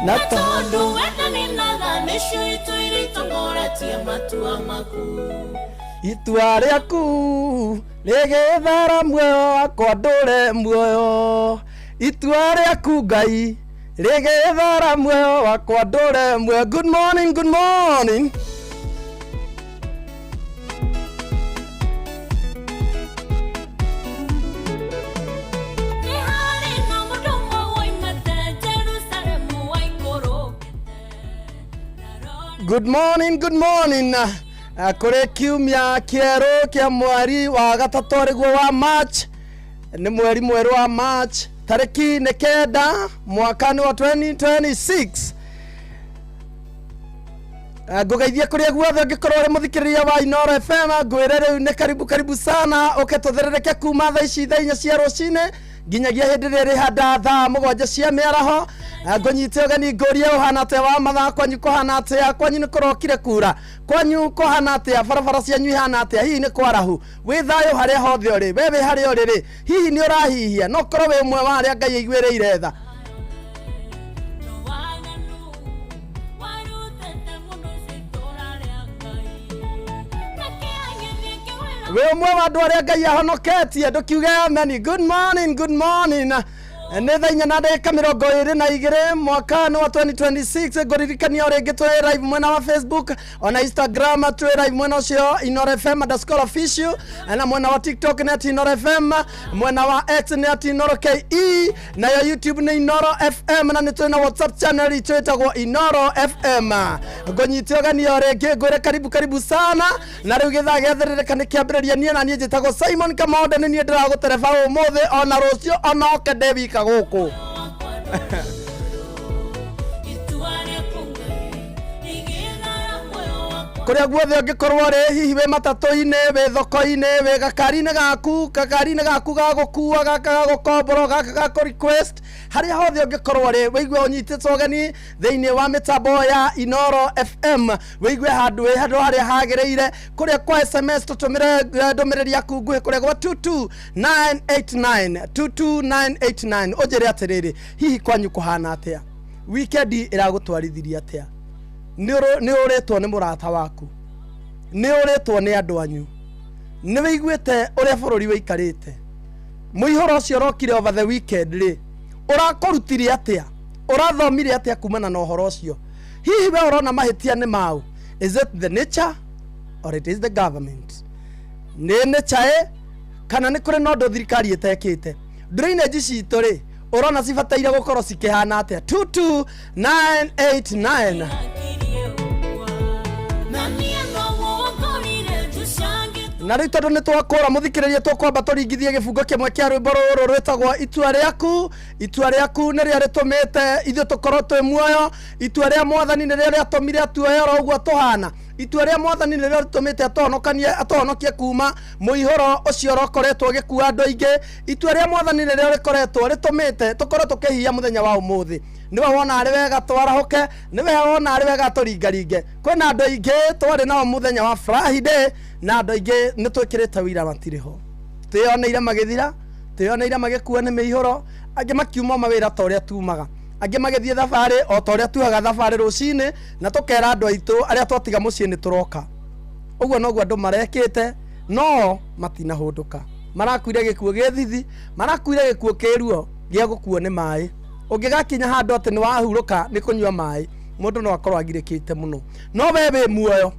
na tondu wenda ninaga nishu ituiri tongoretie matua maku itua riaku rigithara muoyo wakwa ndure muoyo itua riaku Ngai rigithara muoyo wakwa ndure muoyo. Good morning, good morning. Good morning, good morning. Kure kiumia kieru kia mweri wa gatatu riguo wa March. Ni mweri mweru wa March. Tariki ni kenda mwakani wa 2026. Ngugeithia kuria guothe ngikorwo ri muthikiriria wa Inoro FM ngwire riu ni karibu sana uketotherereke kuma thaa ici thaa 4 cia rucine nginyagia hindi riri handa thaa 7 cia miaraho. Ngonyite ogani ngoria uhana atia wa mathaa kwanyu kuhana atia kwanyu ni kurokire kura kwanyu kuhana atia barabara cianyu ihana atia hihi ni kwarahu wi thayo haria hothe uri wewe haria uri ri hihi ni urahihia no korwo wi mwe wa aria Ngai igwireire tha we mwe wa andu aria Ngai ahonoketie ndukiuge amen. Good morning, good morning. Ni thaa 4:22 mwakani wa 2026 ngoririkania ringi twi live mwena wa Facebook ona Instagram twi live mwena ucio Inoro FM _official na mwena wa TikTok ni Inoro FM mwena wa X ni Inoro KE na ya YouTube ni Inoro FM na ni na WhatsApp channel itwetagwo Inoro FM. Ngonyite oganio ringi ngwire karibu sana na riu githaa getherereka ni kiambiriria nie na nie njitagwo Simon Kamonde ni nie ndiragutereba umuthi ona rucio ona oke ndebika guku kuria guothe ungikorwo ri hihi we matatu-ine we thoko-ine we gakari-ine gaku gagukua gaka gukomboro gaka ga request haria hothe ungikorwo ri wigue unyitite ogani thiini wa mitambo ya Inoro FM wigue handu haria hagereire kuria kwa SMS tutumire ndumiriri yaku nguhi kuria gwa 22989 ujire atiriri hihi kwanyu kuhana atia weekend iragutwarithiria atia ni uretwo ni murata waku ni uretwo ni andu anyu ni wiguite uria bururi wikarite muihoro ucio rokire over the weekend ri urakorutire atia urathomire atia kumana na uhoro ucio hihi we urona mahitia ni mau is it the nature or it is the government ni nature kana ni kuri no ndo thirikari itekite drainage citu ri urona cibataire gukorwo cikihana atia 22989 na riu tondu ni twakora muthikiriria tukwamba turingithie gibungo kimwe kia rwimbo ruru rwetagwo itua riaku ni ria ritumite ithu tukorwo twi muoyo itua ria mwathani ni ria riatumire atuoyora uguo tuhana itua ria mwathani ni ria ritumite atohonokie kuma muihoro ucio rokoretwo gikua andu aingi itua ria mwathani ni ria rikoretwo ritumite tukorwo tukihia muthenya wa umuthi niwe wona ari wega twarahoke niwe wona ari wega turingaringe kwina andu aingi twari nao muthenya wa Friday na andu aingi ni twikirite wira matiriho tuyoneire magithira tuyoneire magikua ni miihoro angi makiuma mawira ta uria tumaga angi magithie thabari o ta uria tuhaga thabari rucine na tukera andu aitu aria twatiga mucii ni turoka uguo noguo andu marekite no matinahunduka marakuire gikuo githithi marakuire gikuo kiruo gia gukuo ni mai ungigakinya handu ati ni wahuruka ni kunywa mai mundu no akorwo agirikite muno no wewe muoyo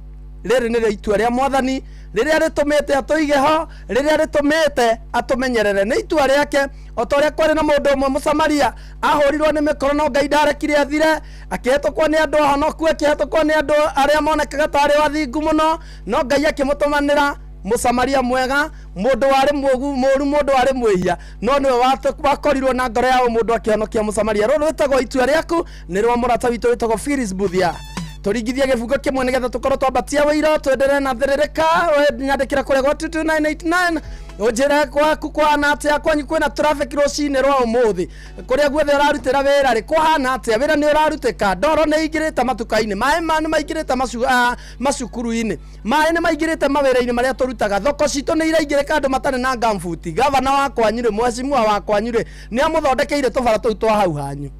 riri ni itua ria mwathani riria ritumite atuige ho riria ritumite atumenyerere ni itua riake o ta uria kwari na mundu umwe Musamaria ahurirwo ni mikoro no Ngai ndarekire athire akihetũkwo ni andu ahonoku akihetũkwo ni andu aria monekaga tari wathingu muno no Ngai akimutumanira Musamaria mwega mundu wari muru mundu wari mwihia no niwe wakorirwo na ngoro ya mundu akihonokia Musamaria ruru wetagwo itua riaku ni rwa murata witu wetagwo Phyllis Buthia turingithia gibungo kimwe nigetha tukorwo twambatia wira twendere na thiririka nyandikira kuria gwa 22989 ujire gwaku kwana atia kwanyu kwina traffic rucine rwa umuthi kuria guothe urarutira wira ri kwana atia wira ni urarutika ndoro ni igirite matukaini mai ni maigirite macukuru-ini mai ni maigirite mawira-ini maria turutaga thoko citu ni iraigirika andu matari na gamfuti gavana wa kwanyu ri mwecimu wa kwanyu ri ni amuthondekeire tubara tuu twa hau hanyu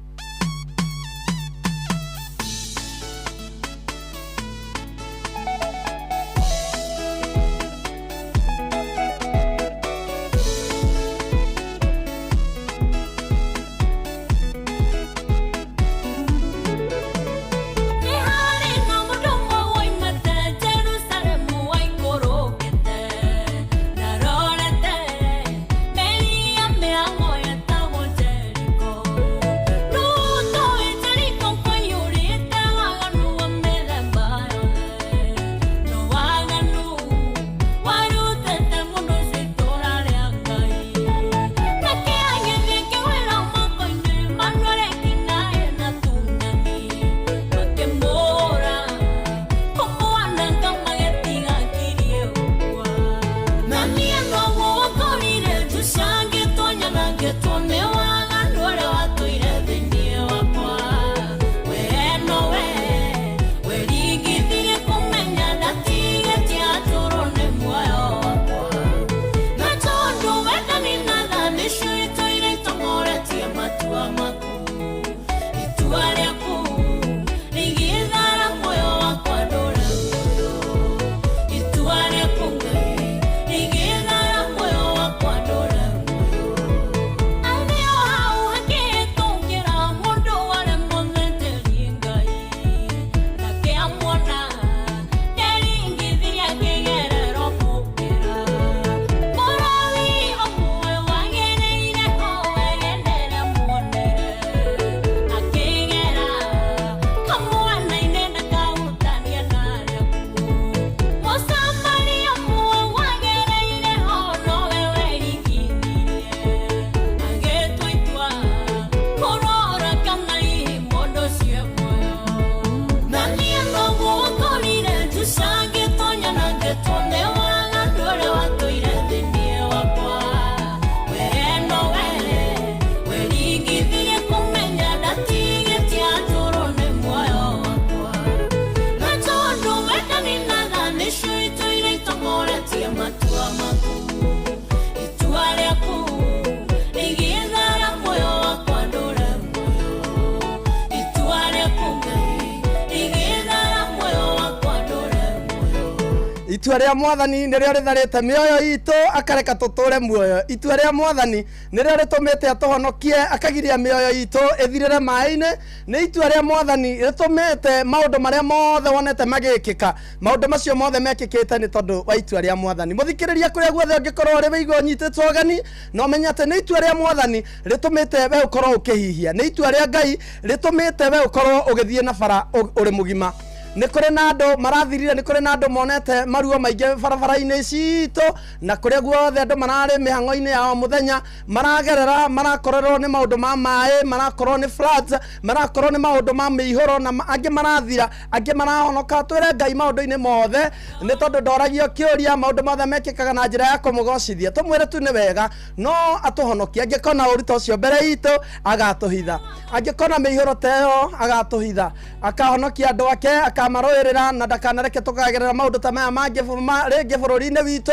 itua ria mwathani nirio ritharite mioyo itu akareka tuture muoyo. Itua ria mwathani nirio ritumite atuhonokie akagiria mioyo itu ithirire mai-ini. Ni itua ria mwathani ritumite maundu maria mothe wonete magikika, maundu macio mothe mekikite ni tondu wa itua ria mwathani. Muthikiriria kuria guothe ungikorwo ri wigo nyititwo ogani, no menya ati ni itua ria mwathani ritumite we ukorwo ukihihia. Ni itua ria Ngai ritumite we ukorwo ugithie na bara uri mugima. Ni kuri na andu marathirire, ni kuri na andu monete maruo maingi barabara-ini citu, na kuria guothe andu marari mihango-ini yao muthenya maragerera, marakorerwo ni maundu ma mai, marakorwo ni floods, marakorwo ni maundu ma miihuro, na angi marathira, angi marahonoka. Twire Ngai maundu-ini mothe ni tondu ndoragio kiuria maundu mothe mekikaga na njira ya kumugocithia. Tumwire tu ni wega no atuhonokia. Angikona urito ucio mbere itu agatuhitha, angikona miihuro teyo agatuhitha, akahonokia andu ake, akamaroerera na ndakanareke tukagerera maundu ta maya mangi ringi bururi-ini witu,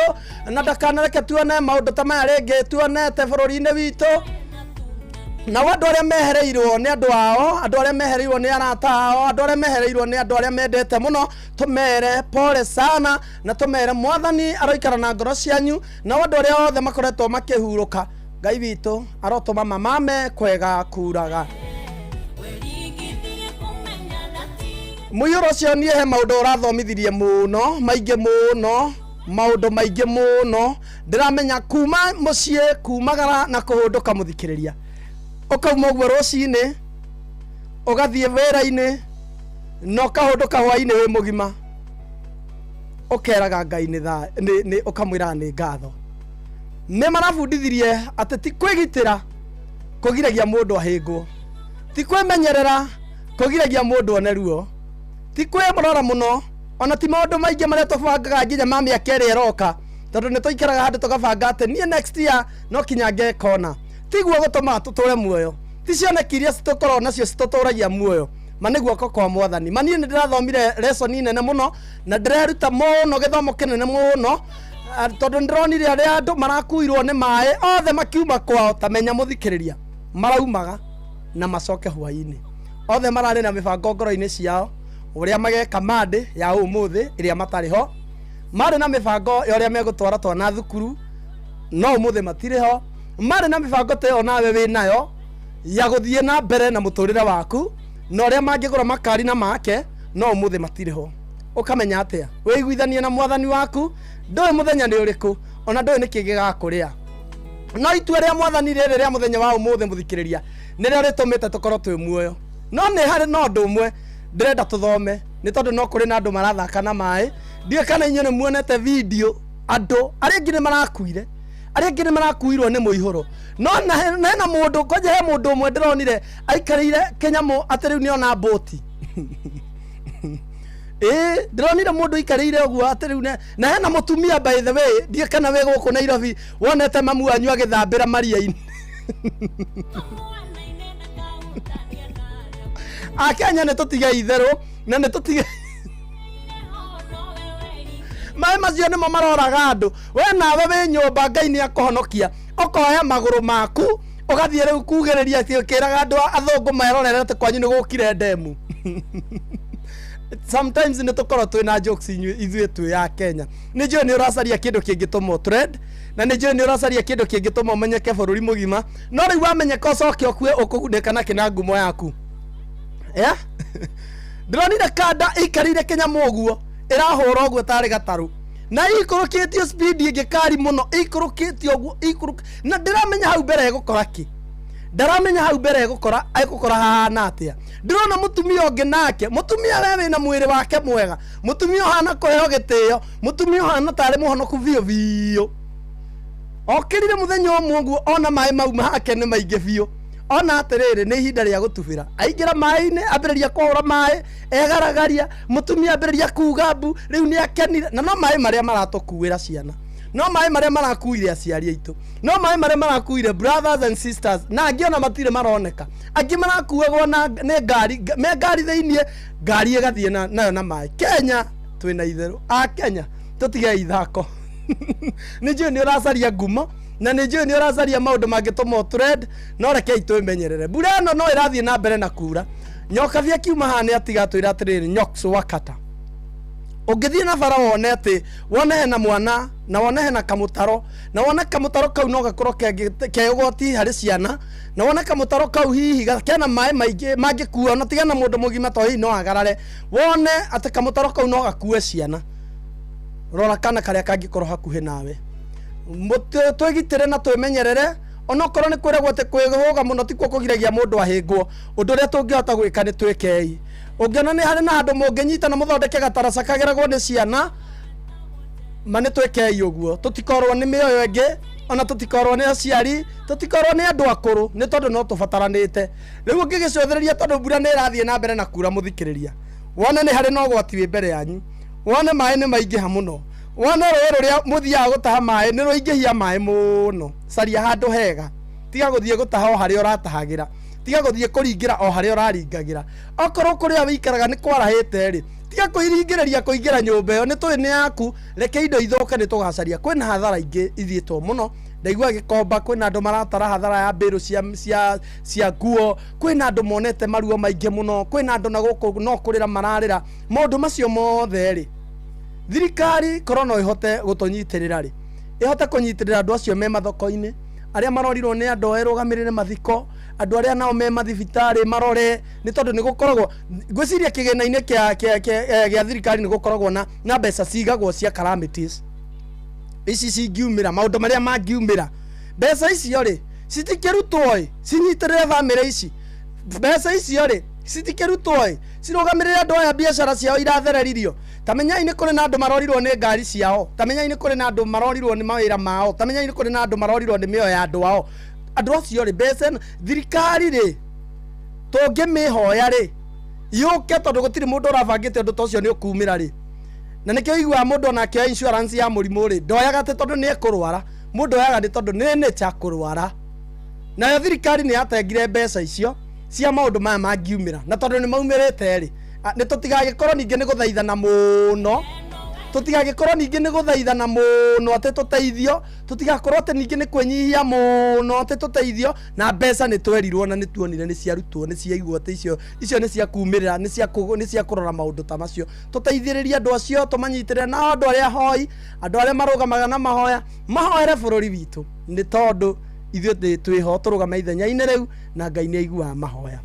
na ndakanareke tuone maundu ta maya ringi tuonete bururi-ini witu. Na andu aria mehereirwo ni andu ao, andu aria mehereirwo ni arata ao, andu aria mehereirwo ni andu aria mendete muno, tumere pole sana na tumere mwathani aroikara na ngoro cianyu. Na andu aria othe makoretwo makihuruka, Ngai witu arotuma mamame kwega kuraga. Muiyuro cio nie he maundu urathomithirie muno maingi muno, maundu maingi muno ndiramenya kuma mucie kumagara na kuhunduka. Muthikiriria ukauma uguo rucini ugathie wira-ini no kahunduka hwa-ini wi mugima, ukeraga Ngai ni ukamwira ni ngatho. Ni marabundithirie ati ti kwigitira kugiragia mundu ahingwo, ti kwimenyerera kugiragia mundu one ruo, ti kwimurora muno, ona ti maundu maingi maria tubangaga nginya ma miaka iri iroka, tondu ni tuikaraga handu tugabanga ati nie next year no kinya ngekona. Tiguo gutuma tuture muoyo, ti cioneki iria citukorwo nacio cituturagia muoyo, ma nĩ guoko kwa mwathani. Ma niĩ nĩ ndĩrathomire lesson nene muno na ndĩreruta muno gĩthomo kĩnene muno, tondu ndironire aria andu marakuirwo ni mai othe makiuma kwao. Tamenya muthikiriria maraumaga na macoke hwa-ini, othe marari na mibango ngoro-ini ciao uria mageka mandi ya umuthi iria matari ho, mari na mibango ya uria megutwara twana thukuru no umuthi matire ho, mari na mibango te onawe wi nayo ya guthie na mbere na muturire waku, no uria mangigura makari na make no umuthi matire ho. Ukamenya atia wiguithanie na mwathani waku, ndoe muthenya ni uriku, ona ndoe ni kigi gakuria. No itua ria mwathani riri ria muthenya wa umuthi muthikiriria nirio ritumite tukorwo twi muoyo. No ni hari no ndu umwe ndirenda tuthome, ni tondu no kuri na andu marathaka na mai. Ndiye kana inyo ni muonete video andu aria ngi ni marakuire, aria ngi ni marakuirwo ni muihuro. No na mundu koje he mundu umwe ndironire aikarire kinyamu ati riu ni ona boti ndironire mundu ikarire uguo ati riu na hena mutumia by the way, ndiye kana we guku Nairobi wonete mamu anyu agithambira maria-ini Akenya ni tutiga itheru na ni tutiga mai macio nimo maroraga andu. We nawe wi nyumba Ngai ni akuhonokia, ukoya maguru maku ugathie riu kugiriria kiraga andu athungu merorerete kwanyu ni gukire ndemu sometimes ni tukorwo twina jokes ithuĩ twĩ ya Kenya. Ni njũĩ ni uracaria kindu kingitũma trend, na ni njũĩ ni uracaria kindu kingitũma umenyeke bũrũri mũgima, no rĩu wamenyeka ũcoke ũkue ũkũgunĩka na kĩna ngumo yaku. Ndironire kanda ikarire kĩnyamũ ũguo ĩrahũra ũguo tarĩ gatarũ, na ikũrũkĩtio speed ingĩkari mũno, ikũrũkĩtio ũguo na ndiramenya hau mbere egũkora ki, ndaramenya hau mbere egũkora hahana atĩa. Ndirona mutumia ũngĩ nake, mutumia we wĩna mwĩrĩ wake mwega, mutumia ũhana kũheo gĩtĩo, mutumia ũhana tarĩ mũhonoku biũ biũ. Okĩrire mũthenya ũmwe ũguo ona maĩ mau make nĩ maingĩ biũ, ona atiriri nĩ ihinda rĩa gũtubĩra, aingĩra maĩ-inĩ ambĩrĩria kũhũra maĩ, egaragaria, mutumia ambĩrĩria kuga mbu, rĩu nĩ akenire. Na no maĩ marĩa maratukuĩra ciana, no maĩ marĩa marakuire aciari aitũ, no maĩ marĩa marakuire brothers and sisters, na angĩ ona matirĩ maroneka, angĩ marakuagwo na nĩ ngari, me ngari thĩiniĩ, ngari ĩgathiĩ nayo na maĩ. Kenya twĩna itherũ, Kenya tũtige ithako nĩ njũĩ nĩ ũracaria ngumo, na nĩ njũĩ nĩ ũracaria maũndũ mangĩtũma trend, no rekei twĩmenyerere. Mbura ĩno no ĩrathiĩ na mbere na kura. Nyoka thia kiuma haha nĩ atiga twĩra atĩrĩrĩ, Nyoks Wakata ungithie na bara wone ati wone hena mwana na wone hena kamutaro na wone kamutaro kau no gakorwo ke ugoti hari ciana na wone kamutaro kau hihi kena mai maingi mangikuwa na tigana mundu mugima to hihi no agarare wone ati kamutaro kau no gakue ciana rora kana karia kangikorwo hakuhi nawe twigitire na twimenyerere onokorwo ni kwiragwo ati kwihuga muno tikwo kugiragia mundu ahingwo undu uria tungihota gwika ni twikei ungiona ni hari na andu munginyita na muthondeke gataraca kageragwo ni ciana mane twikei uguo tutikorwo ni mioyo ingi ona tutikorwo ni aciari tutikorwo ni andu akuru ni tondu no tubataranite riu ngigicwethereria tondu mbura ni irathie na mbere na kura muthikiriria wona ni hari no gwati wi mbere yanyu wona mai ni maingiha muno wona rũĩ rũrĩa mũthiaga gũtaha maĩ nĩ rũingĩhia maĩ mũno caria handũ hega tiga gũthiĩ gũtaha o harĩa ũratahagĩra tiga gũthiĩ kũringĩra o harĩa ũraringagĩra okorwo kũrĩa wĩikaraga nĩ kwarahĩte rĩ tiga kwĩringĩrĩria kũingĩra nyũmba ĩyo nĩ tũĩ nĩ yaku reke indo ithũke nĩ tũgacaria kwĩna hathara ingĩ ithiĩtwo mũno ndaigua Gĩkomba kwĩna andũ maratara hathara ya mbĩrũ cia nguo kwĩna andũ monete maruo maingĩ mũno kwĩna andũ na gũkũ no kũrĩra mararĩra maũndũ macio mothe rĩ thirikari korona ihote gutunyitirira ri ihote kunyitirira andu acio me mathoko-ini aria marorirwo ni andu erugamirire mathiko andu aria nao me mathibitari marore ni tondu ni gukoragwo gwiciria kigena-ini kia thirikari ni gukoragwo na mbeca cigagwo cia calamities ici cingiumira maundu maria mangiumira mbeca icio ri citikirutwo cinyitirire family ici mbeca icio ri citikirutwo cirugamirire andu aya biacara ciao irathereririo tamenyai ni kuri na andu marorirwo ni ngari ciao tamenyai ni kuri na andu marorirwo ni mawira mao tamenyai ni kuri na andu marorirwo ni mioyo ya andu ao andu acio ri mbeca thirikari ri tungimihoya ri yuke tondu gutiri mundu urabangite undu tocio ni ukumira ri na nikio igwa mundu onake insurance ya murimu ri ndoyaga te tondu ni ekurwara mundu oyaga ni tondu ni cha kurwara nayo thirikari ni yatengire mbeca icio cia maundu maya mangiumira na tondu ni maumirite ri ni tutigagikorwo ningi ni guthaithana muno tutigagikorwo ningi ni guthaithana muno ati tuteithio tutigakorwo ati ningi ni kwenyihia muno ati tuteithio na mbeca ni twerirwo na ni tuonire ni ciarutwo ni ciaigwo ati icio ni cia kuumirira ni cia kurora maundu ta macio tuteithiriria andu acio tumanyitirire na andu aria hoi andu aria marugamaga na mahoere bururi witu ni tondu ithuĩ twiho turugama ithenya-inĩ riu na Ngai ni aiguaga mahoya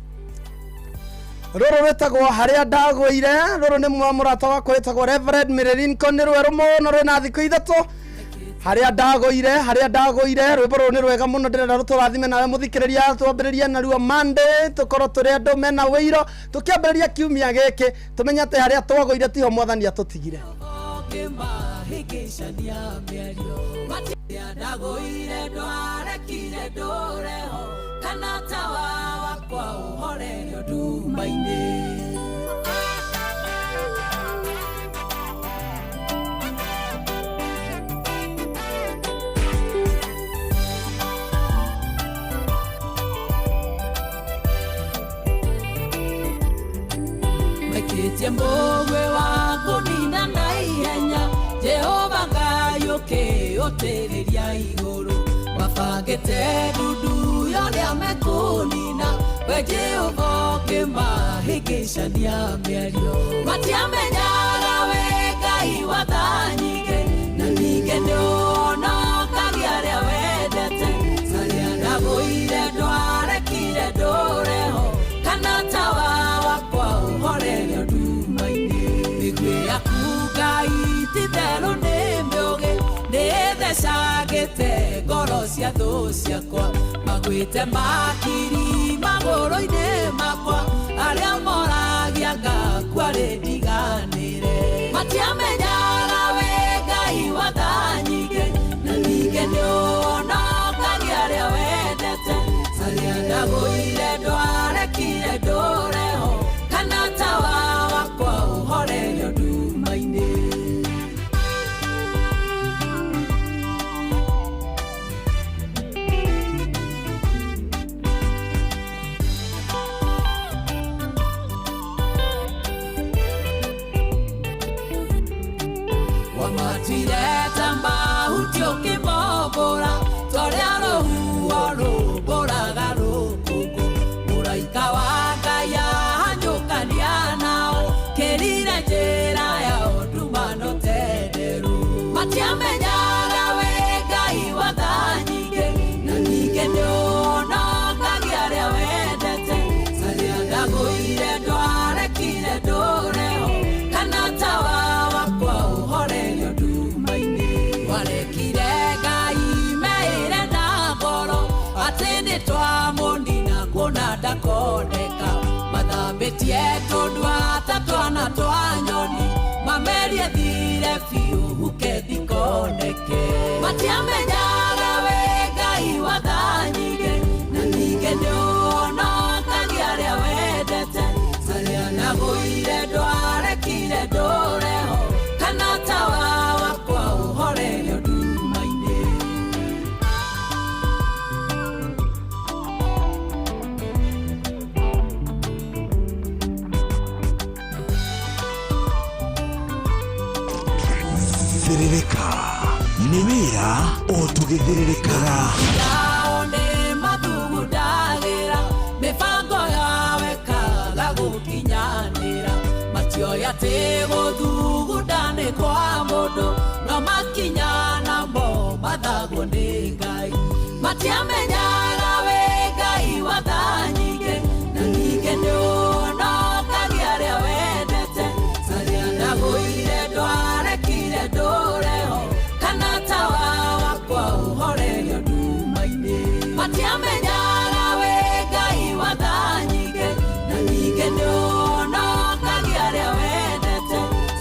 roro wetagwo haria ndagwire roro ni murata wakwa wetagwo Reverend Miririn Koni rweru muno rwina thikũ ithatu haria ndagwire rwimbo ruru ni rwega muno ndirenda ruturathime nawe muthikiriria twambiriria na ruo Monday tukorwo turi andu mena wĩiro tukiambiriria kiumia giki tumenya ati haria twagwire tiho mwathani atutigire ndagwire ndwarekire ndureho kana tawa wakwa uhorerio nduma-inĩ maikĩtie mũgwĩ wa kũnina na ihenya Jehova Ngai ũkĩũtĩrĩria igũrũ mabangĩte ndundu yothe mekũnina we Jehova ũkĩmahĩngĩcania mĩario matiamenyaga we Ngai wa tha nyingĩ na ningĩ nĩũnokagia arĩa wendete arĩa ndagũire ndwarekire ndũreho kana tawa wakwa ũhorerio nduma-inĩ mĩguĩ yaku Ngai ti-therũ nĩ mĩũgĩ nĩthecagĩte ngoro cia thũ ciakwa magwĩte makiri magũrũ-inĩ makwa arĩa moragia ngakua rĩ ndiganĩre matiamenyaga we Ngai wa tha nyingĩ na ningĩ nĩũnokagia arĩa wendete arĩa ndagũire ndwarekire ndũreho kana tawa wakwa ũhorerio nduma-inĩ wamatire mahuti ũkĩmombũra torĩa rũhuho rũmbũraga rũkũngũ mũraika wa Ngai ahanyũkania nao kĩrire njĩra yao nduma gakoneka mathambitie tundwa ta twana twa nyoni mamerie thire biũ huke thikoneke matiamenyaga wĩ Ngai wa tha nyingĩ na ningĩ nĩũhonokagia arĩa wendete arĩa nagũire ndwarekire ndũreho kana tawa wakwa ũhorerio nduma-inĩ thiririka nĩ wĩra o tũgĩthiririkaga yao nĩ mathugundagĩra mĩbango yawe kaga gũkinyanĩra matioya atĩ gũthugunda nĩ kwa mũndũ no makinya namo mathagwo nĩ Ngai matiamenyaga wĩ Ngai wa tha nyingĩ na ningĩ nĩũhonokagia arĩa wendete arĩa ndagũire ndwarekire ndũreho kana tawa wakwa ũhorerio nduma-inĩ matiamenyaga wĩ Ngai wa tha nyingĩ na ningĩ nĩũhonokagia arĩa wendete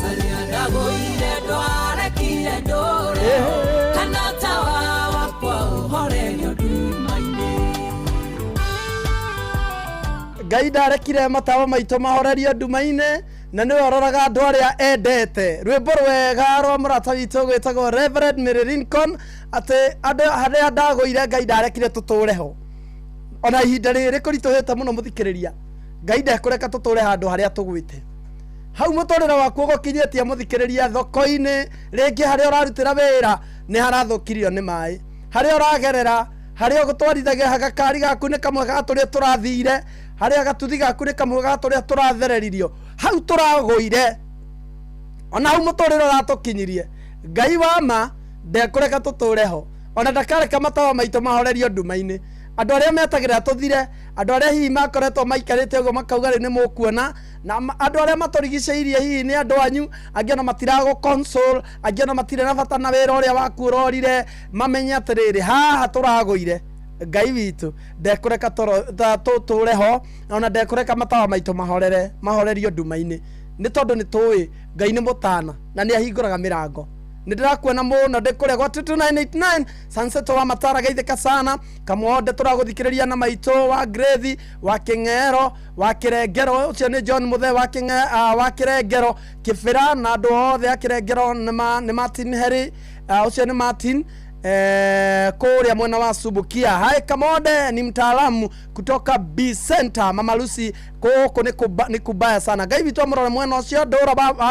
arĩa ndagũire ndwarekire ndũreho kana tawa wakwa ũhorerio nduma-inĩ Ngai ndarekire matawa maitũ mahorerio nduma-inĩ na nĩ ororaga andũ arĩa endete rwĩmbo rwega rwa mũrata witũ gwĩtagwo Reverend Mary Lincoln atĩ andũ harĩa ndagũire Ngai ndarekire tũtũre ho ona ihinda rĩrĩ kũritũhĩte mũno mũthikĩrĩria Ngai ndekũreka tũtũre handũ harĩa tũgwĩte hau mũtũrĩre waku ũgũkinyĩtie mũthikĩrĩria thoko-inĩ rĩngĩ harĩa ũrarutĩra wĩra nĩ harathũkirio nĩ maĩ harĩa ũragerera harĩa ũgũtwarithagia gakari gaku nĩ kamwe ga tũrĩa tũrathire harĩa gatuthi gaku nĩ kamwe ga tũrĩa tũrathereririo hau tũragũire ona hau mũtũrĩre ũratũkinyirie Ngai wa ma ndekũreka tũtũre ho ona ndakareka matawa maitũ mahorerio nduma-inĩ andũ arĩa metagĩrĩra tũthire andũ arĩa hihi makoretwo maikarĩte ũguo makauga rĩu nĩ mũkuona na andũ arĩa matũrigicĩirie hihi nĩ andũ anyu angĩ ona matiragũ console angĩ ona matirĩ na bata na wĩra ũrĩa waku ũrorire mamenye atĩrĩrĩ haha tũragũire Ngai witũ ndekũreka tũtũre ho ona ndekũreka matawa maitũ mahorerio nduma-inĩ nĩ tondũ nĩ tũĩ Ngai nĩ mũtana na nĩ ahingũraga mĩrango nĩ ndĩrakuona mũno ndĩkũrĩa gwa 2989 Sunset wa Matara geithĩka sana Kamwonde tũragũthikĩrĩria na maitũ wa Grathi wa Kĩng'ero wa Kĩrengero ũcio nĩ John Mũthee wa Kĩrengero Kĩbĩra na andũ othe a Kĩrengero nĩ Martin Heri ũcio nĩ Martin kũrĩa mwena wa Subukia hai Kamwonde ni mtaalamu kutoka B Center Mama Lucy kũkũ nĩ kubaya sana Ngai witũ mũrore mwena ũcio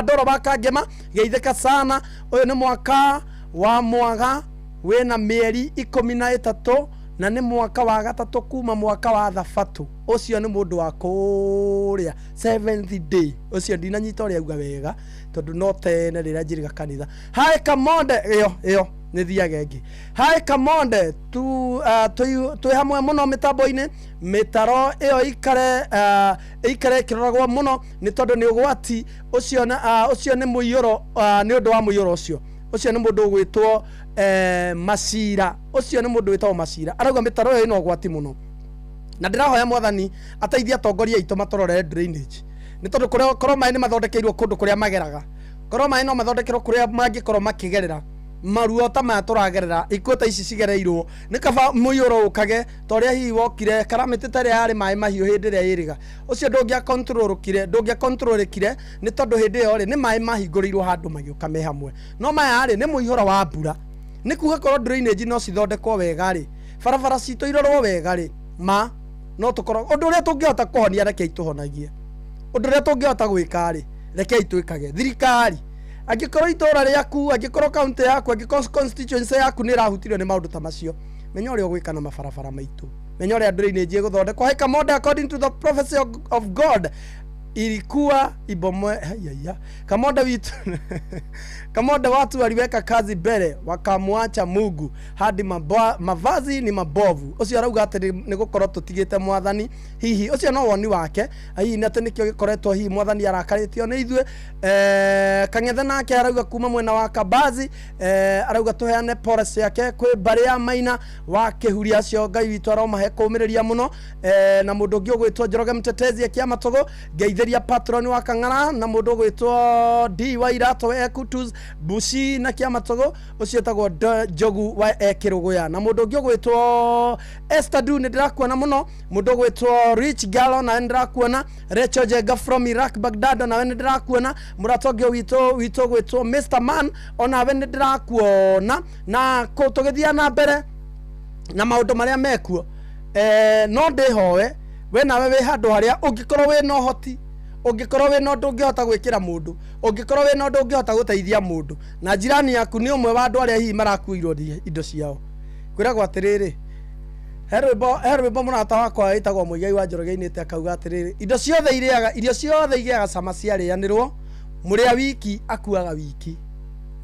ndoro bakangema geithĩka sana ũyũ nĩ mwaka wa mwaga wĩna mĩeri 13 na nĩ mwaka wa gatatũ kuma mwaka wa thabatũ ũcio nĩ mũndũ wa kũrĩa 7th day ũcio ndinanyita ũrĩa auga wega tondũ no tene rĩrĩa njiriga kanitha hai Kamwonde ĩyo nĩ thiage ngĩ hai Kamwonde twĩ hamwe mũno mĩtambo-inĩ mĩtaro ĩyo ikare ĩkĩroragwo mũno nĩ tondũ nĩ ũgwati ũcio nĩ mũiyũro nĩ ũndũ wa mũiyũro ũcio nĩ mũndũ ũgwĩtwo Macira ũcio nĩ mũndũ wĩtagwo Macira arauga mĩtaro ĩyo ĩna ũgwati mũno na ndĩrahoya Mwathani ateithie atongoria aitũ matũrorere drainage nĩ tondũ korwo maĩ nĩ mathondekeirwo kũndũ kũrĩa mageraga korwo maĩ no mathondekerwo kũrĩa mangĩkorwo makĩgerera maruo ta maya tũragerera ikuũ ta ici cigereirwo nĩ kaba mũiyũro ũkage ta ũrĩa hihi wokire karamĩtĩ ta ĩrĩa yarĩ maĩ mahiũ hĩndĩ ĩrĩa yĩrĩga ũcio ndũngĩakontrolũkire nĩ tondũ hĩndĩ ĩyo rĩ nĩ maĩ mahingũrĩirwo handũ magĩũka me hamwe no maya rĩ nĩ mũihũro wa mbura nĩ kuga korwo drainage no cithondekwo wega rĩ barabara citũ irorwo wega rĩ no tũkorwo ũndũ ũrĩa tũngĩhota kũhonia rekei tũhonagie ũndũ ũrĩa tũngĩhota gwĩka rĩ rekei twĩkage thirikari angĩkorwo itũra rĩaku angĩkorwo county yaku angĩkorwo constituency yaku nĩ ĩrahutirio nĩ maũndũ ta macio menya ũrĩa ũgwĩka na mabarabara maitũ menya ũrĩa drainage ĩgũthondekwo hai Kamwonde according to the prophecy of God ilikuwa ibomoe. Kamoda witu kamoda watu waliweka kazi mbele wakamwacha Mungu hadi mavazi ni mabovu. Ucio arauga ati ni gukorwo tutigite mwathani hihi ucio no woni wake hihi ni ati nikio gikoretwo hihi mwathani arakaritio ni ithue. Kang'ethe nake arauga kuma mwena wa Kabazi arauga tuheane policy yake kwi mbari ya Maina wa kihuria acio Ngai witu aromahe kumiriria muno. Na mundu ungi ugwitwo Njoroge Mtetezi Kiama Togo Ngeithiria patron wa Kang'ara na mundu ugwitwo D wa Irato Ekutus Bushi na Kiama Togo ucio tagwo Jogu wa Ekiruguya na mundu ungi ugwitwo Esther Du ndirakuona muno mundu ugwitwo Rich Galo na ndirakuona Rachel Jega from Iraq Baghdad na ndirakuona muratonge wito gwitwo Mr Man ona ndirakuona na ko tugithia na mbere na maundu maria mekuo. No ndihoe we nawe we handu haria ungikorwo we no hoti ungikorwo we no ndungihota gwikira mundu ungikorwo we no ndungihota guteithia mundu na jirani yaku ni umwe wa andu aria hihi marakuirwo indo ciao kwiragwo atiriri herwimbo murata wakwa itagwo Muigai wa Njoroge inite akauga atiriri indo ciothe igiaga cama ciarianirwo muria wiki akuaga wiki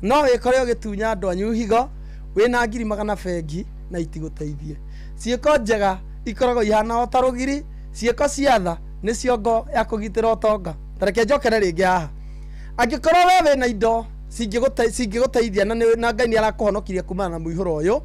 no wikore ugitunya andu anyu higo wina ngiri magana bengi na itiguteithie ciiko njega ikoragwo ihana o tarugiri ciiko ciatha ni ciongo ya kugitira utonga tareke njokere ringi haha angikorwo wewe na indo cingiguteithia na Ngai ni arakuhonokirie kumana na muihuro uyu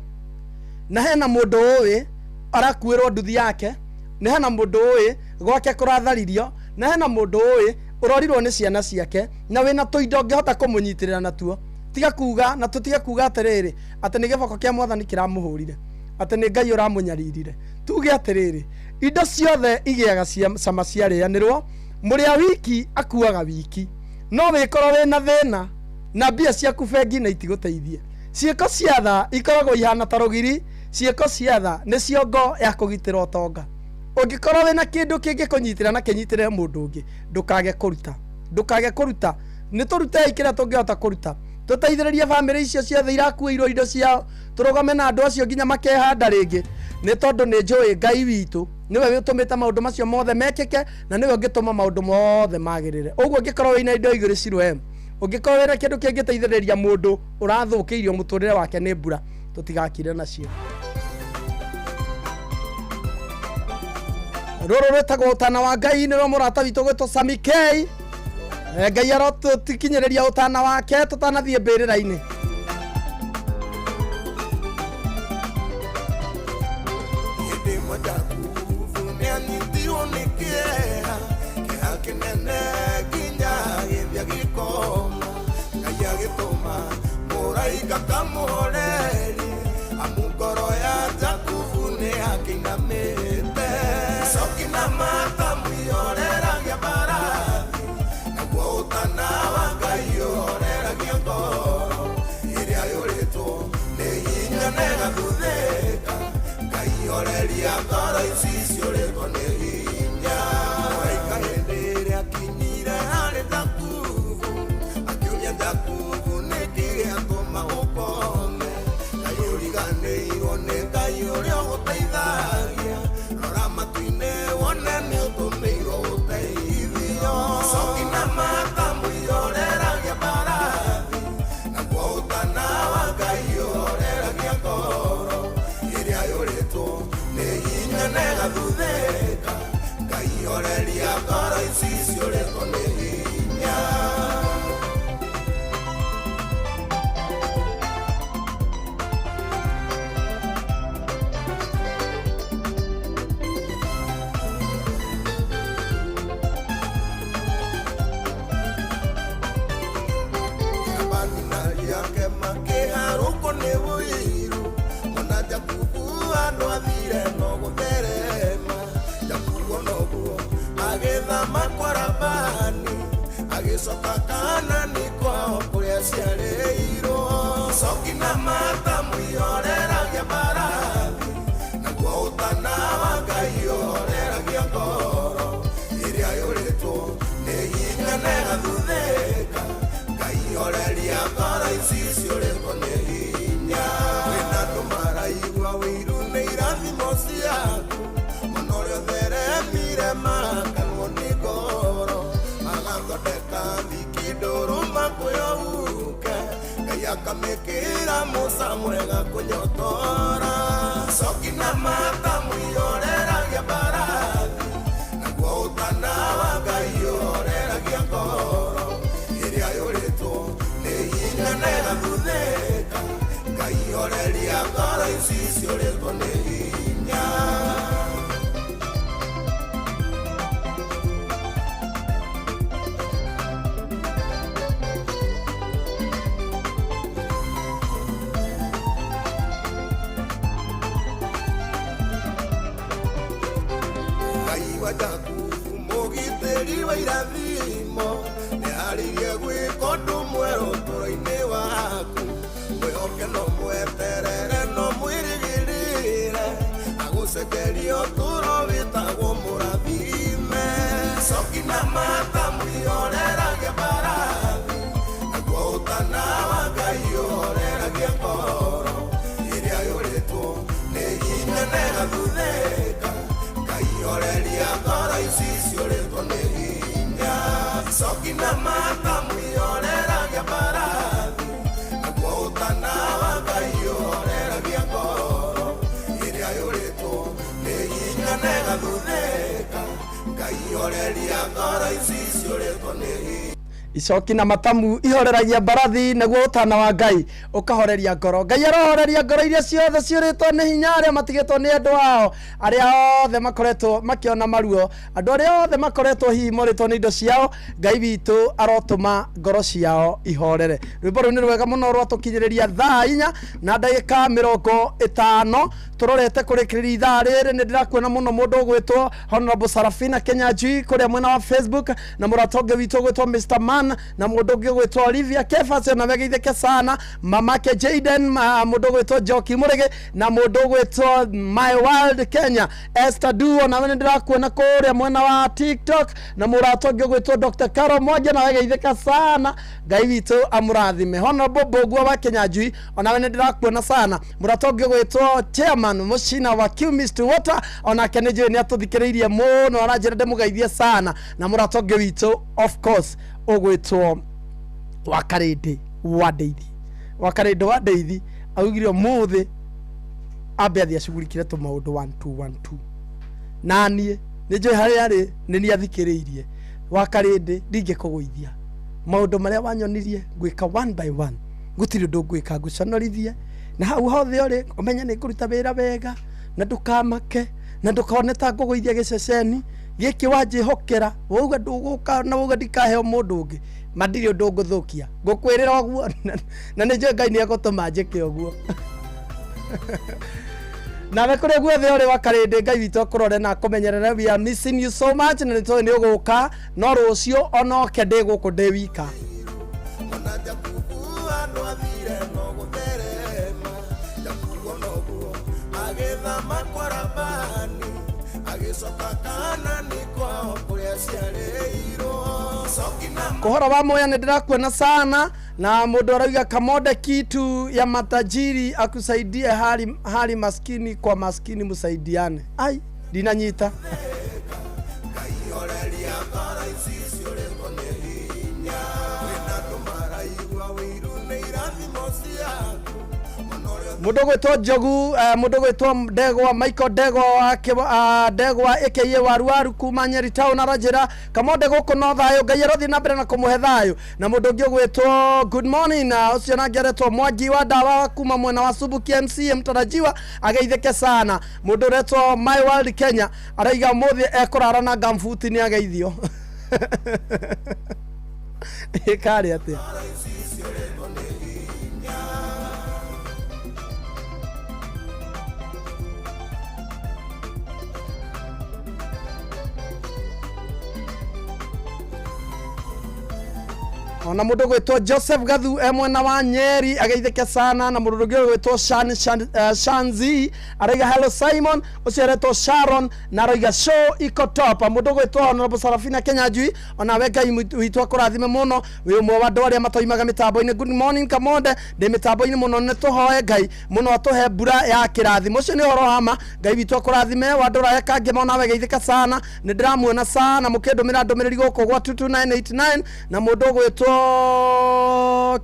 na hena mundu uwi arakuirwo nduthi yake na hena mundu uwi gwake kuratharirio na hena mundu uwi urorirwo ni ciana ciake na wina tuindo ngihota kumunyitirira natuo tiga kuga na tutiga kuga atiriri ati ni giboko kia mwathani kiramuhurire ati ni Ngai uramunyaririre tuge atiriri indo ciothe igiaga cama ciarianirwo muria wiki akuaga wiki no wikorwo wina thina na mbia ciaku bengi na itiguteithie ciiko ciatha ikoragwo ihana tarugiri ciiko ciatha ni ciongo ya kugitira utonga ungikorwo wina kindu kingi kunyitira na kinyitire mundu ungi ndukage kuruta ni turute ikira tungihota kuruta tuteithiririe family icio ciothe irakuirwo indo ciao turugame na andu acio nginya makehanda ringi ni tondu ni njui Ngai witu niwe witumite maundu macio mothe mekike na niwe ngituma maundu mothe magirire uguo ngikorwo wina indo igiri cirwe ungikorwo wina kindu kingiteithiriria mundu urathukiirio muturire wake ni mbura tutigakire nacio roro rwetagwo Utana wa Ngai ni ro murata witu gwitwo Sami K Ngai arotikinyiriria utana wake tutanathie mbirira-ini Sokakana ni kwa kuria ciareirwo sokina mata muioreragia marathi na kwa Utana wa Ngai oreragia ngoro iria yuritwo ni hinya nega thutheka Ngai oreria ngoro ici ciuritwo ni hinya wina ndumaraigua wiru ni irathimo ciaku muno rio theremire makanwo ni ngoro akamekira musa mwega kunyotora coki na mata muioreragia mbarathi naguo utana wa Ngai oreragia ngoro iria yuritwo nĩ hinya na ĩgathuthĩka Ngai oreria ngoro ici ciũrĩtwo nĩ hinya. Mugiteri wa irathimo nĩaririe gwĩka ũndũ mwerũ ũtũũro-inĩ waku mwĩhoke no mweterere no mwĩrĩgĩrĩre agũcekeria ũtũũro wĩtagwo mũrathime coki na mata muioreragia mbarathi naguo ũtana wa Ngai oreragia ngoro iria yũrĩtwo nĩ hinya na ĩgathuthĩka oreria ngoro ici ciũrĩtwo nĩ hinya coki na mata muioreragia mbarathi naguo ũtana wa Ngai oreragia ngoro iria yũrĩtwo nĩ hinya na ĩgathuthĩka Ngai oreria ngoro ici ciũrĩtwo nĩ hinya icoki na matamu ihoreragia mbarathi naguo ũtana wa Ngai ũkahoreria ngoro. Ngai arohoreria ngoro iria ciothe ciũrĩtwo nĩ hinya arĩa matigĩtwo nĩ andũ ao arĩa othe makoretwo makĩona maruo andũ arĩa othe makoretwo hihi morĩtwo nĩ indo ciao Ngai witũ arotũma ngoro ciao ihorere. Rwĩmbo rũu nĩ rwega mũno rwatũkinyĩrĩria thaa 4 na ndagĩka 50 tũrorete kũrĩkĩrĩria ithaa rĩrĩ. Nĩ ndĩrakuona mũno mũndũ ũgwĩtwo Honorable Sarafina Kenyanjui kũrĩa mwena wa Facebook na mũratonge witũ ũgwĩtwo Mr. Man na mũndũ ũngĩ ũgwĩtwo Olivia Kefas na megeithĩke sana mamake Jaden mũndũ ũgwĩtwo Joki Mũrĩgĩ na mũndũ ũgwĩtwo My World Kenya Esther Duo na nĩ ndĩrakuona kũrĩa mwena wa TikTok na mũratonge ũgwĩtwo Dr. Karo Moja na megeithĩke sana Ngai witũ amũrathime. Honorable Bogua wa Kenyanjui ona nĩ ndĩrakuona sana mũratonge ũgwĩtwo Chairman Mushina wa Q-Mist Water ona kenejwe nĩ atũthikĩrĩirie mũno aranjĩra ndĩmũgeithie sana na mũratonge witũ of course ogwetwo Wakarĩndĩ wa Ndeithi augire muthi ambe athi acugurikire tũmaũndũ 1212 nanie nĩ njũĩ harĩa arĩ nĩ niĩ athikĩrĩirie Wakarĩndĩ ndingĩkũgũithia maũndũ marĩa wanyonirie gwĩka one by one gũtirĩ ũndũ ngwĩka ngũconorithie na hau hothe ũrĩ ũmenye nĩ ngũruta wĩra wega na ndũkamake na ndũkone ta ngũgũithia gĩceceni gĩkĩ wanjĩhokera wauga ndũgũka na wauga ndikaheo mũndũ ũngĩ mandiri ũndũ ngũthũkia ngũkwĩrĩra ũguo na nĩ njũĩ Ngai nĩ egũtũma njĩke ũguo. Nawe kũrĩa guothe ũrĩ Wakarĩndĩ Ngai witũ akũrore na akũmenyerere. We are missing you so much na nĩtũĩ nĩ ũgũka no rũciũ onoke ndĩ gũkũ ndĩ wika. Kuhora wa moya nĩ ndĩrakuona sana na mũndũ arauga Kamode kitu ya matajiri akusaidie hali maskini kwa maskini musaidiane. Ai dinanyita mũndũ gwĩtwo Njogu mũndũ gwĩtwo Ndegwa Michael Ndegwa aka Waruwaru kuma Nyeri Town aranjĩra Kamode gũkũ no thayũ Ngai arothi na mbere na kũmũhe thayũ. Na mũndũ ũngĩ gwĩtwo good morning na ũcio nangĩ aretwo Mwangi wa Ndawa kuma mwena wa Subuki MC mtarajiwa ageithĩke sana. Mũndũ ũretwo My World Kenya araiga mũthĩ ekũrara na gamfuti nĩ ageithio ĩkarĩ atĩa ona mũndũ gwĩtwo Joseph Gathu mwena wa Nyeri ageithĩke sana na mũndũ ũngĩ gwĩtwo Shanzi araiga hello Simon ũcio aretwo Sharon na araiga show iko top. Mũndũ gwĩtwo Honorable Sarafina Kenyanjui ona we Ngai witũ akũrathime mũno wĩ ũmwe wa andũ arĩa matoimaga mĩtambo-inĩ. Good morning Kamode ndĩ mĩtambo-inĩ mũno nĩ tũhoe Ngai mũno atũhe mbura ya kĩrathimo ũcio nĩ ũhoro hama. Ngai witũ akũrathime wa andũ arĩa kangĩ mona we geithĩka sana nĩ ndĩramuona sana mũkĩndũmĩra ndũmĩrĩri gũkũ gwa 22989 na mũndũ gwĩtwo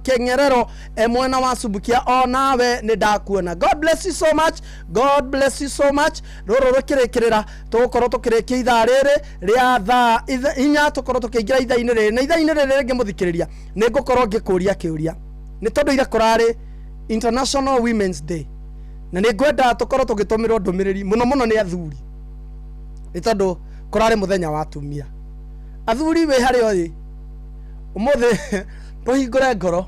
Kengerero mwena wa Subukia onawe ni ndakuona. God bless you so much. God bless you so much. Roro rukirekirira tukorwo tukirekia ithaa riri ria thaa inya tukorwo tukiingira ithaa-ini riri na ithaa-ini riri ngimuthikiriria ningukorwo ngikuria kiuria ni tondu ira kurari International Women's Day na ningwenda tukorwo tugitumirwo ndumiriri muno ni athuri ni tondu kurari muthenya wa atumia. Athuri we hari oyi umuthe tuhingure ngoro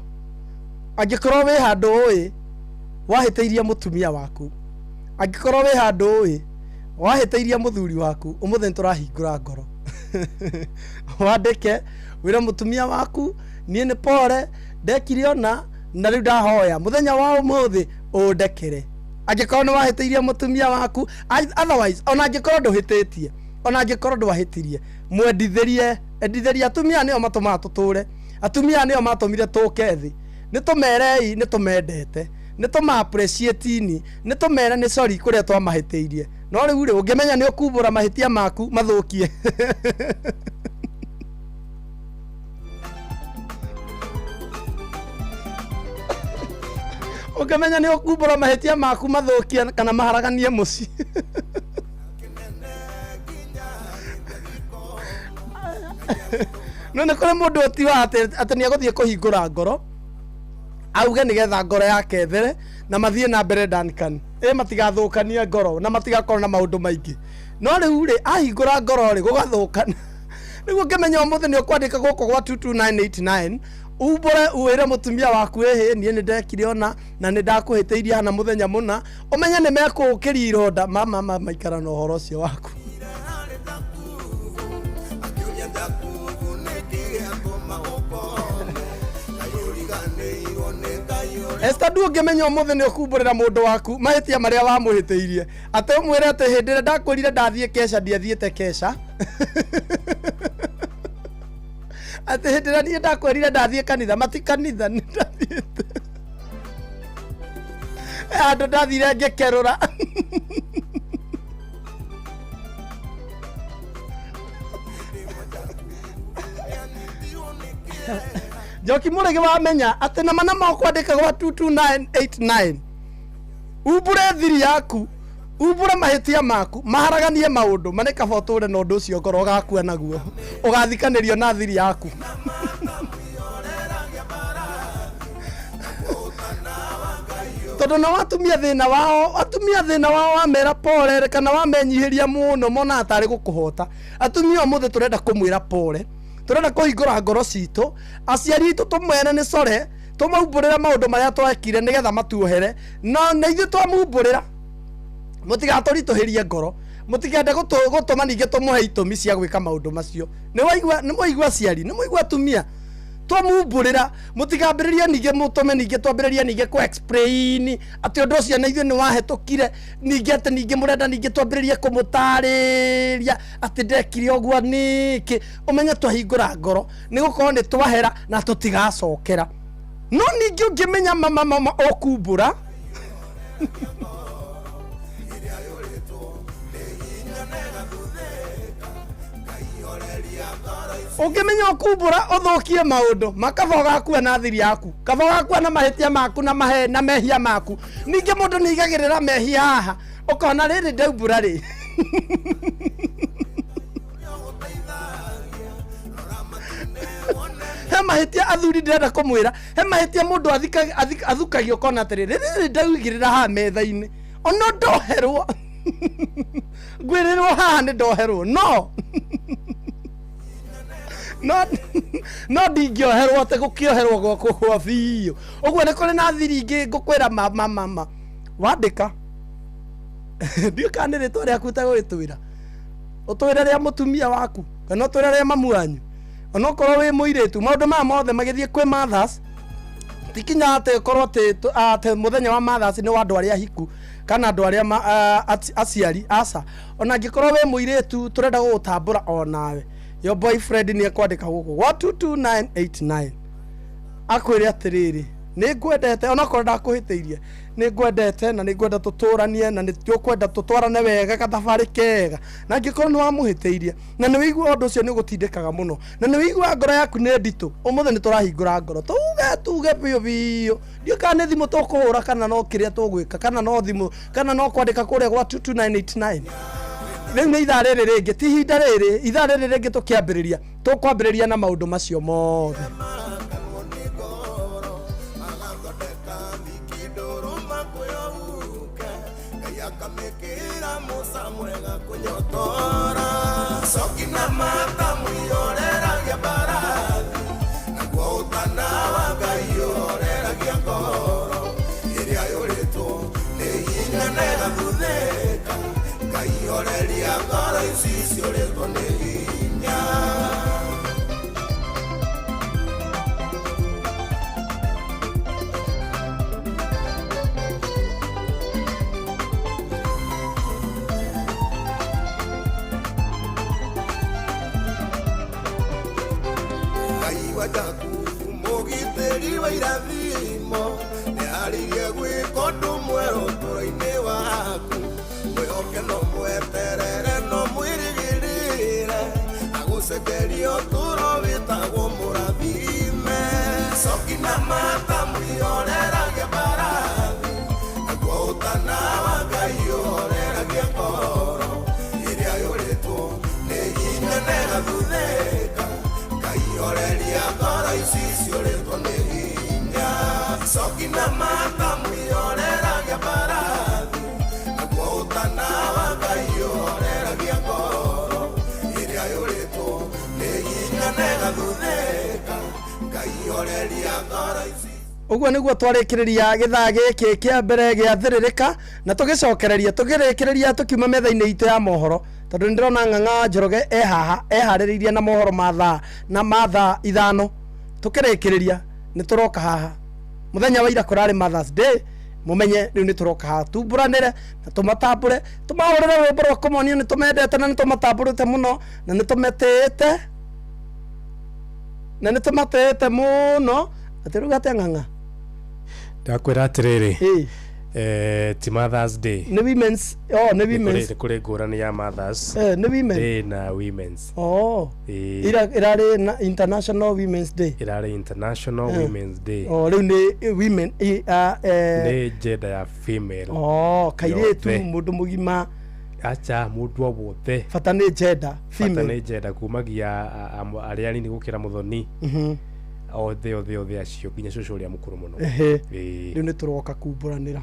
angikorwo we handu oyi wahiteirie mutumia waku, angikorwo we handu oyi wahiteirie muthuri waku, umuthe turahingura ngoro wandike wira mutumia waku nie ni pore ndekire ona na riu ndahoya muthenya wa umuthi undekere. Angikorwo ni wahiteirie mutumia waku, otherwise ona angikorwo nduhititie, ona angikorwo ndwahitirie, mwendithirie endithirie. Atumia nio matumaa tuture, atumia nio matumire tuke thi, nitumerei nitumendete, nituma appreciate ni nitumere ni sorry kuria twamahiteirie. No riu ri ungimenya ni ukubura mahitia maku mathukie ungemenya ni ukubura mahitia maku mathukie kana maharaganie muci no ne kore mundu otiwa ati ni aguthie kuhingura ngoro auge ni getha ngoro yake there na mathie na mbere Duncan matigathukanie ngoro na matigakorwo na maundu maingi. No riu ri ahingura ngoro ri gugathukana niguo ngemenya umuthi ni ukwandika guko gwa 22989 ubore uwire mutumia waku ehe nie ni ndekire ona na ni ndakuhiteirie hana muthenya muna umenye ni mekukiri ironda mama maikara no horo cio waku. Esta ndu ngemenya umuthi ni ukumburira mundu waku mahitia maria wamuhiteirie ate umwire ate hindire ndakwirire ndathie kesha ndiathiete kesha ate hindire ni ndakwirire ndathie kanitha mati kanitha ni ndathiete andu ndathire ngekerura Joki murege wamenya ati na manama kwandika gwa 22989 ubure thiri yaku ubure mahitia maku maharaganie maundu maneka foture no ndu cio ngoro gakua naguo ugathikanirio na thiri yaku tondu na watumia thina wao wamera pole kana wamenyihiria muno mona atari gukuhota. Atumia muthe turenda kumwira pole, turenda kuhingura ngoro citu, aciari itu tumwene ni core tumauburira maundu maria twekire nigetha matuohere no na ithu twamumburira mutigaturituhirie ngoro, mutigende gutuma ninge tumuhe itumi cia gwika maundu macio. Ni waigua aciari, ni waigua atumia twamumburira mutigambiririe ninge mutume ninge twambiririe ninge ku explain ati undu ucio na ithu ni wahetukire ninge ati ninge murenda ninge twambiririe kumutariria ati ndekire ogwa niki. Umenye twahingura ngoro ni gukorwo ni twahera na tutigacokera. No ninge ungimenya mama okumbura ukimenya okumbura uthukie maundu makathoga kuwa na thiri yaku, kathoga kuwa na mahitia maku na mehia maku. Ninge mundu ni igagirira mehia haha ukona riri ndaumbura ri he mahitia athuri ndirenda kumwira, he mahitia mundu athukagio kona atiri riri ndaugirira ha metha-ini ono ndoherwo ngwirirwo haha ni ndoherwo no no ndingioherwo ate gukioherwo gwakwa biu uguo ni kuri na thiri ingi ngukwira mama wandika ndio kana ritwa riaku ta gwitwira utwira ria mutumia waku kana utwira ria mamu wanyu ono korwo wi muiritu maundu ma mothe magithie kwi mothers tikinya ate korwo ate muthenya wa mothers ni wa andu aria hiku kana andu aria aciari asa ona ngikorwo wi muiritu turenda gutambura onawe your boyfriend ni ekwandika guku wa 22989 akwire atiriri nĩ ngwendete ona korwo ndakuhĩtĩirie nĩ ngwendete na nĩ ngwenda tũtũranie na nĩ tũkwenda tũtwarane wega gathabarĩ kega na angĩkorwo nĩ wamũhĩtĩirie na nĩ wĩigua ũndũ ũcio nĩ gũtindĩkaga mũno na nĩ wĩigua ngoro yaku nĩ nditũ ũmũthĩ nĩ tũrahingũra ngoro tuge biũ biũ ndiũ kana nĩ thimũ tũkũhũra kana no kĩrĩa tũgwĩka kana no thimũ kana no kwandĩka kũrĩa gwa 22989 rĩu nĩ ithaa rĩrĩ rĩngĩ ti ihinda rĩrĩ ithaa rĩrĩ rĩngĩ tũkĩambĩrĩria tũkwambĩrĩria na maũndũ macio mothe Sokina mata muyorera gya barathi Nagwa utana wagayorera gya ngoro Iria yoreto Nehinya nega dhudeka Gayoreria ngoro isisi yoreto nehinya Mogiteri wa irathimo nĩ aririe gwĩka ũndũ mwerũ ũtũũro-inĩ waku mwĩhoke no mweterere no mwĩrĩgĩrĩre agũcenjeria ũtũũro wĩtagwo mũrathime coki na mata mwĩhoreragia mbarathi naguo ũtana wa Ngai ũhoreragia ngoro ĩrĩa yũrĩtwo nĩ hinya na ĩgathuthĩka Orelia ngoro ici ciũrĩtwo nĩ hinya coki na mata mwĩhoreragia mbarathi naguo ũtana wa Ngai ũhoreragia ngoro ĩrĩa yũrĩtwo nĩ hinya na ĩgathuthĩka Ngai orelia ngoro ici Ũguo nĩguo twarĩkĩrĩria gĩthaa gĩkĩ kĩa mbere gĩathĩrĩrĩka na tũgĩcokereria tũkiuma metha-inĩ itũ ya mohoro tondũ nĩ ndĩrona Ng'ang'a Njoroge eharĩrĩirie na mohoro ma thaa ithano tũkĩrĩkĩrĩria nĩ tũroka haha mũthenya wa ira kũrarĩ Mother's Day mumenye rĩu nĩ tũroka haha tumbũranĩre na tũmatambũre tũmahũrĩre rwĩmbo rwa kũmonio nĩ tũmendete na nĩ tũmatambũrĩte mũno na nĩ tũmatĩĩte mũno atĩ rĩu atĩa Ng'ang'a ndakwĩra atĩrĩrĩ ti Mother's Day nĩ women's nĩ kũrĩ ngũrani ya Mother's Day na Women's irarĩ na International Women's Day irarĩ International Women's Day rĩu nĩ women nĩ gender ya female kairĩtu mũndũ mũgima acha mũndũ o wothe bata nĩ gender female bata nĩ gender kumagia arĩa anini gũkĩra mũthoni othe acio nginya cũcũ ũrĩa mũkũrũ mũno rĩu nĩ tũroka kumbũranĩra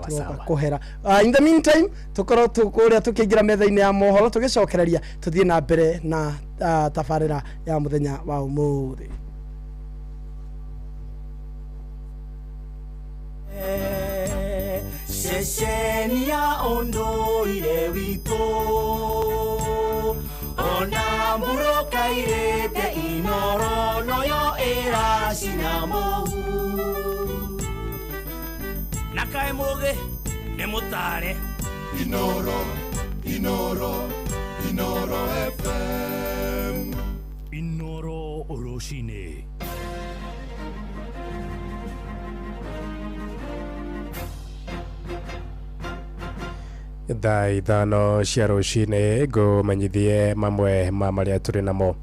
sawa kuhera in the meantime tukorwo kũrĩa tũkĩingĩra metha-inĩ ya mohoro tũgĩcokereria tũthiĩ na mbere na tabarĩra ya mũthenya wa ũmũthĩ ceceni ya ũndũire witũ ona mũrokairĩte inoro noyo ĩracina mũhu na kaĩ mũgĩ nĩ mũtare Inoro FM inoro rũcinĩ thaa ithano cia rũcinĩ ngũmenyithie mamwe ma marĩa tũrĩ namo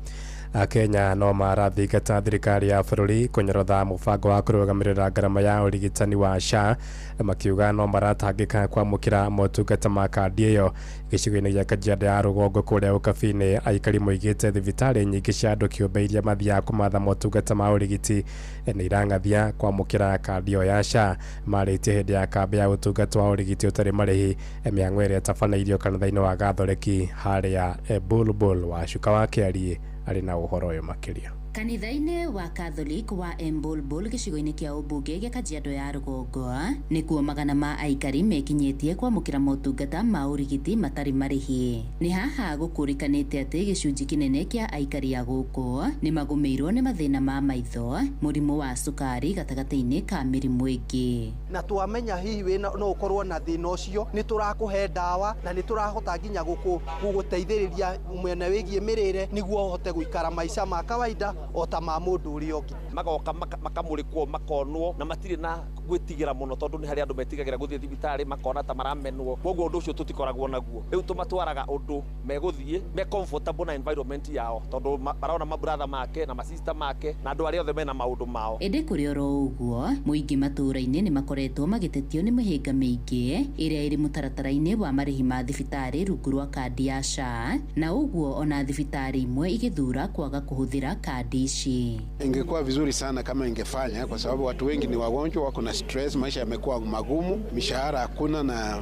Akenya no marathingata thirikari ya bũrũri kũnyorotha mũbango wa kũrũgamĩrĩra ngarama ya ũrigitani wa SHA makiuga no maratangĩka kwamũkĩra motungata ma kandi ĩyo gĩcigo-inĩ gĩa Kajiado ya rũgongo kũrĩa ũkabi-inĩ aikari moigĩte thibitarĩ nyingĩ cia andũ kĩũmbe iria mathiaga kũmatha motungata ma ũrigiti nĩ irang'athia kwamũkĩra kandi ĩyo ya SHA marĩtie hĩndĩ ya kambĩ ya ũtungata wa ũrigiti ũtarĩ marĩhi mĩhang'o ĩrĩa ĩtabanĩirio kanitha-inĩ wa Gathoreki harĩa Bulbul wa Cuka wa Kĩarie arĩ na ũhoro ũyũ makĩria. Kanitha-inĩ wa Catholic wa Bulbul gĩcigo-inĩ kĩa ũmbunge gĩa Kajiado ya rũgongo nĩkuo magana ma aikari mekinyĩtie kwamũkĩra motungata ma ũrigiti matarĩ marĩhi. Nĩ haha gũkũrĩkanĩte atĩ gĩcunjĩ kĩnene kĩa aikari a gũkũ nĩ magũmĩirwo nĩ mathĩna ma maitho, mũrimũ wa cukari gatagatĩ-inĩ ka mĩrimũ ĩngĩ. Na twamenya hihi no ũkorwo na thĩna ũcio nĩ tũrakũhe ndawa na nĩ tũrahota nginya gũgũteithĩrĩria mwena wĩgiĩ mĩrĩre nĩguo ũhote gũikara maica ma kawaida ota ma mundu uri ongi magoka makamurikwo makonwo na matire na gwitigira muno tondu ni hari andu metigagira guthie thibitari makona ta maramenwo koguo undu ucio tutikoragwo naguo riu tumatwaraga undu meguthie me comfortable na environment yao tondu barona mabrother make na sister make na andu aria othe mena maundu mao ende kuri oro uguo muingi matura-ini ni makoretwo magitetio ni mihinga miingi iria iri mutaratara-ini wa marihi ma thibitari rungu rwa kandi ya SHA na uguo ona thibitari imwe igithura kwaga kuhuthira kandi ici. Ingekuwa vizuri sana kama ingefanya, kwa sababu watu wengi ni wagonjwa, wako na stress, maisha yamekuwa magumu, mishahara hakuna na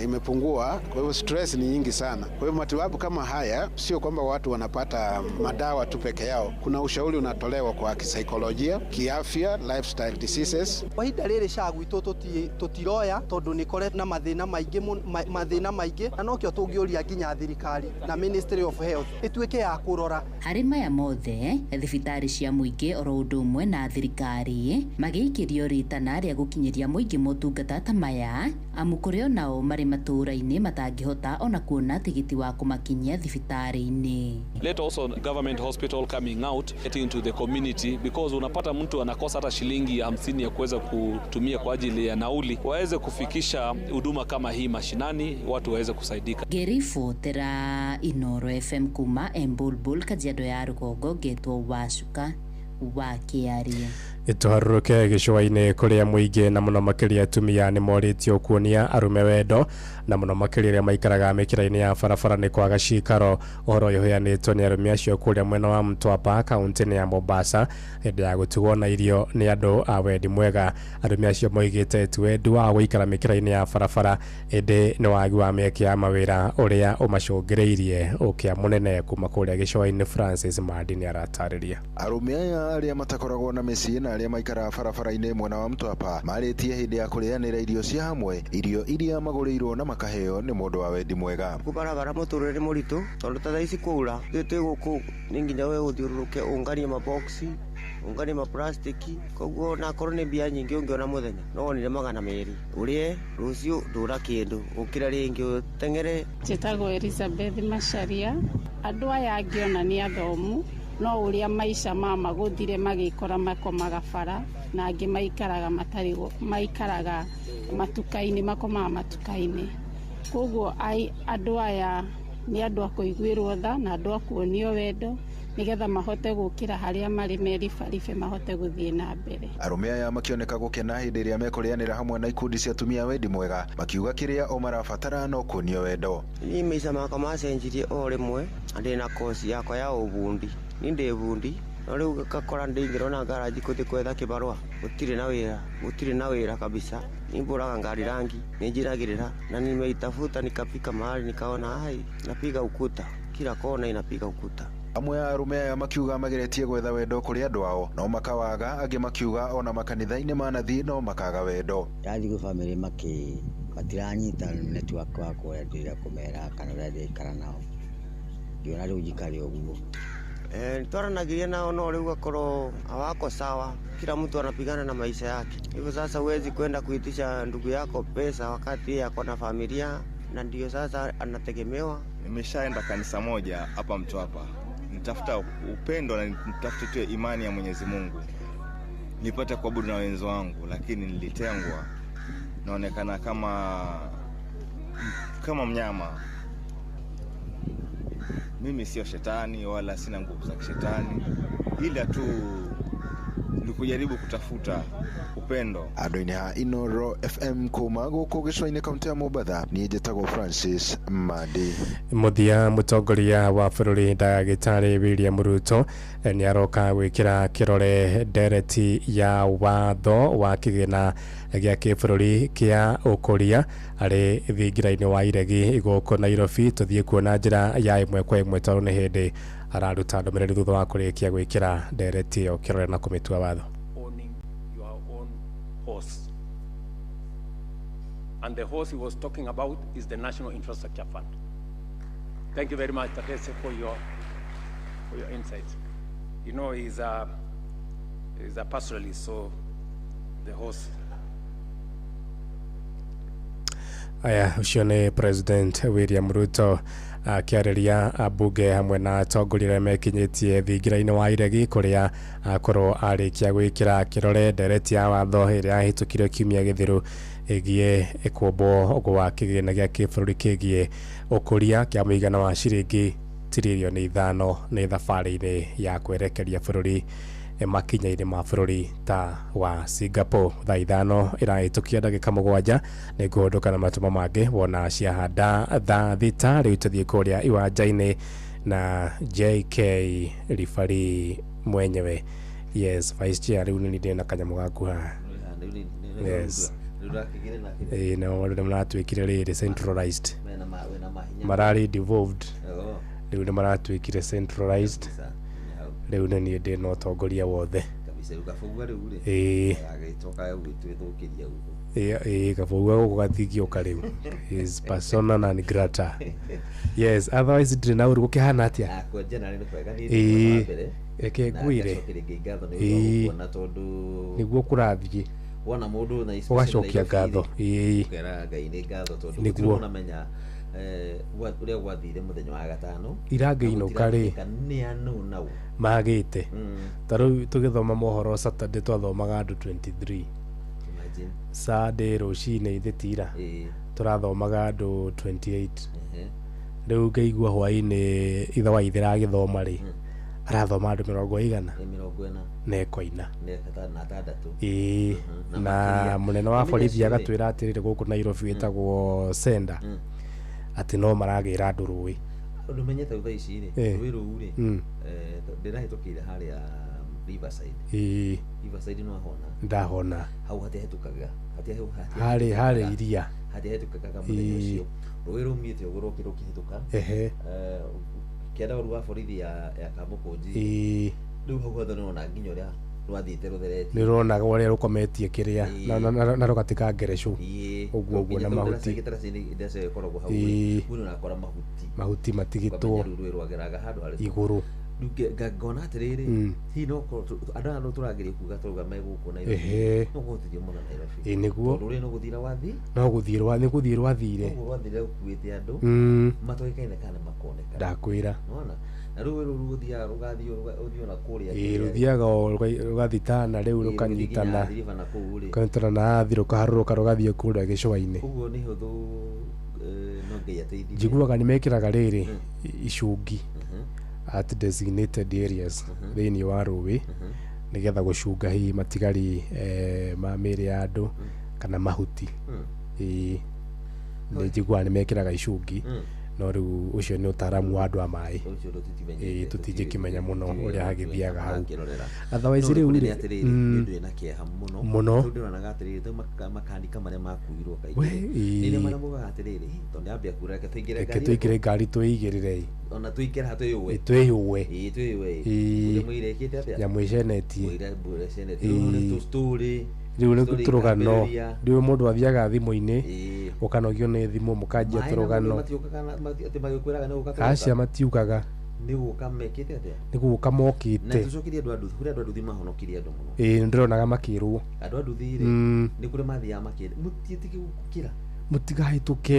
imepungua, kwa hivyo stress ni nyingi sana. Kwa hivyo matibabu kama haya sio kwamba watu wanapata madawa tu peke yao, kuna ushauri unatolewa kwa kisaikolojia, kiafya, lifestyle diseases. Kwa hinda riri SHA gwitu tutiroya tondu ni kore na mathina maingi na nokio tungioria nginya thirikari na Ministry of Health ituike ya kurora hari maya mothe thibitari cia muingi oro undu umwe na thirikari magiikirio ritana ria gukinyiria muingi motungata ta maya amu kurio nao mari matura-ini matangihota ona kuona tigiti wa kumakinyia thibitari-ini. Let also government hospital coming out getting into the community, because unapata mtu anakosa hata shilingi 50 ya kuweza kutumia kwa ajili ya nauli, waweze kufikisha huduma kama hii mashinani, watu waweze kusaidika. Gerifu tera Inoro FM kuma Embulbul Kajiado ya Rugongo getwo Wacuka wa Kiaria. Ituharuruke gicua-ini kuria muingi na muno makiria atumia ni moritio kuonia arume wendo na muno makiria maikaraga mikira-ini ya barabara ni kwaga cikaro. Uhoro uheanitwo ni arume acio kuria mwena wa Mtwapa kaunti-ini ya Mombasa hindi ya gutugwo na irio ni andu a wendi mwega. Arume acio moigite tu wendi wa guikara mikira-ini ya barabara hindi ni wagi wa mieke ya mawira uria umacungireirie ukia munene kuma kuria gicua-ini. Francis Madi ni aratariria. Arume aya aria matakoragwo na micii na aria maikara barabara-ini mwena wa Mtwapa maritie hindi ya kurianira irio cia hamwe, irio iria magurirwo na makaheo ni mundu wa wendi mwega. Kubarabara muturire muritu tondu ta ici kuura thite guku ni nginya we uthiururuke unganie maboxi unganie maplastiki koguo na korwo ni mbia nyingi ungiona muthenya no wonire 200 urie rucio ndura kindu ukira ringi utengere. Njitagwo Elizabeth Macharia. Andu aya angiona ni athomu no uria maisha mama guthire magikora makomaga bara na angi maikaraga matuka-ini makomaga matuka-ini. Koguo andu aya ni andu akuiguirwo tha na andu akuonio wendo nigetha mahote gukira haria mari meribaribe mahote guthie na mbere. Arume aya makioneka gukena hindi iria mekurianira hamwe na ikundi cia atumia wendi mwega, makiuga kiria o marabatara no kuonio wendo. Ni maisha makwa macenjirie o rimwe ndi na kosi yakwa ya ubundi ni ndi bundi no riu gakora ndingiro na garage kuthi kwetha kibarua gutire na wira kabisa. Nimburaga ngari rangi ninjiragirira na nimeitafuta nikapika mahali nikaona hai napiga ukuta kila kona inapiga ukuta. Amwe ya arume aya makiuga mageretie gwetha wendo kuri andu ao no makawaga, angi makiuga ona makanitha-ini manathii no makaga wendo. Yathi gwi family matiranyita network wa kuenderea kumera kana ndikara nao ndiona riu jikari uguo. Twaranagiria nao no riu gakorwo hawako sawa, kila mtu anapigana na maisha yake. Hivyo sasa huwezi kwenda kuitisha ndugu yako pesa wakati yeye ako na familia na ndio sasa anategemewa. Nimeshaenda kanisa moja hapa Mtwapa, nitafuta upendo na nitafuta tu imani ya Mwenyezi Mungu nipate kuabudu na wenzo wangu, lakini nilitengwa, naonekana kama mnyama. Mimi sio shetani wala sina nguvu za kishetani, ila tu ni kujaribu kutafuta upendo. Andu-ini ha Inoro FM kuma guku gicua-ini kaunti ya Mombasa ni njitagwo Francis Madi. Muthia mutongoria wa bururi Ndagitari William Ruto ni aroka gwikira kirore ndereti ya watho wa kigina gia kibururi kia ukuria ari thingira-ini wa iregi iguku Nairobi. Tuthie kuona njira ya imwe kwa imwe tondu ni hindi araruta ndomereri thutha wa kurikia gwikira ndereti yo kirore na kumitua watho. Owning your own horse, and the horse he was talking about is the National Infrastructure Fund. Thank you very much, Takese, for your insights. You know, he's a pastoralist, so the horse. Aya, ucio ni President William Ruto akiarĩria ambunge hamwe na atongoria mekinyitie thingira-inĩ wa iregi kuria akorwo arĩkia gwĩkĩra kĩrore ndereti ya watho ĩrĩa yahĩtũkire kiumia gĩthiru ĩgiĩ ĩkũmbwo gwa kĩgĩna gĩa kĩbũrũri kĩgiĩ ũkũria kĩa mũigana wa ciringi tiririoni 5 nĩ thabarĩ-inĩ ya kwerekeria bũrũri makinya-inĩ ma bũrũri ta wa Singapore. Thaa 5 ĩrahĩtũkia ndagĩka 7 nĩ ngũhũndũka na matũmo mangĩ wona ciahanda thaa 6. Rĩu tũthiĩ kũrĩa iwanja-inĩ na JK Rifari mwenyewe. Yes, Vice Chair, rĩu nĩ ndĩ na kanyamũ gaku haha. Yes. No, nĩ maratuĩkire rĩrĩ centralized, mararĩ devolved, rĩu nĩ maratuĩkire centralized, rĩu nĩ niĩ ndĩ na ũtongoria wothe. Kabũgua gũkũ gatingĩũka rĩu is persona non grata. Yes, otherwise ndĩrĩ na ũru gũkĩhana atĩa? Reke ngwĩre nĩguo kũrathiĩ wona mundu na icio ugacokia ngatho ukera ngai ni ngatho tondu niguo unamenya uria gwathire muthenya wa gatano irangeinoka ri ni anu nau magite taru tugithoma mohoro Saturday twathomaga andu 23 Sunday rucine ithitira turathomaga andu 28 riu ngaigua hwaini itha wa ithira githoma ri arathoma andu 100 na ekoina na munene wa borithi agatwira atirire guku Nairobi witagwo Senda ati no maragira andu rui undu menyete utha ici ri rui ruu ri ndirahitukire haria Riverside no hona ndahona hau hatihitukaga hari iria hatihitukaga muthenya ucio rui rumite uguru kirukihituka kenda uru wa borithi ya Kamukunji riu hau hothe nona nginya uria rwathite ruthereti ni ronaga uria rukometie kiria na rugatika ngerecu uguo na mahuti ndese korogwo hau kuno nakora mahuti matigitwo rwageraga handu hari iguru ngona atiriri hi no andå tårangä kuga tårugame gå kå Nairobi no gå thirio må no Nairobi niguo tondå rä no gå thira wathi no gå thiä rwathire rwathire gå kuä te andå matoikaine kana makoneka ndakwä ra nona na rä u rå thiaga rå gathiä å thiä ona kå rä a rå thiaga rå gathitana rä u rå kanyitana na athi rå kaharå rå ka rå gathiä kå rä a gä cũa-inä ũguo nä hå thå no ngai ateithie njiguaga nä mekä raga rä rä icungi at designated areas thĩinĩ wa rũĩ nĩgetha gũcunga hihi matigari ma mĩĩrĩ ya andũ kana mahuti nĩ njiguaga nĩ mekĩraga icungi no rĩu ũcio nĩ ũtaaramu wa andũ a maĩ tũtingĩkĩmenya mũno ũrĩa hagĩthiaga hau otherwise rĩu ndĩ na kĩeha mũno ndĩronaga atĩrĩrĩ makanika marĩa makuirwo kaingĩ nĩ marĩa moigaga atĩrĩrĩ tondũ yambia kuura reke tũingĩre ngari twĩigĩrĩre ona tũingĩra ha twĩyũwe mũirekĩte atĩa nyamũ icenetie rĩu nĩ tũrũgano rĩu mũndũ athiaga thimũ-inĩ ũkanogio nĩ thimũ mũkanjia tũrũgano acia matiugaga nĩ gũka mekĩte atĩa nĩ gũka mokĩte na tũcokirie andũ kũrĩ andũ nduthi mahonokirie andũ mũno nĩ ndĩronaga makĩrwo andũ a nduthi rĩ nĩ kũrĩ mathiaga makĩrwo mũtiĩtĩke gũkĩra mũtigahĩtũke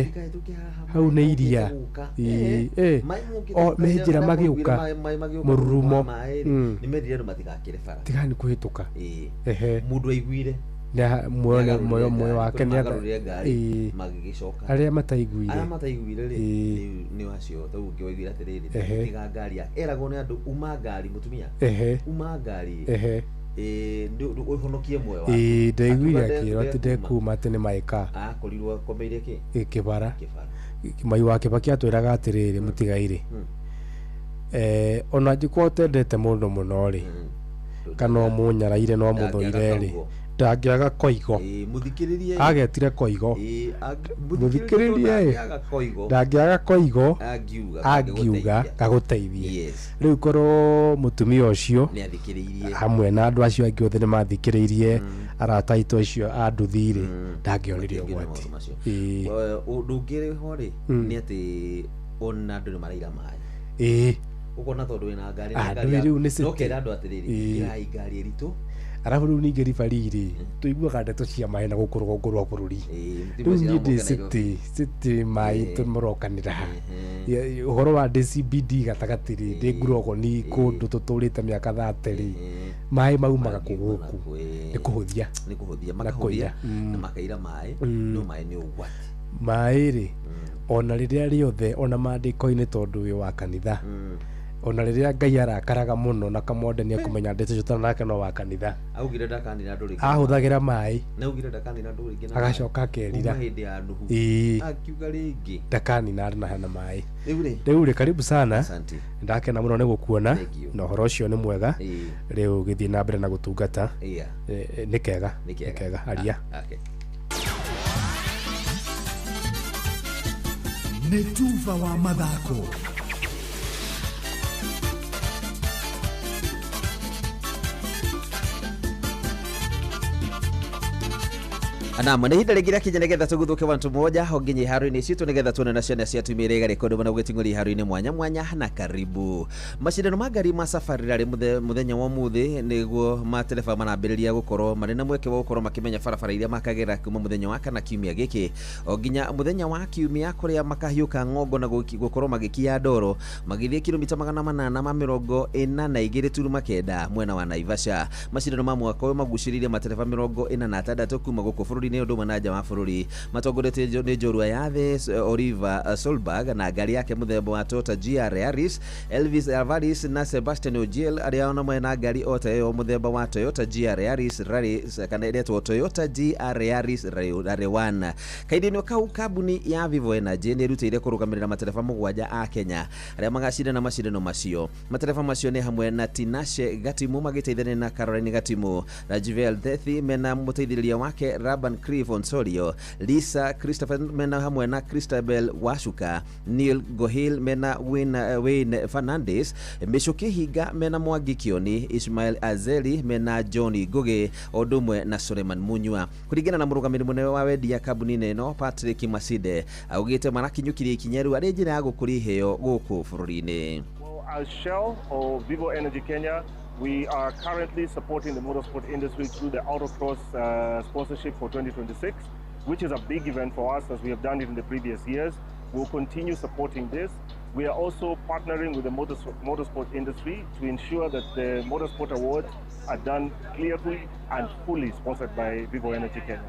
hau nĩ iria nĩ njĩra magĩũka mũrurumo nĩ mendire andũ matigakĩre bara tigani kũhĩtũka mũndũ aiguire muoyo wake magĩgĩcoka arĩa mataiguire rĩ nĩ wacio ta ũngĩ waiguire atĩrĩrĩ tiga ngari eragwo nĩ andũ uma ngari mũtumia uma ngari ũhonokie muoyo waku ndaiguire akĩrwo atĩ ndekuma atĩ nĩ maĩka akorirwo akomeire kĩbara mai wa Kĩbakĩ atwĩraga atĩrĩrĩ mũtigairĩ ona angĩkorwo ũtendete mũndũ mũno rĩ kana ũmũnyaraire no mũthũire rĩ ndangĩaga koigo agetire koigo mũthikĩrĩrie ndangĩaga koigo angiuga gagũteithie rĩu korwo mũtumia ũcio hamwe na andũ acio angĩ othe nĩ mathikĩrĩirie arata aitũ acio a nduthi rĩ ndangĩonire ũgwati ũndũ ũngĩ ho rĩ nĩ atĩ ona andũ nĩ maraira maĩ ũkona tondũ wĩna ngari no kera andũ atĩrĩrĩ irai ngari ĩritũ arabu riu ningi ribariri tuiguaga ndeto cia mai na gukuru gukuru bururi riu ni city mai tumurokanira uhoro wa DCBD gatagatiri ndi ngurogo ni kundu tuturite miaka 30 mai maumaga kuguku ni kuhuthia makahuthia na makaira mai no mai ni ugwati mai ri ona riria riothe ona mandiko-ini tondu uyu wa kanitha ona riria Ngai arakaraga muno na kamonde ni akumenya ndete cutana nake no wa kanitha augire ndakanina nduri ahuthagira mai na augire ndakanina nduri ngina agacoka kerira hindi ya nduhu akiuga ringi ndakanina na hana mai riu ri karibu sana asante ndakena muno ni gukuona na horo ucio ni mwega riu githii na mbere na gutungata ni kega aria nĩ tuva wa mathako. Na mwana hida regira kijana getha tuguthuke wantu moja honginyi haru-ini citu nigetha tuone na ciana cia tumirega rekondo bana gwetinguri haru-ini mwanya na karibu mashindano magari ma safari rari muthenya wa muthi niguo matereba manambiriria gukorwo mari na mweke wa gukorwo makimenya barabara iria makagera kuma muthenya wa kana kiumia giki onginya muthenya wa kiumia kuria makahiuka ngongo na gukorwo magikia ndoro magithie kilomita 842.9 mwena wa Naivasha mashindano ma mwaka uyu maguciririe matereba 46 kuma guku bururi ni undu manaja wa bururi matongorete ni njorua ya the Oliver Solberg na gari yake muthemba wa Toyota GR Yaris Elvis Alvarez na Sebastian Ogiel aria ona mwena gari otayo muthemba wa Toyota GR Yaris Rally kana iretwo Toyota GR Yaris Rally 1 kaidini kau kabuni ya Vivo Energy ni rutire kurugamirira matereba 7 a Kenya aria magacindana mashindano macio matereba macio ni hamwe na Tinashe Gatimu magiteithania na Caroline Gatimu Rajivel Dethi mena muteithiriria wake Raban Cliff Solio Lisa Christopher mena hamwe na Christabel Washuka Neil Gohil mena Wayne Fernandez Mishuki Higa mena Mwangi Kioni Ismail Azeli mena Johnny Goge odumwe na Suleiman Munywa kuringana na murugamiri munene wa wendia kabuni ino Patrick Maside augite marakinyukirie ikinyeru ari njira ya gukuri heo guku bururi-ini. As Shell or Vivo Energy Kenya, we are currently supporting the motorsport industry through the Autocross sponsorship for 2026, which is a big event for us as we have done it in the previous years. We'll continue supporting this. We are also partnering with the motorsport industry to ensure that the Motorsport Awards are done clearly and fully sponsored by Vivo Energy Kenya.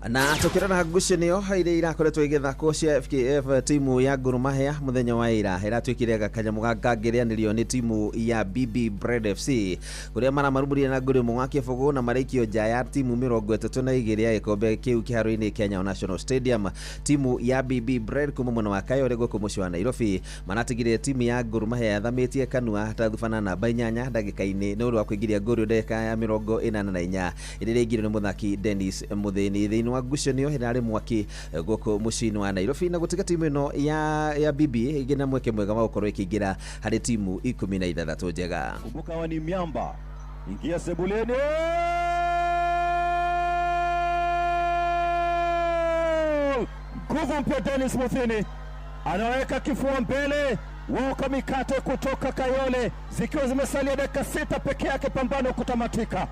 Na tukirana ngucanio haire irakoretwo igithako cia FKF timu ya Gor Mahia muthenya wa ira iratwikire gakanyamu gangirianirio ni timu ya BB Bread FC kuria maramarumburia na Gor Mahia kibugu na marikio nja ya timu 32 ya ikombe kiu kiharu-ini Kenya National Stadium timu ya BB Bread kuma mwena wa Kayore goko muci wa Nairobi manatigire timu ya Gor Mahia thamitie kanua tathufana na 8 ndagika-ini ni undu wa kuingiria Gor ndeka ya 44 iriria ingire ni muthaki Dennis Muthini wa ngucanio hirari mwaki goko mucini wa Nairobi na gutiga timu ino ya BB igina mweke mwega wa gukorwo ikiingira hari timu 16 njega. Kumbuka wani miamba ingia sebuleni nguvu mpya Dennis Muthini anaweka kifua mbele woka mikate kutoka Kayole zikiwa zimesalia dakika 6 peke yake pambano kutamatika.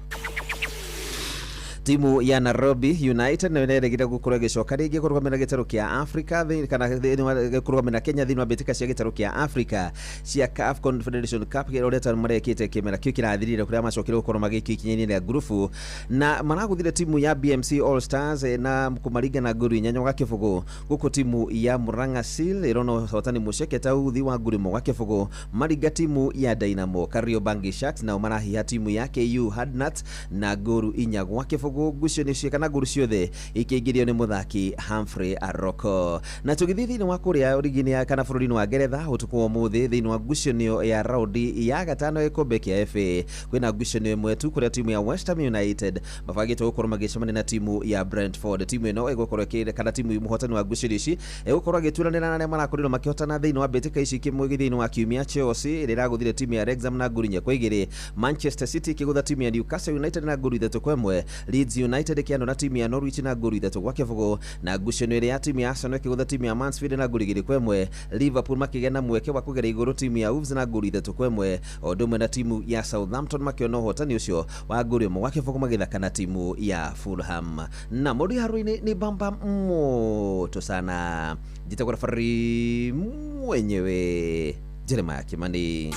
Timu ya Nairobi United na iregira gukorwo gicoka ringi kurugamira gitaro kia Africa kana kurugamira Kenya thini wa betika cia gitaro kia Africa cia CAF Confederation Cup iroreta marekite kimera kio kirathirire kuria macokire gukorwo magikikinye ni grupu na maraguthire timu ya BMC All Stars na kumaringa na guru 8 gwa kibugu guku timu ya Murang'a Seal irono hotani muceke ta uthi wa guru 1 gwa kibugu maringa timu ya Dynamo Kariobangi Sharks na marahiha timu ya KU Hadnat na guru 4 gwa kibugu ngucanio ciakana nguru ciothe ikiingirio ni muthaki Humphrey Aroko na tugithi thini wa kuria origini ya kana bururi-ini wa Ngeretha utuku wa muthi thini wa ngucanio ya raundi ya gatano ikombe kia FA kwina ngucanio imwe tu kuria timu ya West Ham United mabagite gukorwo magicemania na timu ya Brentford timu ino igukorwo kana timu muhotani wa ngucanio ici igukorwo agituranira na aria marakorirwo makihotana thini wa betika ici kimwe thini wa kiumia Chelsea ira guthire timu ya Wrexham na nguru 2-2 Manchester City kigutha timu ya Newcastle United na nguru 3-1 Leeds Leeds United kiano na timu ya Norwich na ngolu 3-0 na ngucanio ĩrĩa ya timu ya Arsenal ĩkĩgũtha timu ya Mansfield na ngolu 2-1. Liverpool makĩgĩa na mweke wa kũgeria igũrũ timu ya Wolves na ngolu 3-1 o ũndũ ũmwe na timu ya Southampton makĩona ũhotani ũcio wa ngolu 1-0 magĩthaka na timu ya Fulham. Na mũndũ haruinĩ ni bamba moto sana. Jitagwa referee mwenyewe Jeremiah Kimani.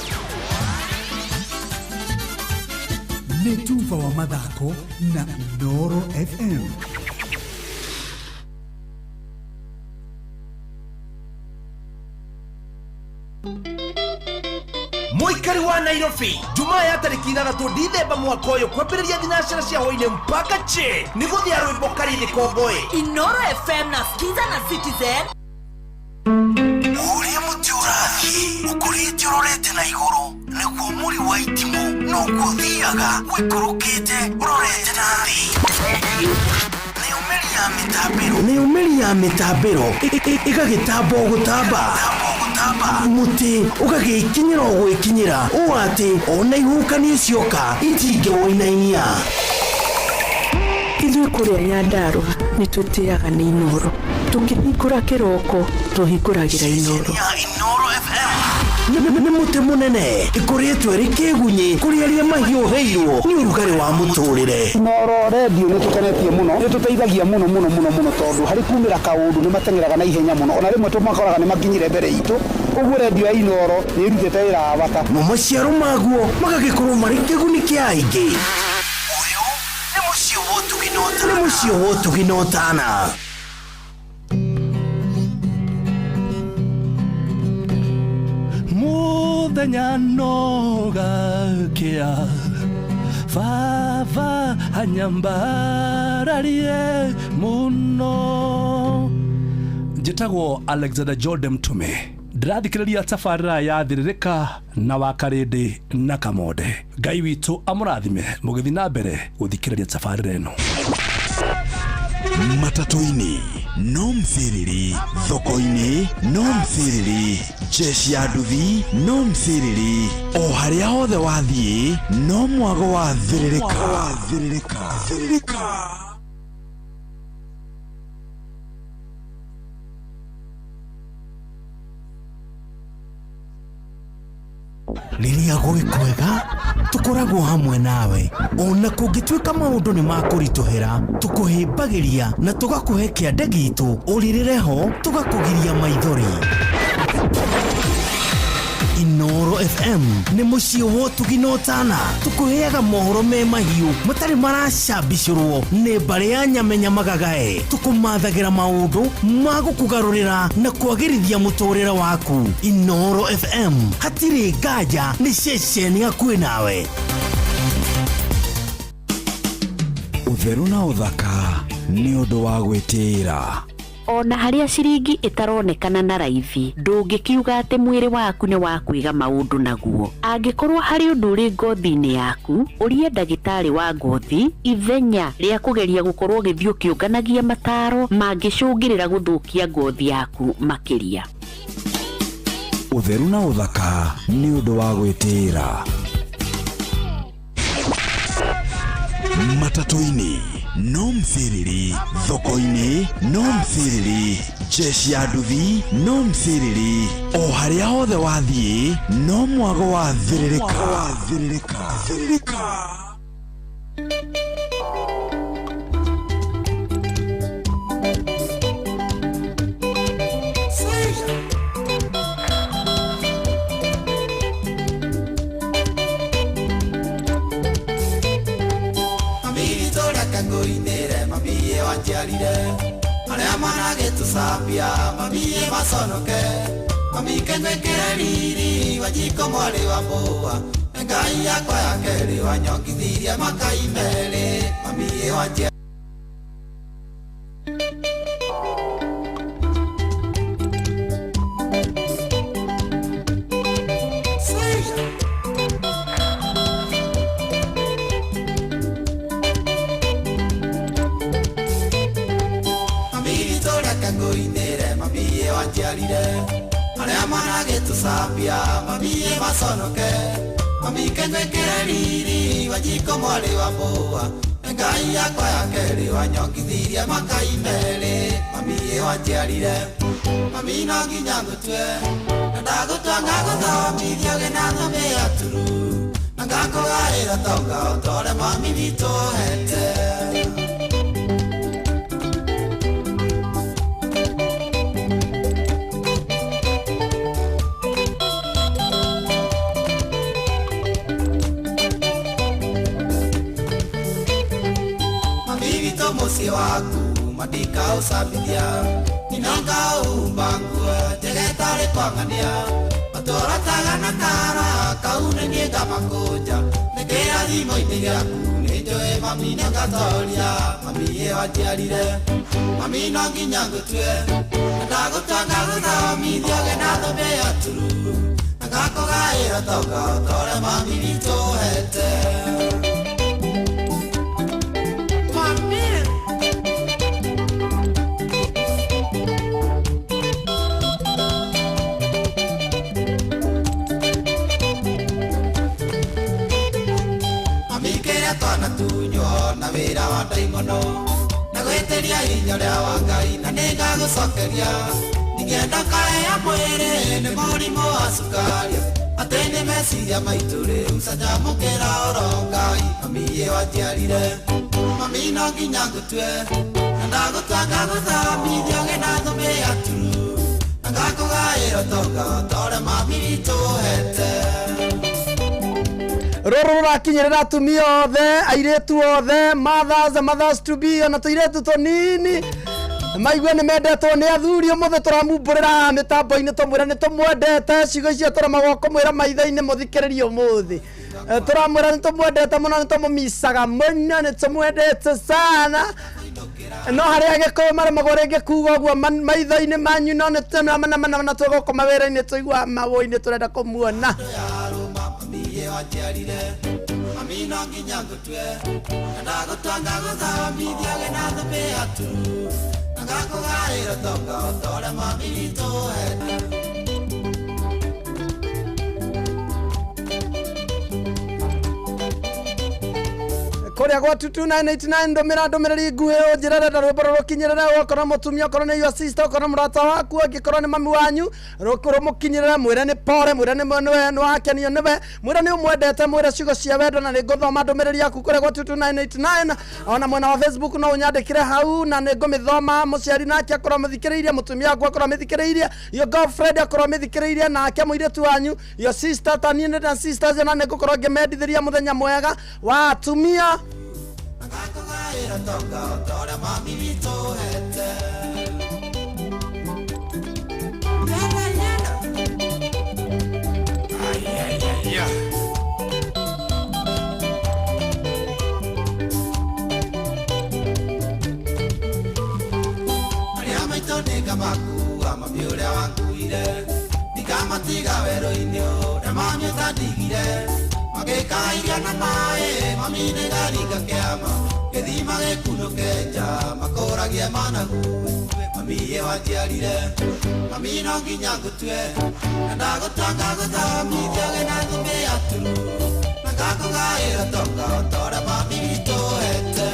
Nĩ Tuva wa mathako na Inooro FM. Muikari wa Nairobi Jumaa ya tariki 6 Dithemba mwaka ũyũ kwambĩrĩria thinacara cia hwaĩ-inĩ mpaka che nĩ gũthia rwĩmbo Karĩthĩ Komboĩ Inooro FM na Skiza na Citizen. Ũrĩa mũtĩ ũrathiĩ ũkũrĩte ũrorete na igũrũ nĩguo mũri wa itimũ no gũthiaga wĩkũrũkĩte ũrorete na thĩ. Nĩ ũmeri ya mĩtambĩro ĩgagĩtamba o gũtamba mũtĩ ũgagĩkinyĩra o gwĩkinyĩra ũũ atĩ ona ihuhũkanio cioka itingĩwoinainia. Ithuĩ kũrĩa Nyandarua nĩ twĩtĩaga nĩ Inooro. Tũngĩhingũra kĩroko tũhingũragĩra Inooro. Nĩ mũtĩ mũnene ĩkoretwo ĩrĩ kĩgunyi kũrĩ arĩa mahiũhĩirwo nĩ ũrugarĩ wa mũtũrĩre. Inooro redio nĩ tũkenetie mũno, nĩ tũteithagia mũno tondũ harĩ kumĩra kaũndũ nĩ mateng'eraga na ihenya mũno, ona rĩmwe tũmakoraga nĩ makinyire mbere itũ. Ũguo redio ya Inooro nĩ ĩrutĩte wĩra wa bata na maciaro maguo magagĩkorwo marĩ kĩguni kĩa aingĩ. Ũyũ nĩ mũciĩ wa Ũtugi-Notana. Muthenya nogakĩa baba anyambararie mũno. Njĩtagwo Alexander Jordan Mtume, ndĩrathikĩrĩria tabarĩra ya Thĩrĩrĩka na Wakarĩndĩ na Kamonde. Ngai witũ amũrathime mũgĩthiĩ na mbere gũthikĩrĩria tabarĩra ĩno. Matatu-inĩ no mthiriri, thoko-inĩ no mthiriri, jeshi ya nduthi no mthiriri, o harĩa hothe wathiĩ no mwago wa Thĩrĩrĩka. Rĩrĩa gwĩ kwega tũkoragwo hamwe nawe, ona kũngĩtuĩka maũndũ nĩ makũritũhĩra tũkũhĩmbagĩria na tũgakũhe kĩande gitũ ũrĩrĩre ho tũgakũgiria maithori. Inooro FM nĩ mũciĩ wa Ũtugi-Notana, tũkũheaga mohoro me mahiũ matarĩ maracambicũrwo nĩ mbarĩ ya Nyamenya Magagae. Tũkũmathagĩra maũndũ ma gũkũgarũrĩra na kwagĩrithia mũtũrĩre waku. Inooro FM hatirĩ nganja nĩ ceceni hakuhĩ nawe. Ũtheru na ũthaka nĩ ũndũ wa gwĩtĩĩra. Ona harĩa ciringi ĩtaronekana na raithi ndũngĩkiuga atĩ mwĩrĩ waku nĩ wa kwiga maũndũ naguo. Angĩkorwo harĩ ũndũ ũrĩ ngothi-inĩ yaku, ũrie ndagĩtarĩ wa ngothi ithenya rĩa kũgeria gũkorwo gĩthiĩ ũkĩũnganagia mataro mangĩcũngĩrĩra gũthũkia ngothi yaku makĩria. Ũtheru na ũthaka nĩ ũndũ wa gwĩtĩĩra. Matatu-inĩ no mthiriri, thoko-inĩ no mthiriri, jeshi ya nduthi no mthiriri, o harĩa hothe wathiĩ no mwago wa Thĩrĩrĩka. Arĩa managĩtũcambia mamie maconoke, mami kenekere riri wajiko mwarĩ wa mbũa, Ngai yakwa ya kerĩ wanyongithirie makai merĩ, mamie wanjia arĩa managĩtũcambia mamie maconoke, mami kenekere riri wajiko mwarĩ wa mbũa, ngai yakwa ya keri wanyongithirie makai meri mami wanjiarire mami no nginya ngutwe na ndagutwanga guthomithio gĩnatho mĩaturu na ngakũgaĩra tonga ũtore mami witũ hete. Musi waku madika usabithia ninanga umbangu tegetare kwangania matora tagana kara kaune niega makoja nekera thimo itigaku nijoe mami nangatoria mami wanjiarire mami no nginya ngutwe ndagutanga guthomithio gĩnatho mĩaturu na ngakũgaĩra tonga ũtore mami witũ hete. Twana tunyo na wĩra wa ndaimono na gwĩtĩria hinya ũrĩa wa Ngai na nĩngagũcokeria ningĩenda kaĩa mwĩrĩ nĩ mũrimũ wa cukari atĩ nĩ meciria maitũ rĩu canjamũkĩra oro Ngai mami wanjiarire mami no nginya ngũtue na ndagũtwanga gũthomithio gĩnatho mĩaturu na ngakũgaĩra tonga ũtore mami witũ hete. Roro rakinyerera atumia othe airetu othe mothers to be ona tuiretu tonini maigua nĩ mendetwo nĩ athuri ũmũthĩ tũramumburĩra mĩtambo-inĩ tũmwĩra nĩ tũmwendete ciugo icio tũramagwo kũmwĩra maitho-inĩ mũthikĩrĩrie ũmũthĩ tũramwĩra nĩ tũmwendete mũno nĩ tũmũmicaga mũno nĩ tũmwendete sana no harĩa gĩkũyũ maremagwo rĩngĩ kuga ũguo maitho-inĩ manyu no nĩ tũnamana twĩgũkoma wĩra-inĩ tũigua mawũ-inĩ tũrenda kũmuona. Wanjiarire mami no nginya ngũtue na ndagũtwanga gũthomithio gĩnatho mĩaturu na ngakũgaĩra tonga ũtore mami witũ hete. Korea gwa 22989 ndũmĩrĩri nguhĩ ũnjĩrĩre rwĩmbo rũkinyĩrĩre okorwo mũtumia okorwo nĩ your sister okorwo mũrata waku angĩkorwo nĩ mami wanyu rũmũkinyĩrĩre mwĩre nĩ pore mwĩre nĩ wakenio nĩwe mwĩre nĩ ũmwendete mwĩre ciugo cia wendo na nĩngũthoma ndũmĩrĩri yaku kũrĩa gwa 22989 ona mwena wa Facebook no ũnyandĩkĩre hau na nĩngũmĩthoma mũciari nake akorwo mũthikĩrĩirie mũtumia waku akorwo mĩthikĩrĩirie your girlfriend akorwo mĩthikĩrĩirie nake mũirĩtu wanyu your sister taniĩ na sisters na nĩngũkorwo ngĩmendithĩria mũthenya mwega wa atumia. Ngakũgaĩra tonga ũtore mami witũ hete. Arĩa maitũ nĩngamakuua mami ũrĩa wanguire ndikamatiga werũ-inĩ ũrĩa mami ũtandigire magĩka iria na maĩ mami nĩgaringa kĩama gĩthima gĩkunũke nja makũragie managu mami wanjiarire mami no nginya ngũtue na ndagũtwanga gũthomithio gĩnatho mĩaturu na ngakũgaĩra tonga ũtore mami witũ hete.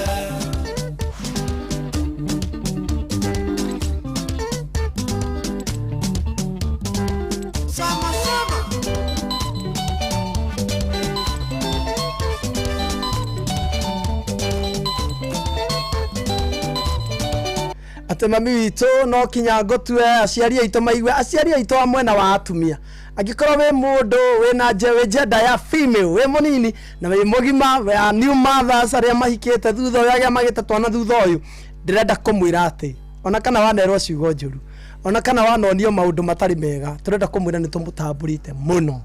Ate mami witũ no kinya ngũtue aciari aitũ maigue aciari aitũ a mwena wa atumia angĩkorwo wĩ mũndũ wĩna gender ya female wĩ mũnini na wĩ mũgima ya new mothers arĩa mahikĩte thutha ũyũ agĩa magĩte twana thutha ũyũ ndĩrenda kũmwĩra atĩ ona kana wanerwo ciugo njũru ona kana wanonio maũndũ matarĩ mega tũrenda kũmwĩra nĩ tũmũtambũrĩte mũno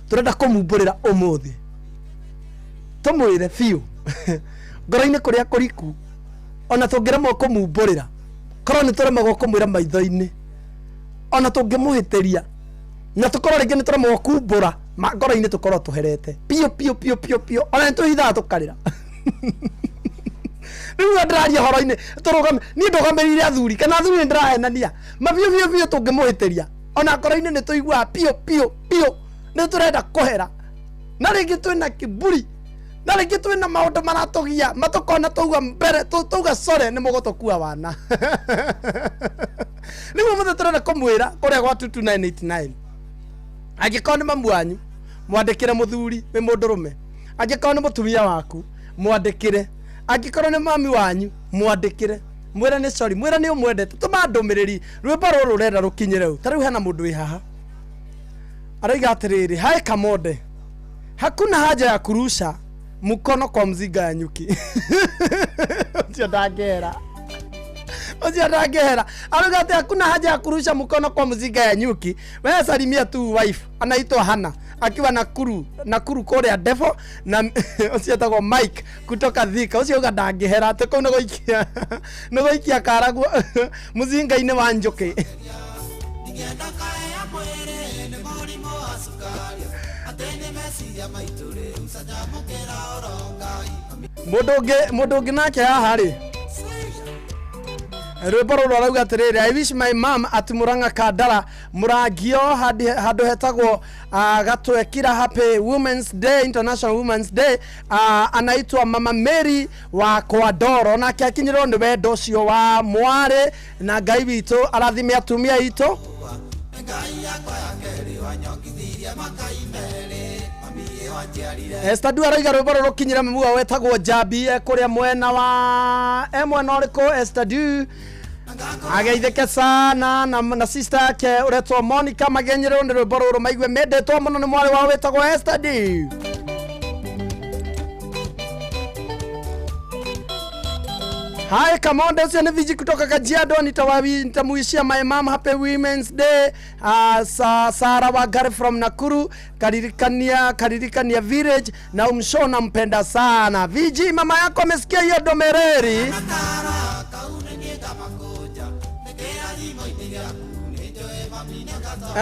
tũrenda kũmumbũrĩra ũmũthĩ tũmwĩre biũ ngoro-inĩ kũrĩa kũriku ona tũngĩremwo kũmumbũrĩra korwo nĩ tũremagwo kũmwĩra maitho-inĩ ona tũngĩmũhĩtĩria na tũkorwo rĩngĩ nĩ tũremagwo kumbũra ngoro-inĩ tũkorwo tũherete piũ ona nĩ tũhithaga tũkarĩra rĩu ndĩraria horo-inĩ tũrũgame niĩ ndũgamĩrĩire athuri kana athuri ndĩrahenania mabiũ tũngĩmũhĩtĩria ona ngoro-inĩ nĩ tũiguaga piũ nĩ tũrenda kũhera na rĩngĩ twĩna kĩburi na rĩngĩ twĩ na maũndũ maratogia matukona tuga mbere tuga core nĩ mũgũtũkua wana nĩguo mũthĩ tũrenda kũmwĩra kũrĩa gwa 22989 angĩkorwo nĩ mamu wanyu mwandĩkĩre mũthuri wĩ mũndũrũme, angĩkorwo nĩ mũtumia waku mwandĩkĩre, angĩkorwo nĩ mami wanyu mwandĩkĩre, mwĩra nĩ sorry, mwĩra nĩ ũmwendete, tũma ndũmĩrĩri rwĩmbo rũrũ rũrenda rũkinyĩre rĩu. Ta rĩu hena mũndũ wĩ haha araiga atĩrĩrĩ, hai Kamode, hakuna haja ya kurusha mkono kwa mziga ya nyuki. Ucio ndangera arauga atĩ hakuna haja ya kurusha mkono kwa mziga ya nyuki. Wewe salimia tu wife anaitwa Hana akiwa Nakuru kũrĩa Devo na ucio etagwo Mike kutoka Thika. Ucio uga ndangĩhera atĩ kũu nĩ gũikia karaguo mũzinga-inĩ wa njũkĩ. Mũndũ ũngĩ nake haha rĩ, rwĩmbo rũrũ arauga atĩrĩrĩ, I wish my mom at Murang'a Kandara Murangio handũ hetagwo Gatwekira Happy Women's Day, International Women's Day. Anaitwa Mama Mary wa Kwadoro, nake akinyĩrwo nĩ wendo ũcio wa mwarĩ na Ngai witũ arathime atumia aitũ. Estadu araiga rwĩmbo rũrũ rũkinyĩre mũmua wetagwo Jabi kũrĩa mwena wa mwena ũrĩkũ Estadu ageithĩke sana na sister yake ũretwo Monica magenyerwo nĩ rwĩmbo rũrũ maigue mendetwo mũno nĩ mwarĩ wao wetagwo Estadu. Hai Kamode, ucio nĩ Viji kutoka Kajiado, nitamuishia my mom happy women's day. Sara Wagari from Nakuru, Karirikania village na umshona mpenda sana. Viji, mama yako amesikia hiyo domereri.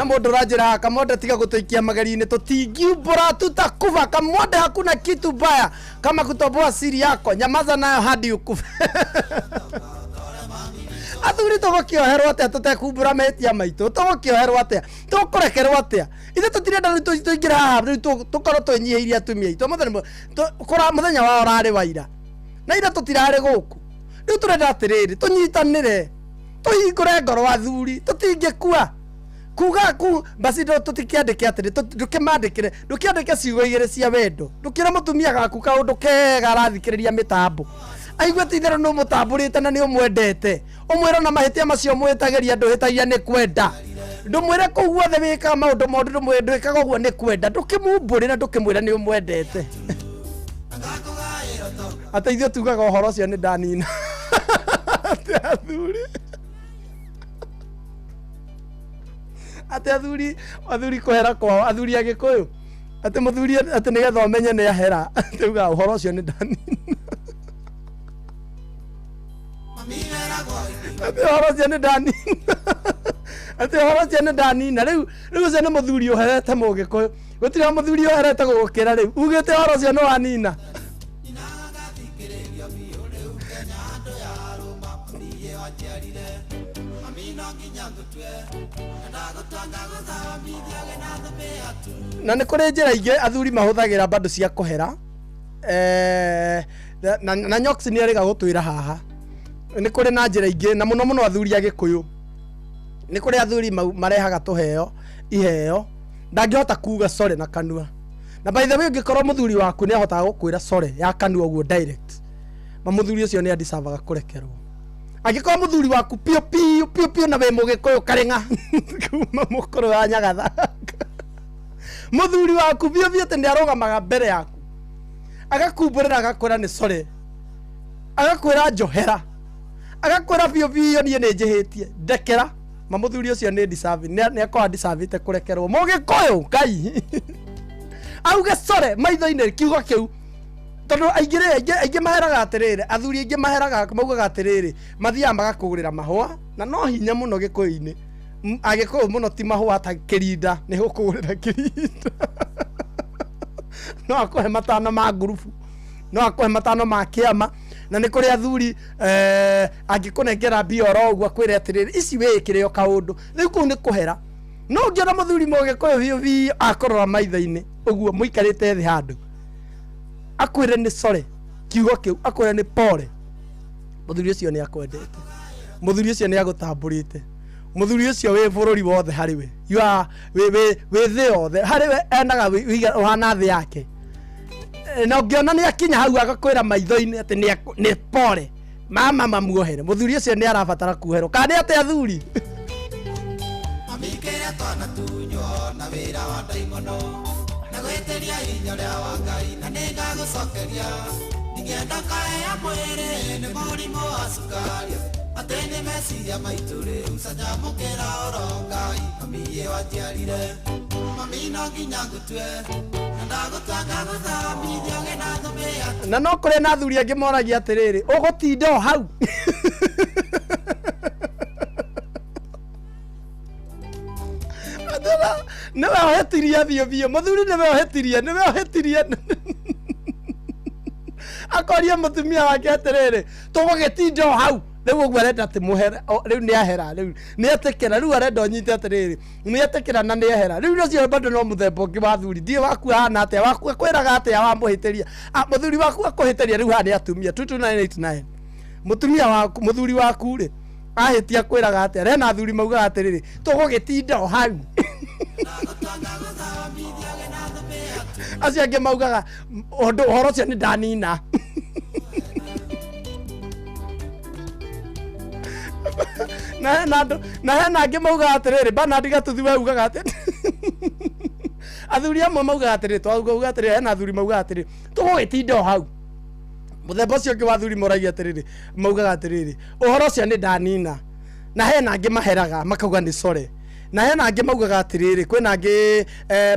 Mundu rajira Kamode tiga gutuikia magari-inĩ tutingiumbura tutakufa. Kamode hakuna kitu baya kama kutoboa siri yako, nyamaza nayo hadi ukufe. Athuri tugukioherwo atia tutekumbura metia maitũ, tugukioherwo atia, tukurekerwo atia, ithe tutirenda tuingira haha tukorwo twinyihirie atumia aitũ. Muthenya wao rarĩ waira na ira tutirarĩ gũkũ, rĩu turenda atĩrĩrĩ tunyitanĩre tuhingũre ngoro athuri, tutingĩkua kuga basi ndo tutikiandike atiri ndukimandikire ndukiandike ciugo igire cia wendo ndukira mutumia gaku kaundu kega arathikiriria mitambo aigwe tithero no mutamburite na ni umwendete umwira na mahitia macio mwitagiria nduhitagia ni kwenda ndumwire ku guothe wika maundu mondu ndumwende ikaga guo ni kwenda ndukimumburira ndukimwira ni umwendete ateithio tugaga uhoro cio ni ndanina athuri ate athuri kuhera kwao athuri agikuyu ate muthuri ate nigetha umenye ni ahera tuga uhoro ucio ni ndani ate uhoro ucio ni ndani ate uhoro ucio ni ndani na riu ucio ni muthuri uherete mugikuyu gutira muthuri uherete gukira riu ugite uhoro ucio no anina na nĩ kũrĩ njĩra ingĩ athuri mahũthagĩra bado cia kũhera na Nyox nĩ arĩga gũtwĩra haha nĩ kũrĩ na njĩra ingĩ na mũno athuri agĩkũyũ nĩ kũrĩ athuri marehaga tũheo iheo ndangĩhota kuga sore na kanua na by the way ũngĩkorwo mũthuri waku nĩ ahotaga gũkwĩra sore ya kanua ũguo direct mũthuri ũcio nĩ andisabaga kũrekerwo angĩkorwo mũthuri waku pio na we mũgĩkũyũ karĩng'a kuma mũkũrũ wa Nyagatha muthuri waku bio te ndi arogamaga mbere yaku agakumburira agakwira ni sore agakwira njohera agakwira bio nie ni njihitie ndekera muthuri ucio ni deserve ni akwa deserve te kurekerwo mugikuyu Ngai auge sore maitho-inĩ kiugo kiu tondu aingĩ maheraga atiriri athuri aingĩ maheraga maugaga atiriri mathiaga magakugurira mahua na no hinya muno gikuyu-inĩ agikuyu muno ti mahua ta kirinda ni hukugurira kirinda no akohe matano ma ngurubu no akohe matano ma kiama na ni kuri athuri angikunengera bioro uguo akwire atiriri ici wikire o kaundu riu ku ni kuhera no ngiona muthuri mogikuyu biu akorora maitho-inĩ uguo muikarite thi handu akwire ni sore kiugo kiu akwire ni pole muthuri ucio ni akwendete muthuri ucio ni agutamburite muthuri ucio wi bururi wothe hariwe you are we the othe hariwe enaga uhana thi yake na ngiona ni akinya hau agakwira maitho-ini ati ni pole mama mamuohere muthuri ucio ni arabatara kuherwo kana ni ate athuri amikere twana tunyo na wira wa ndaimono na gweteria inyo ria wa Ngai na ningagucokeria ningenda kae ya mwiri ni murimo wa cukari atene meciria maitu riu canjamukira oro Ngai mamiye wanjiarire mami no nginya ngutue na ndagutanga guthamithio gina thumia na no kuri na athuri angi moragia atiriri ugutinda hau newe ohetiria thio muthuri newe ohetiria akoria mutumia wake atiriri tugugitinda hau riu uguo arenda ati muhere riu ni ahera riu ni atekera riu arenda onyite atiriri ni atekera na ni ahera riu ucio bado no muthemba ungi wa thuri ndie waku hana atia waku kwiraga atia wa muhitiria muthuri waku akuhitiria riu hani atumia 22989 mutumia waku muthuri waku ri ahitia kwiraga atia rena athuri mauga atiriri tugugitinda hau acio angi maugaga horo cio ni ndanina na hena angi maugaga atiriri bana ndiga tuthi we ugaga ati athuri amwe maugaga atiriri twauga atiriri hena athuri maugaga atiriri tugugitinda hau muthemba ucio ungi wa athuri moragia atiriri maugaga atiriri uhoro ucio ni ndanina na hena angi maheraga makauga ni sore na hena angi maugaga atiriri kwina angi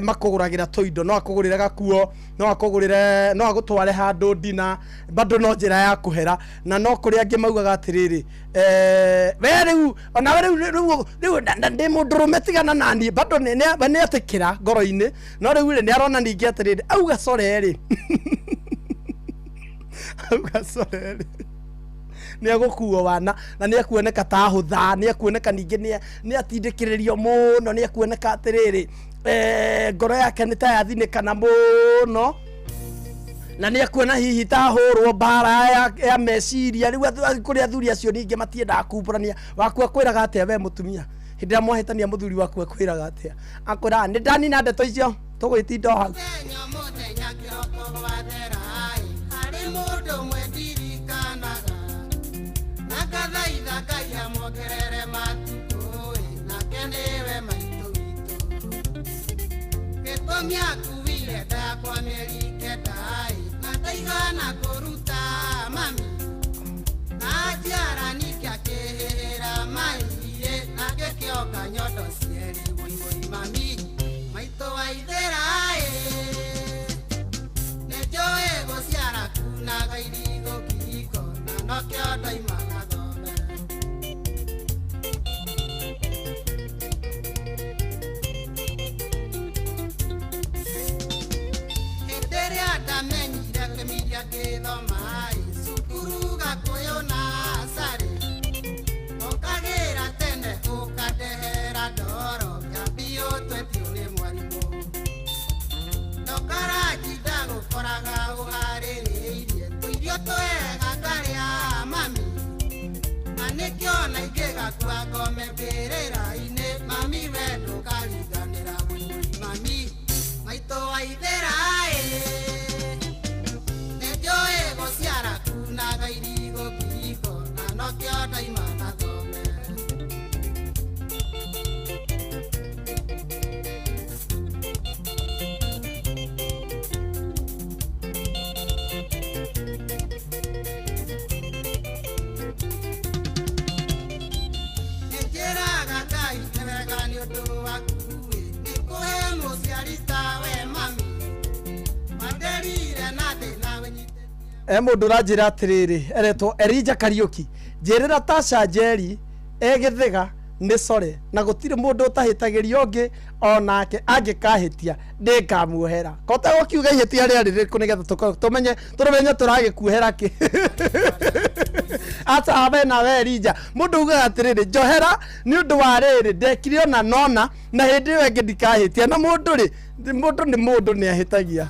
makuguragira toindo no akugurire gakuo no akugurire no agutware handu ndina bado no njira ya kuhera na no kuri angi maugaga atiriri we riu ona we riu ndi mundurume tigana nani bado ni atikira ngoro-ini no riu ni arona ningi atiriri auga sore ri auga sore ri ni agukuo wana na ni akuoneka ta hutha ni akuoneka ningi ni atindikiririo muno ni akuoneka atiriri ngoro yake ni ta yathinikana muno na ni akuona hihi ta hurwo bara ya meciria riu kuri athuri acio ningi matiendaga kumburania waku akwiraga atia we mutumia hindi ya mwahitania muthuri waku akwiraga atia akwira ni ndani na ndeto icio tugwitinda hau Ngathaitha Ngai amuongerere matuko na kenewe maitu witu gitumi akuire ndakwa mieri kendai na ndaigana kuruta mami na njiara nike akihihira maire na ngikioka nyondo cieri woiwoi mami maitu waithera nĩnjũĩ gũciara kunaga irigo kĩhiko na nokĩo ndoimaga thome hĩndĩ ĩrĩa ndamenyire kĩmiria ngĩthoma cukuru gakũyũ na sarĩ ũkagĩra tene ũkandehera ndoro ngambio twetio nĩ mwarimũ ndokarajinda gũkoraga ũharĩrĩirie tũirio twega ngarĩa mami na nĩkĩo na ingĩgakua ngome mbĩrĩra-inĩ mami we ndũkariganĩra mũthuri mami maitũ waithera nĩnjũĩ gũciara kunaga irigo kĩhiko na nokĩo ndaimana thome mundu uranjira atiriri eretwo Elijah Kariuki njirira Tasha Njeri egithiga ni sore na gutire mundu utahitagirio ungi onake angikahitia ndikamuohera kota gukiuga ihitia rĩrĩkũ nigetha tumenye turagikuohera ki ata abe na we Elijah mundu uga atiriri njohera ni undu wa riri ndekirio na nona na hindi ĩyo ĩngĩ ndikahitia na mundu ni mundu ni ahitagia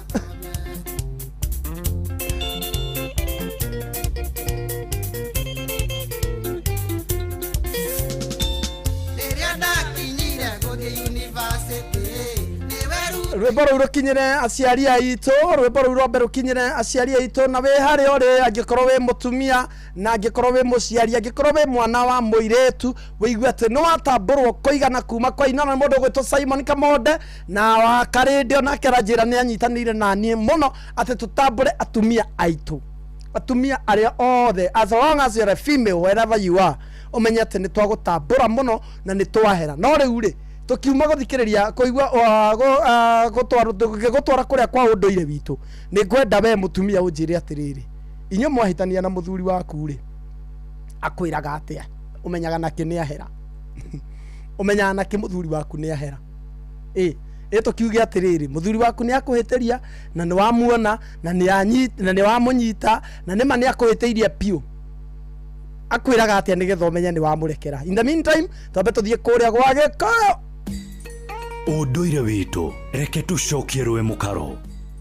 rwimbo rũu rũkinyĩre aciari aitũ, rwimbo rũu rwambe rũkinyĩre aciari aitũ, na wĩ harĩa ũrĩ, angĩkorwo wĩ mũtumia na angĩkorwo wĩ mũciari, angĩkorwo wĩ mwana wa mũirĩtu, wĩigue atĩ nĩ watambũrwo kũigana kuma kwa ina na mũndũ ũgwĩtwo Simon Kamonde na wa Karĩndĩ onake aranjĩra nĩ anyitanĩire na niĩ mũno atĩ tũtambũre atumia aitũ, atumia arĩa othe, as long as you're a female wherever you are, ũmenye atĩ nĩ twagũtambũra mũno na nĩ twahera. No rĩu rĩ, tukiuma guthikiriria kuigua gutwara kuria kwa unduire witũ, nĩ ngwenda we mutumia unjire atiriri, inyo mwahitania na muthuri waku ri akwiraga atia, umenyaga nake nĩ ahera umenyaga nake muthuri waku nĩ ahera tukiuge atiriri, muthuri waku nĩ akuhĩtĩria na nĩ wamuona na nĩ wamunyita na nĩ ma nĩ akuhĩtĩirie piu, akwiraga atia nigetha umenye nĩ wamurekera. In the meantime twambe tuthie kuria gwa Gĩkũyũ. Ũndũire witũ reke tucokie rwe mũkaro.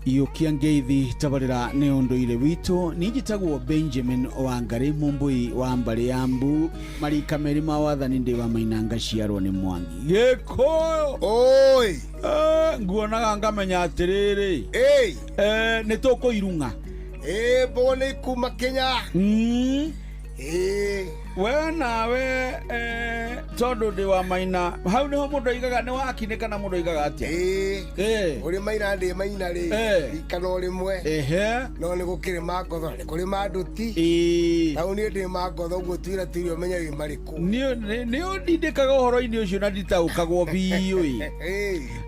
Iyũkia ngeithi tabarĩra nĩ ũndũire witũ. Niĩ njĩtagwo Benjamin Wangari Mũmbui wa Mbarĩ ya Mbu, marika merĩ ma wathani ndĩ wa Mainanga ciarwo nĩ Mwangi. Gĩkũyũ oi nguonaga ngamenya atĩrĩrĩ nĩ tũkũirung'a mbogo nĩ kuma Kenya. We nawe tondũ ndĩ wa Maina, hau nĩho mũndũ aigaga nĩ wakinĩ kana mũndũ aigaga atĩa? Ũrĩ Maina ndĩ Maina rĩ, rikana rĩmwe no nĩ gũkĩrĩ Mangotho, nĩ kũrĩ Manduti, nau niĩ ndĩ Mangotho, ũguo tuĩra tũirio ũmenye wĩ marĩkũ. Nĩ ũndindĩkaga ũhoro-inĩ ũcio na nditaũkagwo biũ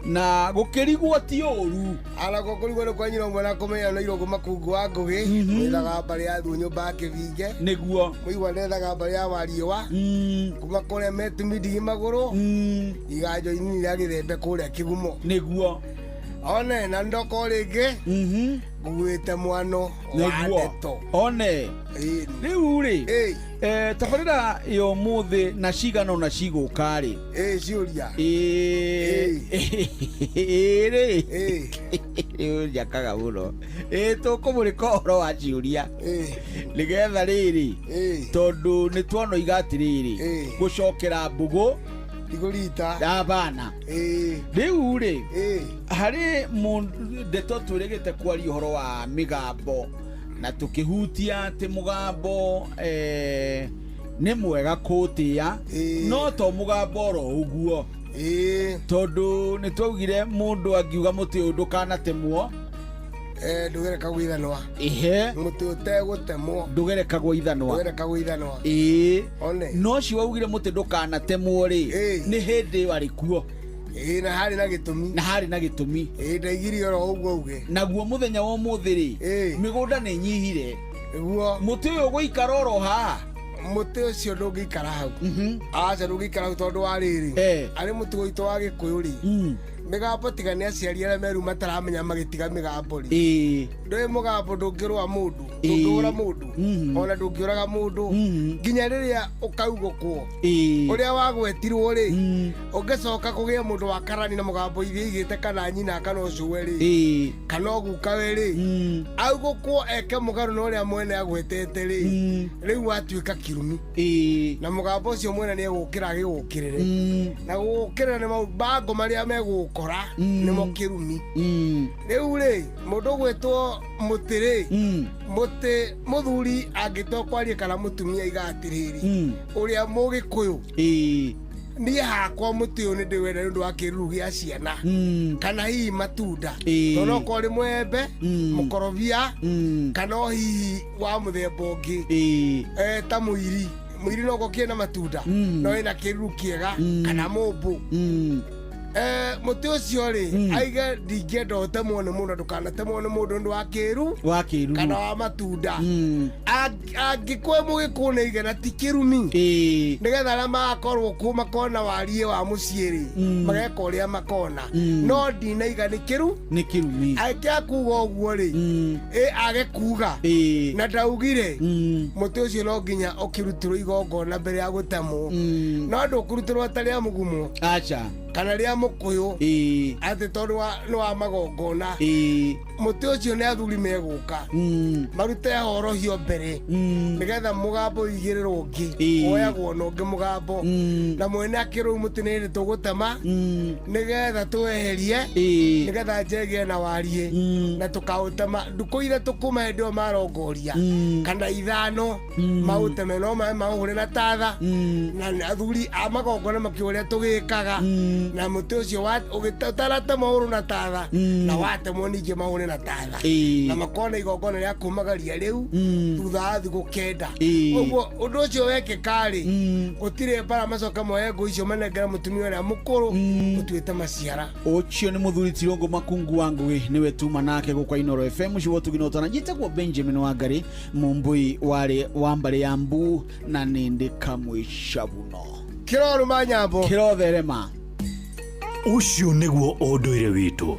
na gũkĩrigwo ti ũru. Aragwo kũrigwo nĩ kwa nyina ũmwe na kũmenya no irũgũ makungu wa ngũgĩ, mwĩthaga Mbarĩ ya Thu nyũmba ya Kĩbinge, nĩguo mũigua ndethaga Mbarĩ ya Wariũa, kuma kũrĩa Metumidi magũrũ, iganjo inini rĩa Gĩthembe kũrĩa Kĩgumo, nĩguo one na ndoko rĩngĩ nguĩte mwano wa ndeto one rĩu rĩ tabarĩra ya ũmũthĩ na cigano na cigũka rĩ ciũria rĩu njakaga mũno tũkũmũrĩka ũhoro wa ciũria nĩgetha rĩrĩ tondũ nĩ tuonoiga atĩrĩrĩ gũcokera mbũgũ igurita bana rĩu rĩ harĩ ndeto twĩrĩgĩte kwaria ũhoro wa mĩgambo na tũkĩhutia atĩ mũgambo nĩ mwega kũũtĩa no to mũgambo oro ũguo tondũ nĩ twaugire mũndũ angiuga mũtĩ ũyũ ndũkanatemwo ndũgereka gũithanwa mũtĩ ũtegũtemwo ndũgereka gũithanwa no ũcio waugire mũtĩ ndũkanatemwo rĩ nĩ hĩndĩ warĩ kuo na harĩ na gĩtũmi ndaigirie oro ũguo uge naguo mũthenya wa ũmũthĩ rĩ mĩgũnda nĩ nyihire mũtĩ ũyũ ũgũikara oro haha mũtĩ ũcio ndũngĩikara hau aca ndũngĩikara hau tondũ wa rĩrĩ arĩ mũtugo witũ wa Gĩkũyũ rĩ mĩgambo tiga nĩ aciari arĩa meru mataramenya magĩtiga mĩgambo rĩ ndũĩ mũgambo ndũngĩrũa mũndũ ndũngĩũra mũndũ ona ndũngĩũraga mũndũ nginya rĩrĩa ũkaugũkwo ũrĩa wagwetirwo rĩ ũngĩcoka kũgĩa mũndũ wa karani na mũgambo iria igĩte kana nyina kana ũcũwe rĩ kana ũgukawe rĩ augũkwo eke mũgarũ na ũrĩa mwene agwetete rĩ rĩu watuĩka kĩrumi na mũgambo ũcio mwene nĩ egũkĩra gĩgũkĩrĩre na gũgũkĩrĩra nĩ mabango marĩa megũkora nĩmo kĩrumi rĩu rĩ mũndũ gwĩtwo mũtĩ rĩ mũtĩ mũthuri angĩtwo kwaria kana mũtumia iga atĩrĩrĩ ũrĩa Mũgĩkũyũ niĩ hakwa mũtĩ ũyũ nĩ ndĩwenda nĩ ũndũ wa kĩruru gĩa ciana kana hihi matunda tondũ okorwo rĩ mwembe mũkorobia kana hihi wa mũthemba ũngĩ ta mũiri no gũkĩe na matunda no ĩna kĩruru kĩega kana mũmbũ mũtĩ ũcio rĩ aiga ndingĩenda ũtemwo nĩ mũndũ ndũkanatemwo nĩ mũndũ nĩ wa kĩru kana wa matunda angĩkwe Mũgĩkũyũ nĩ igana ti kĩrumi nĩgetha arĩa magakorwo kuo makona warie wa mũciĩ rĩ mageka ũrĩa makona no ndinaiga nĩ kĩrumi angĩkĩa kuga ũguo rĩ age kuga na ndaugire mũtĩ ũcio no nginya ũkĩrutĩrwo igongona mbere ya gũtemwo no ndũkũrutĩrwo atarĩ a mũgumo acha kana ria mukuyu ati tondu wa magongona muti ucio ni athuri meguka marute horohio mbere nigetha mugambo igirirwo ngi oyagwo no ngi mugambo na mwene akiru muti ni tugutema nigetha tweherie nigetha njege na warie na tukautema ndukuire tukuma ndio marongoria kana ithano mauteme no mahure na tatha na athuri amagongona makiuria tugikaga na muti ucio wa ugitarata mauru na tatha na wate moninge mahure na tatha na makona igongona ria kumagaria riu thutha thiku kenda uguo undu ucio weke kari gutire bara macoka moye ngo icio manengera mutumia ria mukuru utuite maciara ucio ni muthuri Tirongo Makungu wangu niwe tuma nake gukwa Inoro FM ciwo tuginotana njitagwo Benjamin Wangari mumbui wari wambare ya mbu na nindi kamwishabuno kiroru manyambo kirotherema ucio niguo unduire witu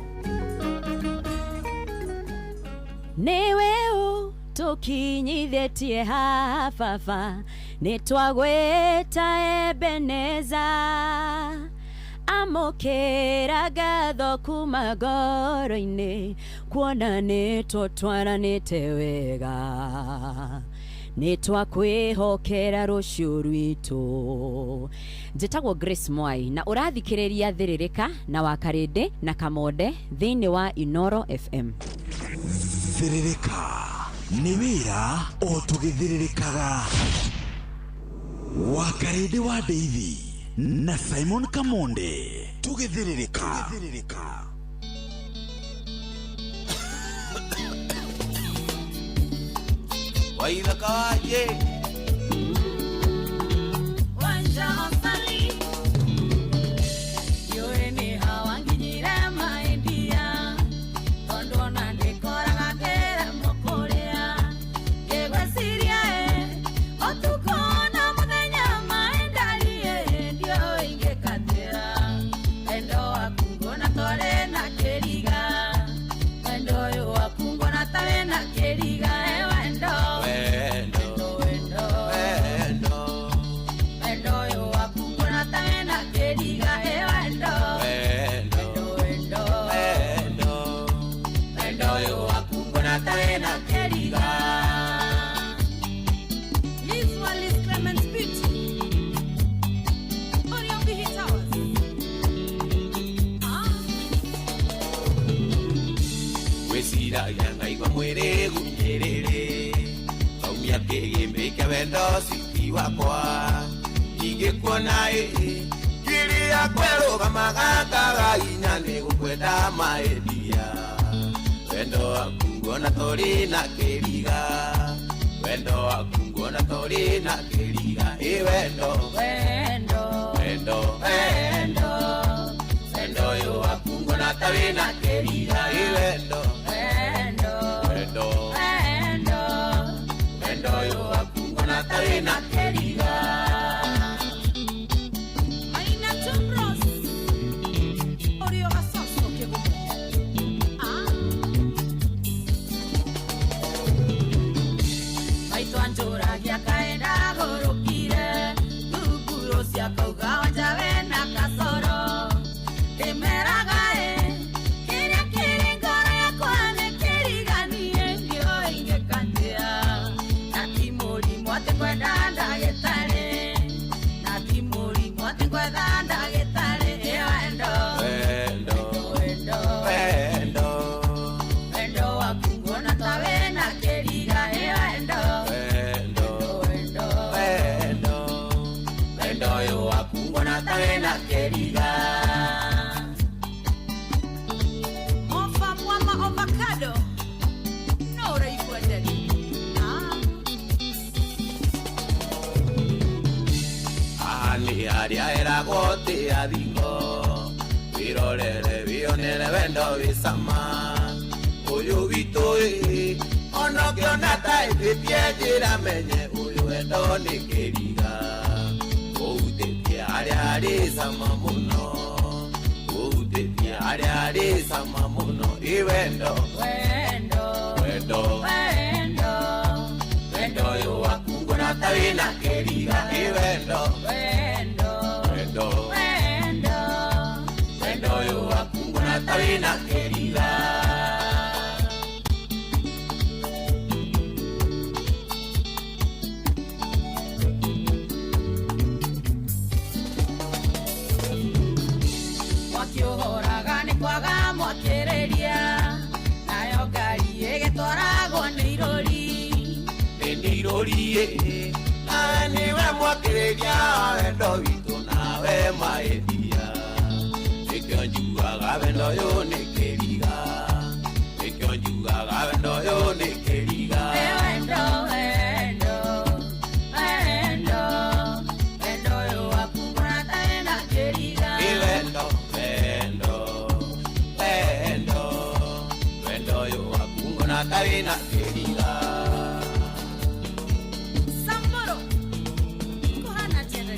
niwe tukinyithetie hafafa nitwagweta Ebeneza amokera gatho kuma ngoro-inĩ kuona nĩtũtwaranĩte wega nĩtwakwĩhokera rũciũ rwitũ. Njĩtagwo Grace Mwai na ũrathikĩrĩria Thĩrĩrĩka na Wakarĩndĩ na Kamonde thĩinĩ wa Inoro FM. Thĩrĩrĩka nĩ wĩra o tũgĩthĩrĩrĩkaga. Wakarĩndĩ wa Ndeithi na Simon Kamonde tugithirika waitha kawaje wanja osali yore ni hawanginyire maindia tondo na ndikoraga ngera mukuria ngegweciria otukona muthenya maendarie ndio ingekatira endo wakungo na tore na keriga endo yo wakungo na tore na keriga endo mwere gunyerere kaumia kigimbi kia wendo siti wakwa ingekuona kiria kwerugamaga ngaga inya ni gukwenda maedia wendo waku ona tori na kiriga wendo waku ona tori na kiriga wendo yo waku ona tori na kiriga wendo yo wakungo na tawe na keriga aina tumbros orio asoso kebumo maito anjora ya kaenda gorokire guruguro sia kauga wajawe na kasoro emeragae kiria kiringora ya kwane keriga nie ndio ingekandia mwate kwa danda getare na timuri mwate kwa danda getare wendo wakungona tawe na keriga wendo yo wakungona tawe na keriga ofa mwama avocado no raifuendeni ni aria era gote adingo virolere vionere vendo visama uyu vitoi ono que onata epiedira menye uyu vendo ni keriga oude tiare samamuno oude tiare samamuno ivendo wendo yo wakungona tawina keriga ivendo atarĩ na kĩriga. Mwakĩũhoraga nĩ kwaga mwakĩrĩria, nayo ngari ĩgĩtwaragwo nĩ irũri. Nĩ irũri nawe nĩwe mwakĩrĩria wendo witũ nawe mahĩtia. Nĩkĩo njugaga wendo ũyũ nĩ kĩriga, nĩkĩo njugaga wendo ũyũ nĩ kĩriga. Wendo, wendo, wendo, wendo ũyũ waku mbona atarĩ na kĩriga. Wendo, wendo, wendo, wendo ũyũ waku mbona atarĩ na kĩriga. Samburu, kuhana tĩrĩ.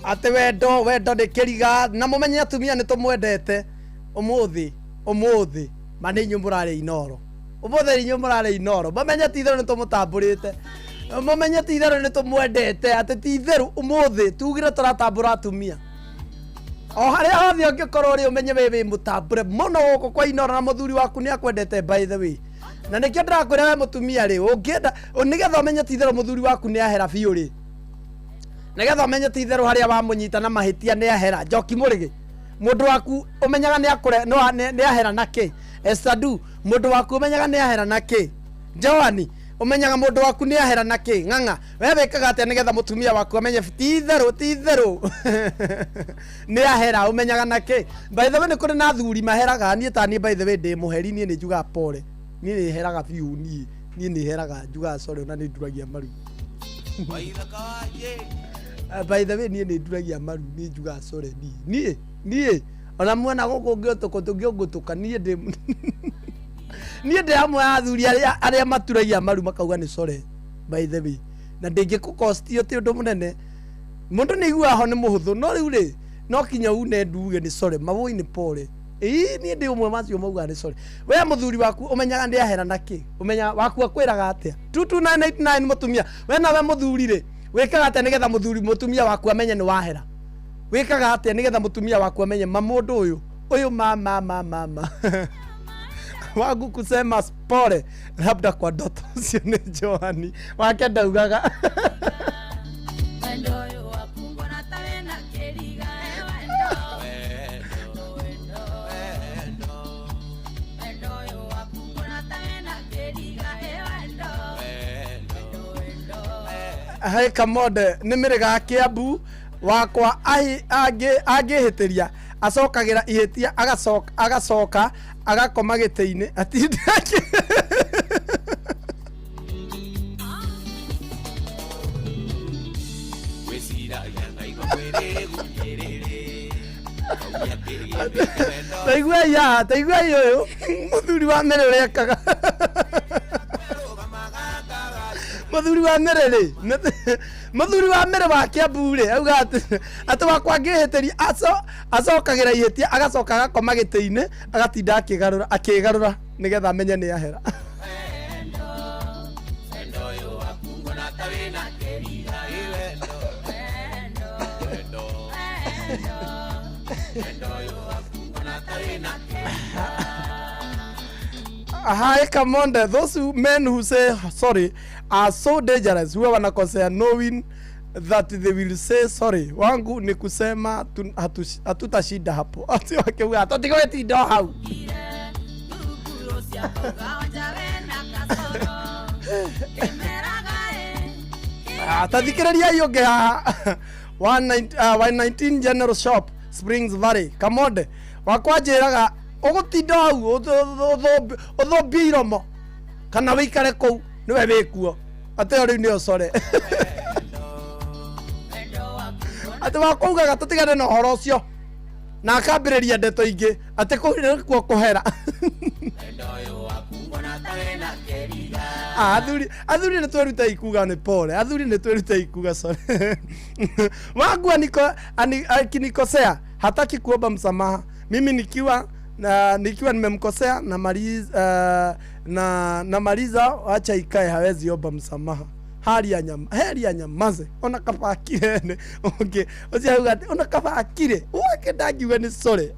ate wendo nĩ kĩriga na mũmenye atumia nĩ tũmwendete ũmũthĩ mani inyuĩ mũrarĩ inoro ũmũthĩ inyuĩ mũrarĩ inoro mũmenye ti itherũ nĩ tũmũtambũrĩte mũmenye ti itherũ nĩ tũmwendete atĩ ti itherũ ũmũthĩ tugire tũratambũra atumia o harĩa hothe ũngĩkorwo ũrĩ ũmenye wĩ mũtambũre mũno gũkũ kwa inoro na mũthuri waku nĩ akwendete by the way na nĩkĩo ndĩrakwĩra we mũtumia rĩ ũngĩenda nĩgetha ũmenye ti itherũ mũthuri waku nĩ ahera biũ rĩ nĩgetha ũmenye ti itherũ harĩa wamũnyita na mahĩtia nĩ ahera Njoki Mũrĩgĩ mũndũ waku ũmenyaga nĩ ahera na kĩ Estadu mũndũ waku ũmenyaga nĩ ahera na kĩ Joani ũmenyaga mũndũ waku nĩ ahera na kĩ Ng'ang'a we wĩkaga atĩa nĩgetha mũtumia waku amenye ti itherũ nĩ ahera ũmenyaga na kĩ by the way nĩ kũrĩ na athuri maheraga niĩ ta niĩ by the way ndĩ mũheri niĩ nĩ njugaga pole niĩ nĩ heraga biũ niĩ nĩ heraga njugaga sorry na nĩ nduragia maru by the way niĩ nĩ nduragia maru niĩ njugaga sorry niĩ ona mwena gũkũ ngĩũtũka niĩ ndĩ amwe ya athuri arĩa maturagia maru makauga nĩ sorry by the way na ndĩngĩkũkostio ti ũndũ mũnene mũndũ nĩ aiguaga ho nĩ mũhũthũ no rĩu rĩ no kinya une nduge nĩ sorry mabũi nĩ pole niĩ ndĩ ũmwe macio maugaga nĩ sorry we mũthuri waku ũmenyaga nĩ ahera na kĩ ũmenya waku akwĩraga atĩa 22989 mũtumia we nawe mũthuri rĩ wĩkaga atĩa nĩgetha mũtumia waku amenye nĩ wahera wĩkaga atĩa nĩgetha mũtumia waku amenye mũndũ ũyũ mama wangu kusema pole labda kwa ndoto ucio nĩ Joani wake ndaugaga Wendo ũyũ waku mbona atarĩ na kĩriga. Wendo ũyũ waku mbona atarĩ na kĩriga. hai Kamode nĩ mĩrĩga Kĩambu wakwa angĩhĩtĩria acokagĩra ihĩtia agacoka agakoma gĩtĩ-inĩ atindake taigua ũyũ mũthuri wa Mere ũrĩa ekaga mũthuri wa Mere rĩ mũthuri wa Mere wa Kĩambu rĩ auga atĩ wakwa angĩhĩtĩria acokagĩra ihĩtia agacoka agakoma gĩtĩ-inĩ agatinda akĩgarũra nĩgetha amenye nĩ ahera Hi, Commander. Those men who say sorry are so dangerous. Whoever wanakosea knowing that they will say sorry. Wangu ni kusema hatutashinda hapo. Ati wakiwa hatutigwetinda hau. Tathikĩrĩria hiyo ngeha 119 General Shop Springs Valley. Kamode wakwanjĩraga ũgũtinda hau ũthũmbie iromo kana wĩikare kũu nĩwe wĩkuo atĩ rĩu nĩo core atĩ wakaugaga tũtigane na ũhoro ũcio na akambĩrĩria ndeto ingĩ atĩ kũu nĩkuo kũhera athuri nĩ twĩrute ikuga nĩ pole athuri nĩ twĩrute ikuga core wangu akinikosea hataki kuomba msamaha mimi nikiwa nimemkosea namaliza acha ikae hawezi omba msamaha heria nyamaze ona kabakire ne okay ocia huga ona kabakire wake ndagiuga ni sorry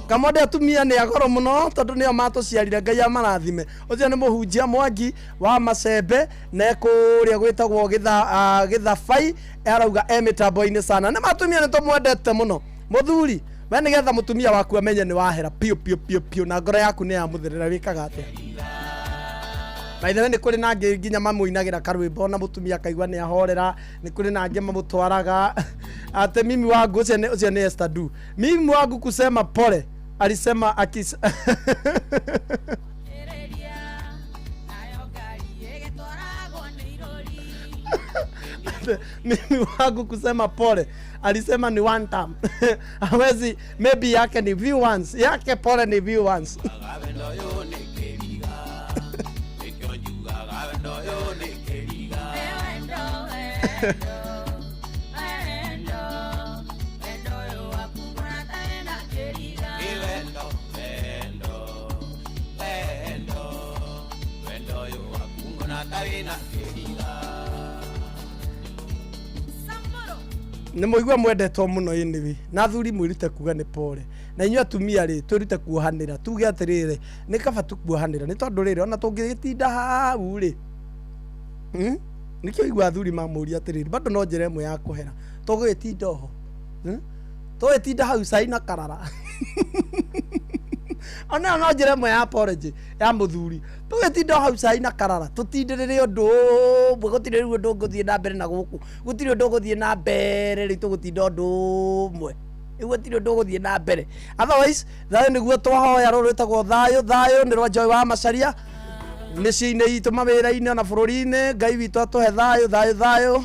Kamode atumia ni agoro muno tondu nio matuciarire Ngai amarathime ucio ni muhunjia Mwangi wa Macembe na kuria gwitagwo githabai arauga emitambo-ini sana ni matumia ni tumwendete muno muthuri we ni getha mutumia waku amenye ni wahera pio na ngoro yaku ni ya muthirira wikaga atia Maithe ni kuri nangi nginya mamuinagira karwimbo na mutumia kaigwa ni ahorera ni kuri nangi mamutwaraga ate mimi wangu ucio ni Esther Du mimi wangu kusema pole alisema akis mimi wangu kusema pole alisema ni one time hawezi maybe yake ni view once yake pole ni view once ni muigua mwendetwo muno iniwi na thuri mwirite kuga ni pole na inyu atumia ri turite kuohanira tuge atirire ni kaba tukuohanira ni tondu riri ona tungitinda hau ri nikio igwa thuri mamuria atiriri bado no njira imwe ya kuhera tugitinda ho tugitinda hau sai na karara ona no njira imwe ya apology ya muthuri tugitinda hau sai na karara tutindirire undu gutire riu undu nguthie na mbere na guku gutire undu nguthie na mbere ri tugutinda undu mwe igutire undu nguthie na mbere otherwise thayo niguo twahoya rurutagwo thayo ni rwa Joy wa Macharia micii-ini itu mawira-ini na bururi-ini Ngai witu atuhe thayo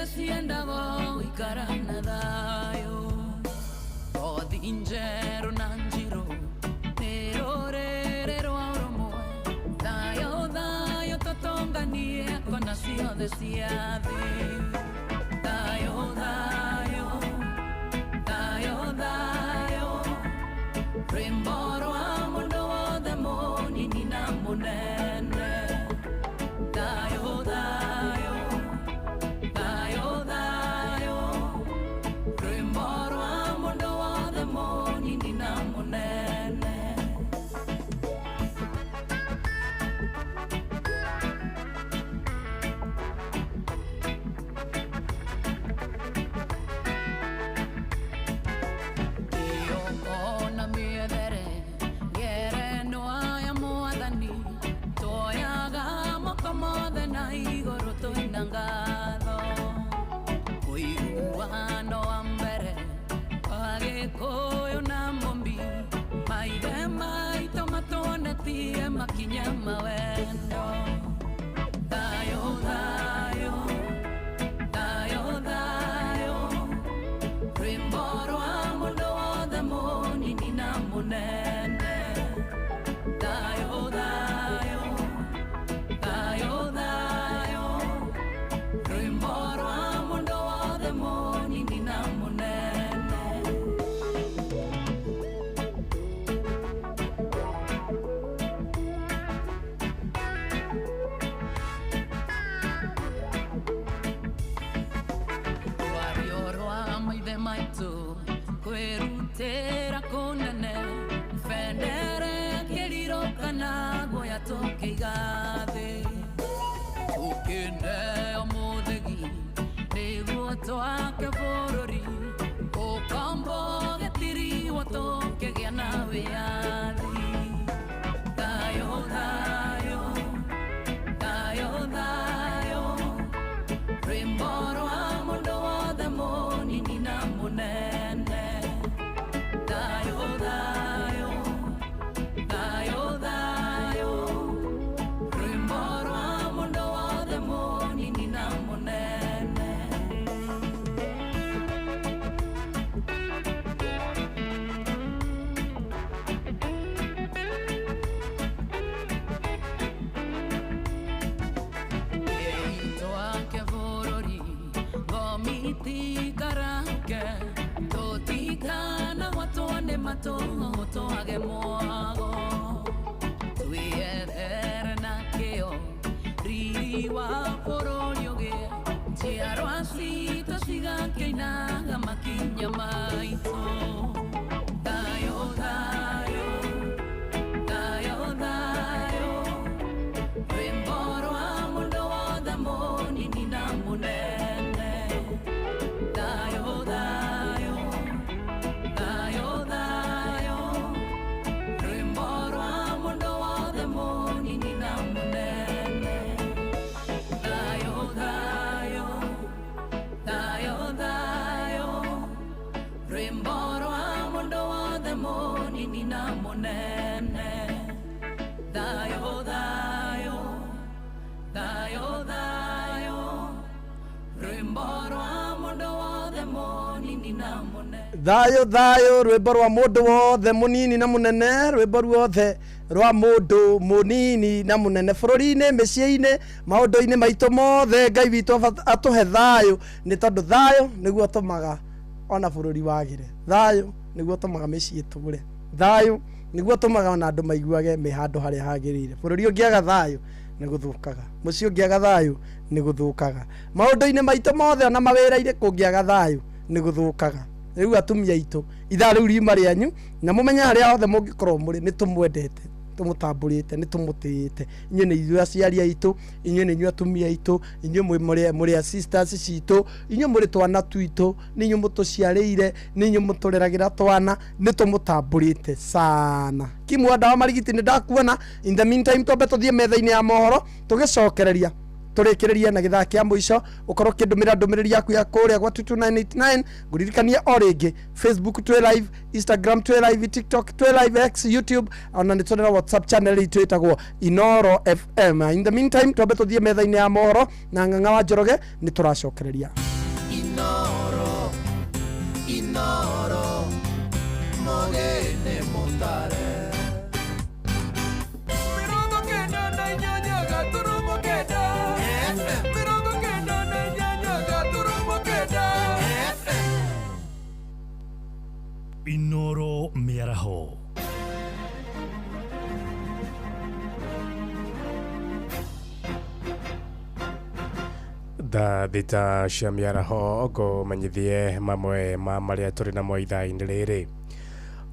Siendago ikarana dayo odinjero nanjiro nerorero auromo dayo totonganie konasio desiade dayo primboro amondo demoni nina monene dayo matoto age mwago tuiethere na keo riri wa pororioge tiaro asito siga keinaga makinya maito dayo dayo dayo dayo remboro amondo da moni nina munene dayo dayo dayo dayo remboro amondo da moni nina munene dayo dayo dayo dayo remboro amondo da moni nina munene dayo dayo dayo dayo remboro amondo da moni nina munene thayo thayo rwimbo rwa mundu wothe munini na munene rwimbo ruothe rwa mundu munini na munene bururi-ini micii-ini maundu-ini maitu mothe Ngai witu atuhe thayo ni tondu thayo niguo utumaga ona bururi wagire thayo niguo utumaga micii iture thayo niguo utumaga ona andu maiguage me handu haria hagirire bururi ungiaga thayo ni guthukaga mucii ungiaga thayo ni guthukaga maundu-ini maitu mothe ona mawira-ini kungiaga thayo ni guthukaga riu atumia itu ithaa riu riuma rianyu na mumenye haria othe mungikorwo muri ni tumwendete tumutambũrĩte nĩ tũmũtĩĩte inyuĩ nĩ ithuĩ aciari aitũ inyuĩ nĩ inyuĩ atumia aitũ inyuĩ mũrĩ sisters citũ inyuĩ mũrĩ twana twitũ nĩ inyuĩ mũtũciarĩire nĩ inyuĩ mũtũreragĩra twana nĩ tũmũtambũrĩte sana Kimwa Dawa Marigiti nĩ ndakuona. In the meantime twambe tũthiĩ metha-inĩ ya mohoro tũgĩcokereria tũrĩkĩrĩria na gĩthaa kĩa mũico ũkorwo kĩndũmĩra ndũmĩrĩri yaku ya kũrĩa gwa 22989 ngũririkania o rĩngĩ Facebook twĩ live, Instagram twĩ live, TikTok twĩ live, X, YouTube ona nĩ tũrĩ na WhatsApp channel itũ ĩtagwo Inoro FM. In the meantime twambe tũthiĩ metha-inĩ ya mohoro na Ng'ang'a wa Njoroge nĩ tũracokereria. Inoro Inoro Mogene Montare Inoro Miaraho. Da thita cia miaraho ngũmenyithie mamwe ma marĩa tũrĩ namo ithaa-inĩ rĩrĩ.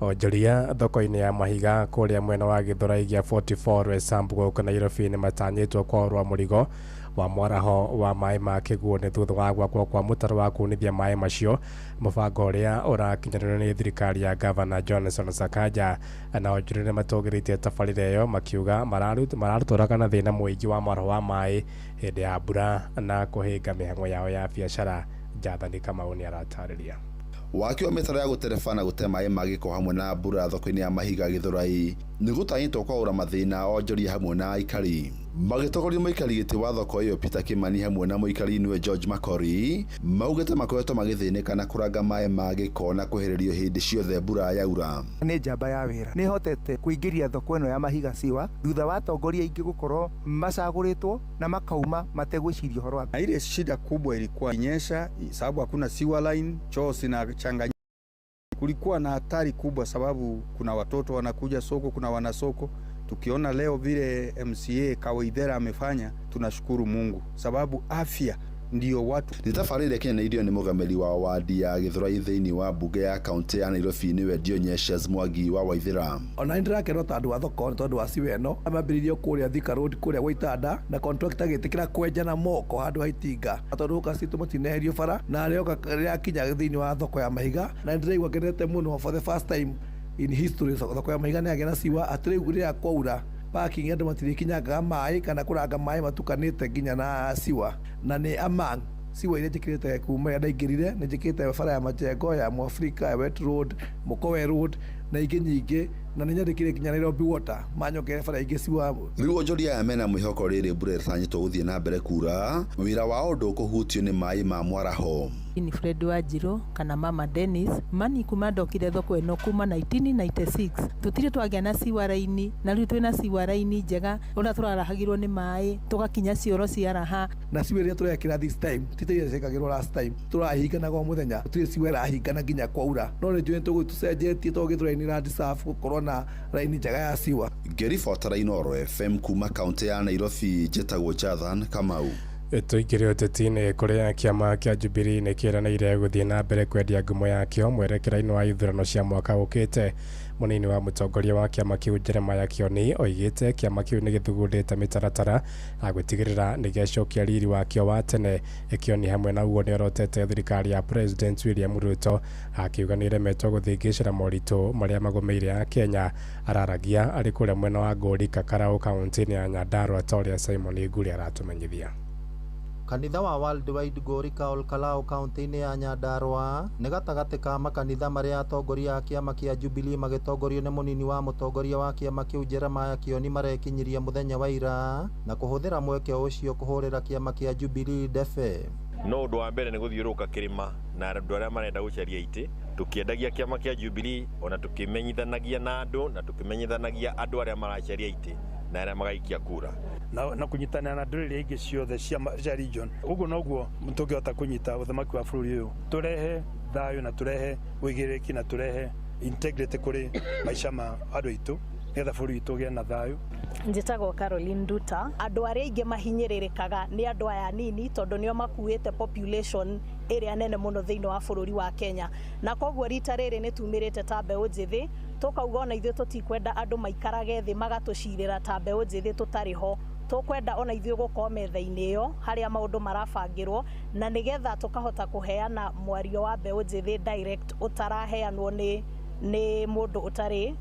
Onjoria thoko-inĩ ya mahiga kũrĩa mwena wa Gĩthũrai gĩa 44 Rwesambu gũkũ Nairobi nĩ matanyĩtwo kwarũa mũrigo wa mwaraho wa maĩ ma kĩguũ nĩ thutha wa gwakwo kwa mũtaro wa kunithia maĩ macio, mũbango ũrĩa ũrakinyanĩrio nĩ thirikari ya Gavana Johnson Sakaja. Na onjoria nĩ matũgĩrĩtie tabarĩra ĩyo makiuga mararutũraga na thĩna mũingĩ wa mwaraho wa maĩ hĩndĩ ya mbura na kũhĩnga mĩhang'o yao ya biacara. Jathani Kamau nĩ aratarĩria. Waki wa mĩtaro ya gũtereba na gũte maĩ ma gĩko hamwe na mbura thoko-inĩ ya mahiga Gĩthũrai nĩ gũtanyĩtwo kwaũra mathĩna onjoria hamwe na aikari. Magĩtongoria mũikari gĩtĩ wa thoko ĩyo Peter Kimani hamwe na mũikari niwe George Makori maugĩte makoretwo magĩthĩnĩka na kũranga maĩ ma gĩko na kwehererio hĩndĩ ciothe mbura yaura. Nĩ njamba ya wĩra nĩ hotete kũingĩria thoko ĩno ya mahiga siwa thutha wa atongoria aingĩ gũkorwo macagũrĩtwo na makauma mategwĩciria ũhoro wa. Ile shida kubwa ilikuwa inyesha sababu hakuna sewer line, choo zinachanganyika. Kulikuwa na hatari kubwa sababu kuna watoto wanakuja soko, kuna wanasoko. Tukiona leo vile MCA Kawaithera amefanya, tunashukuru Mungu sababu afya ndio watu. Nitafarĩre Kenya irio nĩ mũgamĩri wa wadi ya Gĩthũrai thĩinĩ wa mbunge ya kaunti ya Nairobi niwe Dionysius Mwangi wa Waithĩra. Ona ndĩrakenwo tondũ wa thoko tondũ wa siwe ĩno amambĩrĩirio kũrĩa Thika Road kũrĩa Waitanda na contractor gĩtĩkĩra kwenja na moko handũ ha itinga tondũ gũkacitũ mũtineherio bara na rĩoka rĩa kinya thĩinĩ wa thoko ya mahiga na ndĩraigua ngenete mũno for the first time in history thoko ya mahiga nĩ agĩa na siwa atĩ rĩu rĩrĩa kwaura parking andũ matirikinyaga maĩ kana kũranga maĩ matukanĩte nginya na siwa na nĩ among siwa iria njĩkĩrĩte kuma ya ndaingĩrire nĩ njĩkĩrĩte bara ya Majengo ya Mwafrika ya Wet Road Mũkowe Road na ingĩ nyingĩ na nĩ nyandĩkire nginya Nairobi Water manyongere bara ingĩ siwa. Rĩu onjoria aya mena mwĩhoko rĩrĩ mbura ĩtanyĩtwo gũthiĩ na mbere kura wĩra wao ndũkũhutio nĩ maĩ ma mwaraho. ni Fred Wanjiru kana Mama Dennis mani kuma ndokire thoko eno kuma 1996 tutire twagĩa na ciwaraini na rĩu twĩna ciwaraini njega ona tũrarahagirwo nĩ maĩ tũgakinya cioro ciaraha na ciwe rĩa tũrekĩra this time titĩire cekagĩrwo last time tũrahinganaga o mũthenya tũtirĩ ciwe rahingana nginya kwaura no nĩ njũĩ tũgĩtũcenjetie tũgĩtũraini ra deserve gũkorwo na raini njega ya ciwa. Ngĩribotera Inooro FM kuma kaunti ya Nairobi njĩtagwo Jathan Kamau. Tũingĩre ũteti-inĩ kũrĩa kĩama kĩa Jubilee nĩ kĩeranĩire gũthiĩ na mbere kwendia ngumo yakĩo mwerekera-inĩ wa ithurano cia mwaka ũkĩte. Mũnini wa mũtongoria wa kĩama kĩu Jeremiah Kioni oigĩte kĩama kĩu nĩ gĩthugundĩte mĩtaratara ya gũtigĩrĩra nĩ gĩacokia riri wakĩo wa tene. Kioni hamwe na ũguo nĩ orotete thirikari ya President William Ruto akiuga nĩ ĩremetwo gũthingĩcĩra moritũ marĩa magũmĩire a Kenya. Araragia arĩ kũrĩa mwena wa Ngũri Kakarau kaunti-inĩ ya Nyandarua Toria Simon Nguri aratumenyithia. Kanitha wa Worldwide Ngũri Kaolkalau kaunti-inĩ ya Nyandarua nĩ gatagatĩ ka makanitha marĩa atongoria a kĩama kĩa Jubilee magĩtongorio nĩ mũnini wa mũtongoria wa kĩama kĩu Jeremiah Kioni marekinyiria mũthenya wa ira na kũhũthĩra mweke ũcio kũhũrĩra kĩama kĩa Jubilee ndebe. No ũndũ wa mbere nĩ gũthiũrũrũka kĩrĩma na andũ arĩa marenda gũcaria itĩ tukĩendagia kĩama kĩa Jubilee ona tukĩmenyithanagia na andũ na tukĩmenyithanagia andũ arĩa maracaria itĩ na arĩa magaikia kura na kunyitana na ndũrĩrĩ ingĩ ciothe cia region. Ũguo noguo tũngĩhota kũnyita ũthamaki wa bũrũri ũyũ tũrehe thayũ na tũrehe wĩigĩrĩrĩki na tũrehe integrity kũrĩ maica ma andũ aitũ nĩgetha bũrũri witũ ũgĩe na thayũ. Njĩtagwo Caroline Nduta. Andũ arĩa aingĩ mahinyĩrĩrĩkaga nĩ andũ aya nini tondũ nĩo makuĩte population ĩrĩa nene mũno thĩinĩ wa bũrũri wa Kenya, na koguo rita rĩrĩ nĩ tumĩrĩte ta mbeũ njĩthĩ tũkauga ona ithuĩ tũtikwenda andũ maikarage thĩ magatũcirĩra ta mbeũ njĩthĩ tũtarĩ ho. Tũkwenda ona ithuĩ gũkorwo metha-inĩ ĩyo harĩa maũndũ marabangĩrwo na nĩgetha tũkahota kũheana mwario wa mbeũ njĩthĩ direct ũtaraheanwo nĩ mũndũ ũtarĩ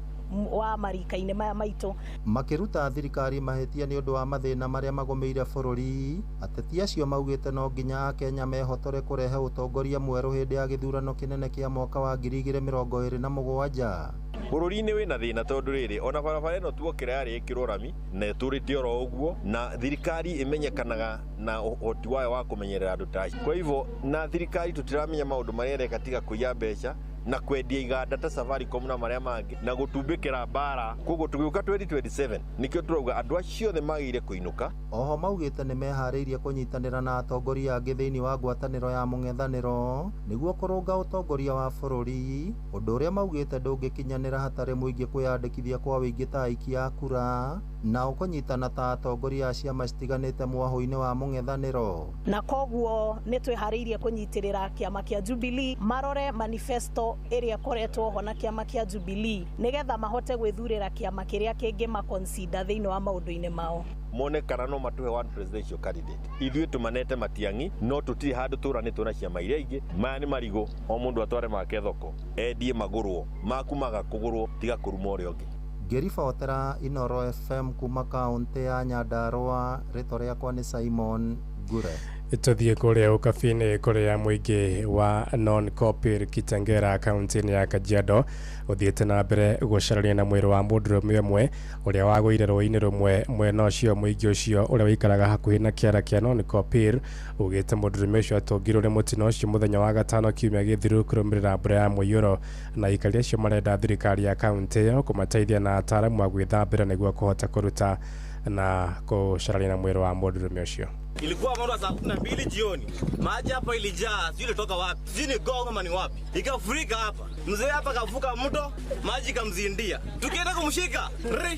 wa marika-inĩ maya maitũ. Makĩruta thirikari mahĩtia nĩ ũndũ wa mathĩna marĩa magũmĩire bũrũri, ateti acio maugĩte no nginya Akenya mehotore kũrehe ũtongoria mwerũ hĩndĩ ya gĩthurano kĩnene kĩa mwaka wa 2027. Bũrũri-inĩ wĩna thĩna tondũ rĩrĩ ona barabara ĩno tuokĩra yarĩ ĩkĩrwo rami na ĩtũrĩte oro ũguo na thirikari ĩmenyekanaga na ũhoti wayo wa kũmenyerera andũ ta acio. Kwa hivyo na thirikari tũtiramenya maũndũ marĩa ĩreka tiga kũiya mbeca na kwendia iganda ta Safaricom na marĩa mangĩ na gũtumbĩkĩra mbara. Koguo tũgĩũka 2027 nĩkĩo tũrauga andũ acio othe magĩrĩire kũinũka. Oho maugĩte nĩ meharĩirie kũnyitanĩra na atongoria angĩ thĩinĩ wa ngwatanĩro ya mũng'ethanĩro nĩguo kũrũnga ũtongoria wa bũrũri, ũndũ ũrĩa maugĩte ndũngĩkinyanĩra hatarĩ mũingĩ kwĩyandĩkithia kwa wĩingĩ ta aiki a kura na ũkũnyitana ta atongoria a ciama citiganĩte mwahũ-inĩ wa mũng'ethanĩro. Na koguo nĩ twĩharĩirie kũnyitĩrĩra kĩama kĩa Jubilee marore manifesto ĩrĩa koretwo ho na kĩama kĩa Jubilee nĩgetha mahote gwĩthurĩra kĩama kĩrĩa kĩngĩ maconsider thĩinĩ wa maũndũ-inĩ mao. Mone kana no matũhe one presidential candidate. Ithuĩ tũmanete matiang'i no tũtirĩ handũ tũranĩtwo na ciama iria ingĩ. Maya nĩ marigũ o mũndũ atware make thoko endie magũrwo makumaga kũgũrwo tiga kũruma ũrĩa ũngĩ. Ngĩribotera Inooro FM kuma kaunti ya Nyandarua, rĩtwa rĩakwa nĩ Simon Ngure. Tũthiĩ kũrĩa ũkabi-inĩ kũrĩa mũingĩ wa Non-Copil Kitengera kaunti-inĩ ya Kajiado ũthiĩte na mbere gũcarania na mwĩrĩ wa mũndũrũme ũmwe ũrĩa wagũire rũĩ-inĩ rũmwe mwena ũcio. Mũingĩ ũcio ũrĩa wĩikaraga hakuhĩ na kĩara kĩa Non-Copil ugĩte mũndũrũme ũcio atũngirwo nĩ mũtino ũcio mũthenya wa gatano kiumia gĩthiru kũrũmĩrĩra mbura ya mũiyũro, na aikari acio marenda thirikari ya kaunti ĩyo kũmateithia na ataaramu a gwĩthambĩra nĩguo kũhota kũruta na gũcarania na mwĩrĩ wa mũndũrũme ũcio. Ilikuwa mwendo wa saa 12 jioni. Maji hapa ilijaa, sijui ilitoka wapi. Sijui ni Gong ama ni wapi. Ikafurika hapa. Mzee hapa kavuka mto, maji kamzindia. Tukienda kumshika,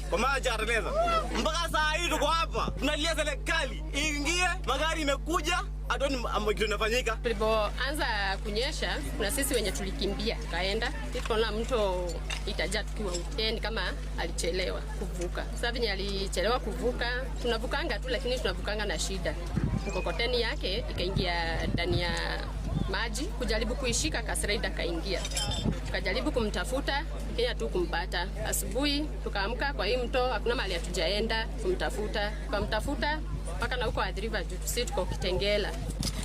kwa maji ateleza. Mpaka saa hii tuko hapa. Tunalia serikali iingie, magari imekuja. Adoni kitu inafanyika. Tulipoanza kunyesha, kuna sisi wenye tulikimbia kaenda. Tukaona mto itajaa tukiwa huko. Ni kama alichelewa kuvuka. Sasa venye alichelewa kuvuka, tunavukanga tu lakini tunavukanga na shida. Mkokoteni yake ikaingia ndani ya maji, kujaribu kuishika kasraida kaingia. Tukajaribu kumtafuta, kenya tu kumpata. Asubuhi tukaamka kwa hii mto, hakuna mahali hatujaenda kumtafuta. Tukamtafuta mpaka na huko Adriva juu sisi tuko Kitengela.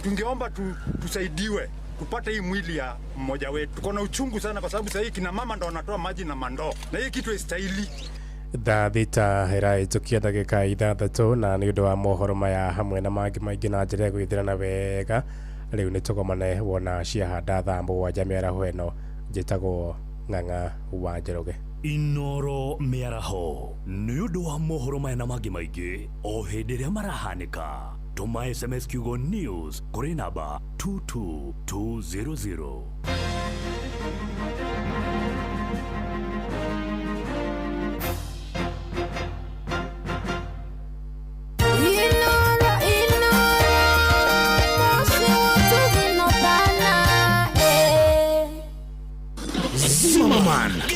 Tungeomba tusaidiwe tupate hii mwili ya mmoja wetu. Tuko na uchungu sana kwa sababu sasa hii kina mama ndo wanatoa maji na mandoo. Na hii kitu istahili. Thaa thita ĩrahĩtũkia ndagĩka 6 na nĩ ũndũ wa mohoro maya hamwe na mangĩ maingĩ na njĩra ya gwĩthĩrana wega riu ni tugomane wona ciahanda thaa mũgwanja mĩaraho ĩno njĩtagwo Ng'ang'a wa Njoroge. Inoro mĩaraho nĩ ũndũ wa mohoro maya na mangĩ maingĩ o hĩndĩ ĩrĩa marahanĩka. Tũma SMS kiugo news kũrĩ namba 22200.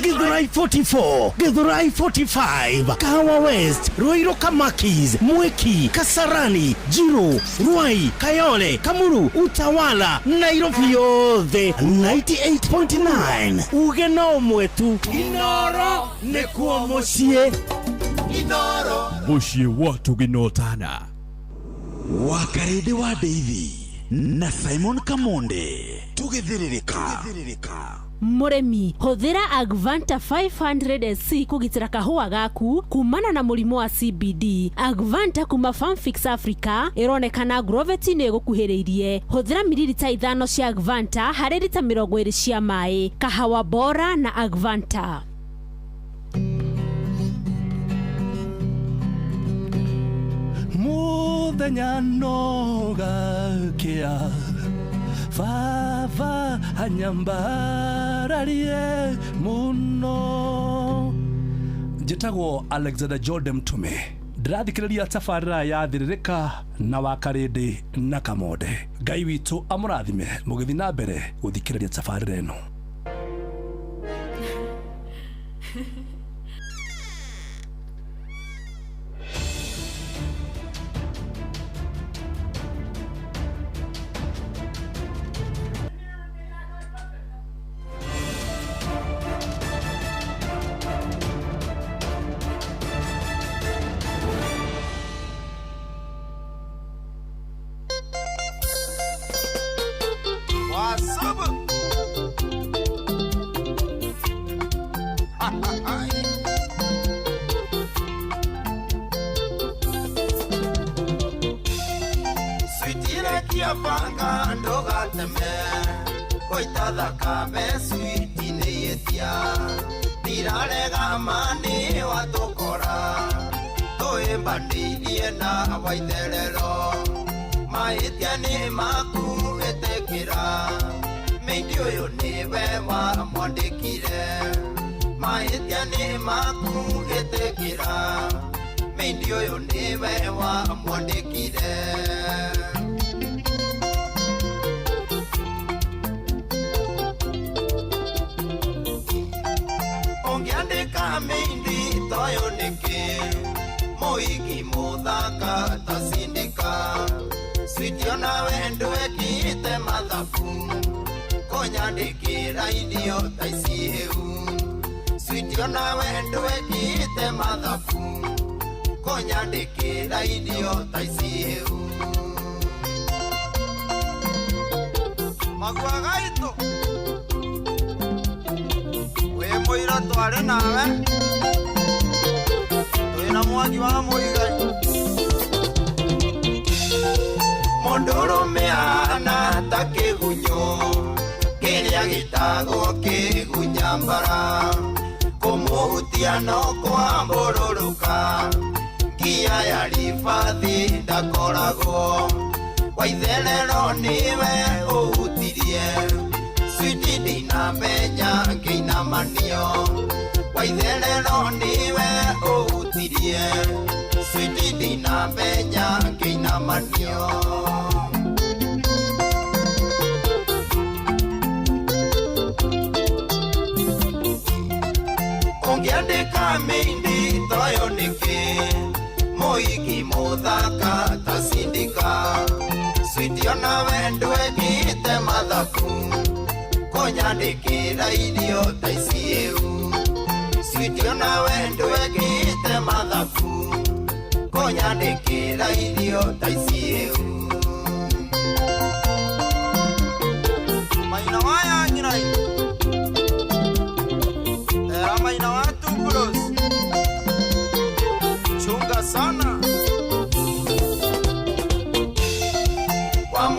Githurai 44, Githurai 45, Kahawa West, Ruiru Kamakis, Mweki, Kasarani, Jiro, Ruai, Kayole, Kamuru, Utawala, Nairobi yothe 98.9. Ugeno mwetu Inoro nekuo mucie. Inoro mucie watu ginotana. Wakarede wa Davy na Simon Kamonde tugithiririka. Muremi, huthira Agvanta 500SC kugitira kahua gaku kumana na murimu wa CBD. Agvanta kuma Farmfix Africa ironekana Groveti ni gukuhiriirie. Huthira mililita 5 cia Agvanta harĩ lita 20 cia mai. Kahawa bora na Agvanta. Muthenya nogakia Fava hanyambararie muno. Njĩtagwo Alexander Jordan Mtume. Ndĩrathikĩrĩria tabarĩra ya Thiririka na Wakarĩndĩ na Kamonde. Ngai witũ amũrathime mũgĩthiĩ na mbere gũthikĩrĩria tabarĩra ĩno.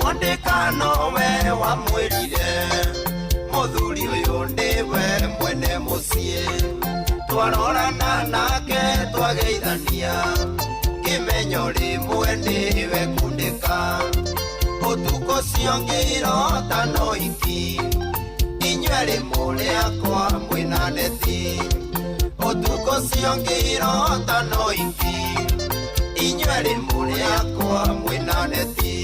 Mwandekano twarorana nake twageithania kimenyo rimwe niwe kundika utuko ciongiro tano iki inywele mule akwa mwina neti utuko ciongiro tano iki inywele mule akwa mwina neti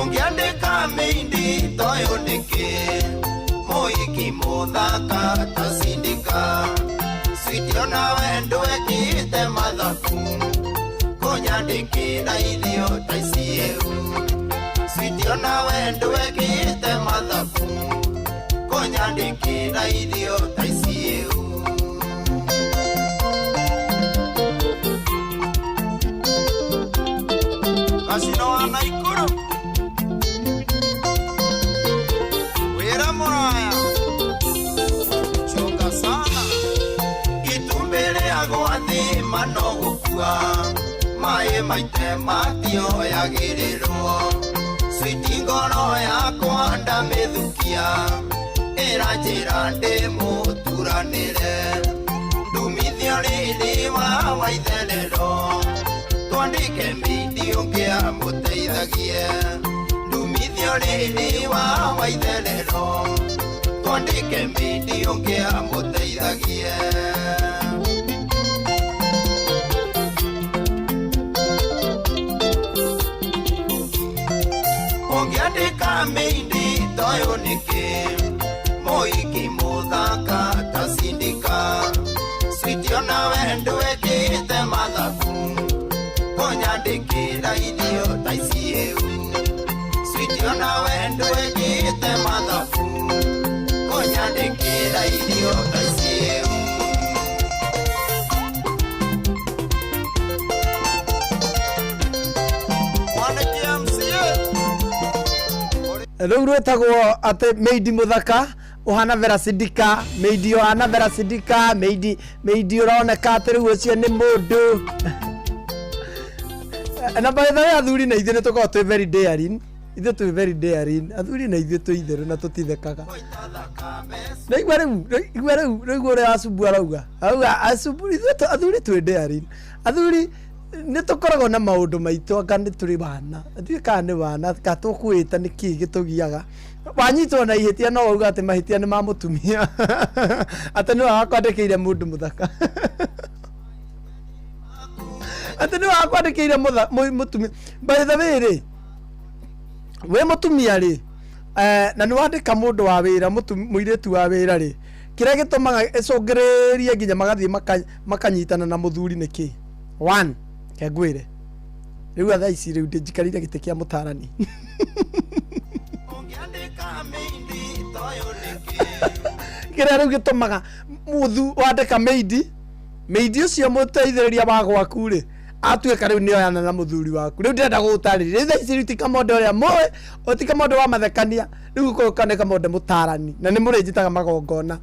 ungiandika mindi toyo niki moiki muthaka tasindika switio na wendo ekite mathaku konyandikira ithio taicieu switio na wendo ekite mathaku konyandikira ithio taicieu Kasino anaikuru wira moraya chunga sana itumbere agwathi manogukua mae maite matio yagirirwo switi ngoro yakwa ndamithukia iranjira ndi muturanire ndumithio riri wa waitherero twandike video ngia muteithagie ndumithio riri wa waitherero twandike video ngia muteithagie ungiandika mindi toyo niki moiki muthaka tasindika switio na wendo ekite mathaku konyandikira ithio taicieu switio na wendo ekite mathaku konyandikira ithio taicieu mwandikia msie riu rwetagwo ati meidi muthaka uhana Vera Sidika meidi uhana Vera Sidika meidi uroneka ati riu ucio ni mundu na by the way athuri na ithe nitukorwo twi very daring ithe twi very daring athuri na ithe twi itheru na tutithekaga na igwa riu uri asubu arauga asubu ithe athuri twi daring athuri nitukoragwo na maundu maitu anga ni turi bana athiĩ kana ni bana ka tukwita niki gitugiaga wanyitwo na ihitia no uga ati mahitia ni ma mutumia ati ni wakwandikire mundu muthaka ati ni wakwandikire mutumia by the way ri we mutumia ri na ni wandika mundu wa wira muiritu wa wira ri kira gitumaga icungiririe nginya magathie makanyitana na muthuri niki 1 kegwire riu atha ici riu ndijikarire gite kia mutarani kira riu gitumaga muthu wandika meidi ucio muteithiriria wa gwaku ri atuika riu ni oyana na muthuri waku riu ndenda gutarĩria itha ici riu kamonde uria moe otika mondo wa mathekania riu kokane kamonde mutarani na ni murinjitaga magongona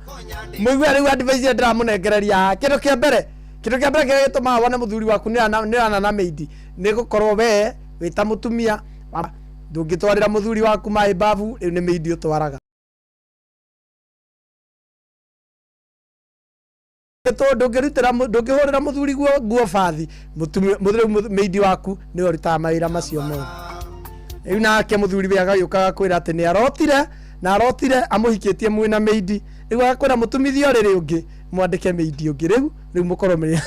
muigua riu advice ndiramunengereria kindu kia mbere kira gituma wone muthuri waku ni ana na meidi ni gukorwo we wita mutumia ndungitwarira muthuri waku mai bavu riu ni meidi utwaraga ndungihurira muthuri guo bathi meidi waku ni oritaga mawira macio mo riu nake muthuri we agayukaga kwira ati ni arotire amuhikitie mwina meidi riu agakwira mutumithio riri ungi mwandike meidi ungi riu mukorwo meri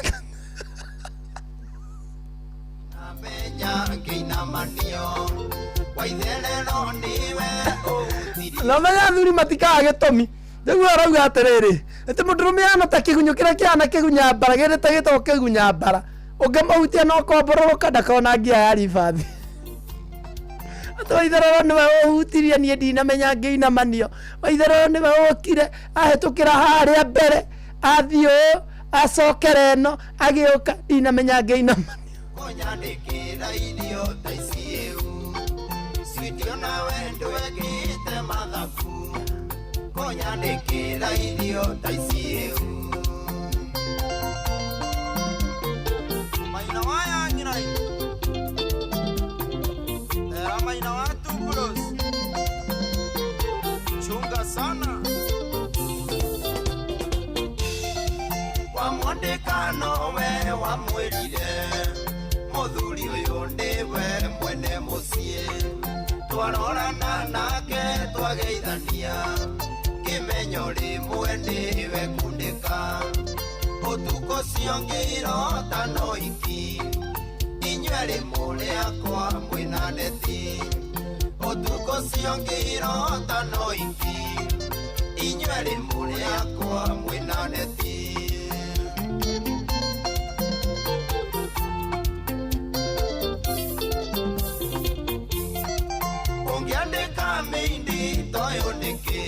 no menya athuri matikaga gitumi riu arauga atiriri ati mundurume ana ta kigunyo kira kiana kigunya mbara girite gito kigunya mbara ungemahutia no kombororoka ndakona ngia ya ribathi waitherero niwe uhutirie nie ndinamenya ngiinamanio waitherero niwe ukire ahetukira haria mbere athio acokera eno agiuka ndinamenya ngiinamanio konyandikira ithio taicieu switio na wendo ekite mathaku konyandikira ithio taicieu maina waya ngirai era maina watu wamwirire muthuri uyu ndiwe mwene mucie twarorana nake twageithania kimenyo rimwe ndiwe kundika utuko cio ngirota noiki inywe rimuri akwa mwina ndethi utuko cio ngirota noiki inywe rimuri akwa mwina ndethi ungiandika mindi toyo niki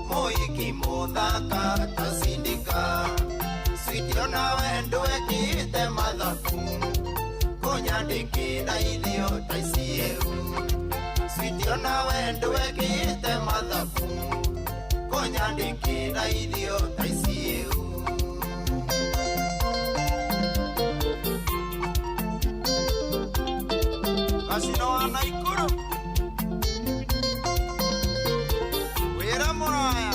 moiki muthaka tasindika sitio na wendo ekite mathaku kunyandikira ithio taicieu sitio na wendo ekite mathaku kunyandikira ithio taicieu Kasino ana ikuru wera moraya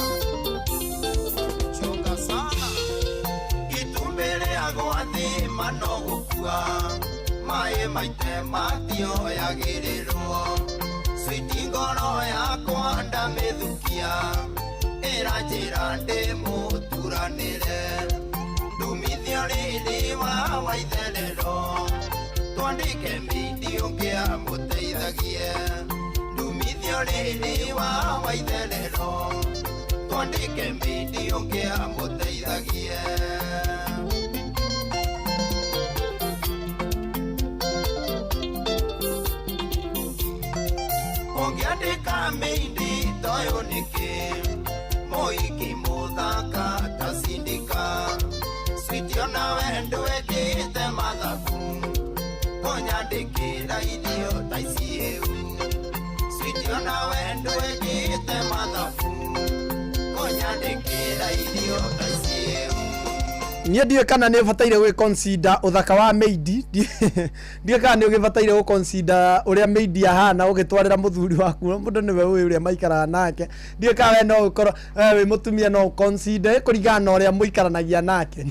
chunga sana itumbere agwathi manogukua mae maite matio yagirirwo switingoro yakwa ndamithukia iranjira ndi muturanire ndumithio riri wa waitherero twandike midio ngia muteithagie ndumithio riri wa waitherero twandike midio ngia muteithagie ungiandika mindi toyo niki moiki muthaka tasindika switio na wendo ekite mathaku kunyandikira ithio taicieu switio na wendo ekite mathaku kunyandikira ithio taicieu nie ndiye kana ne bataire gwe consider uthaka wa Meidi ndiye kana ne ugibataire go consider uria Meidi ahana ugitwarira muthuri waku mundu niwe uria maikara nake ndiye kana we no ukoro we mutumia no consider kurigana uria muikaranagia nake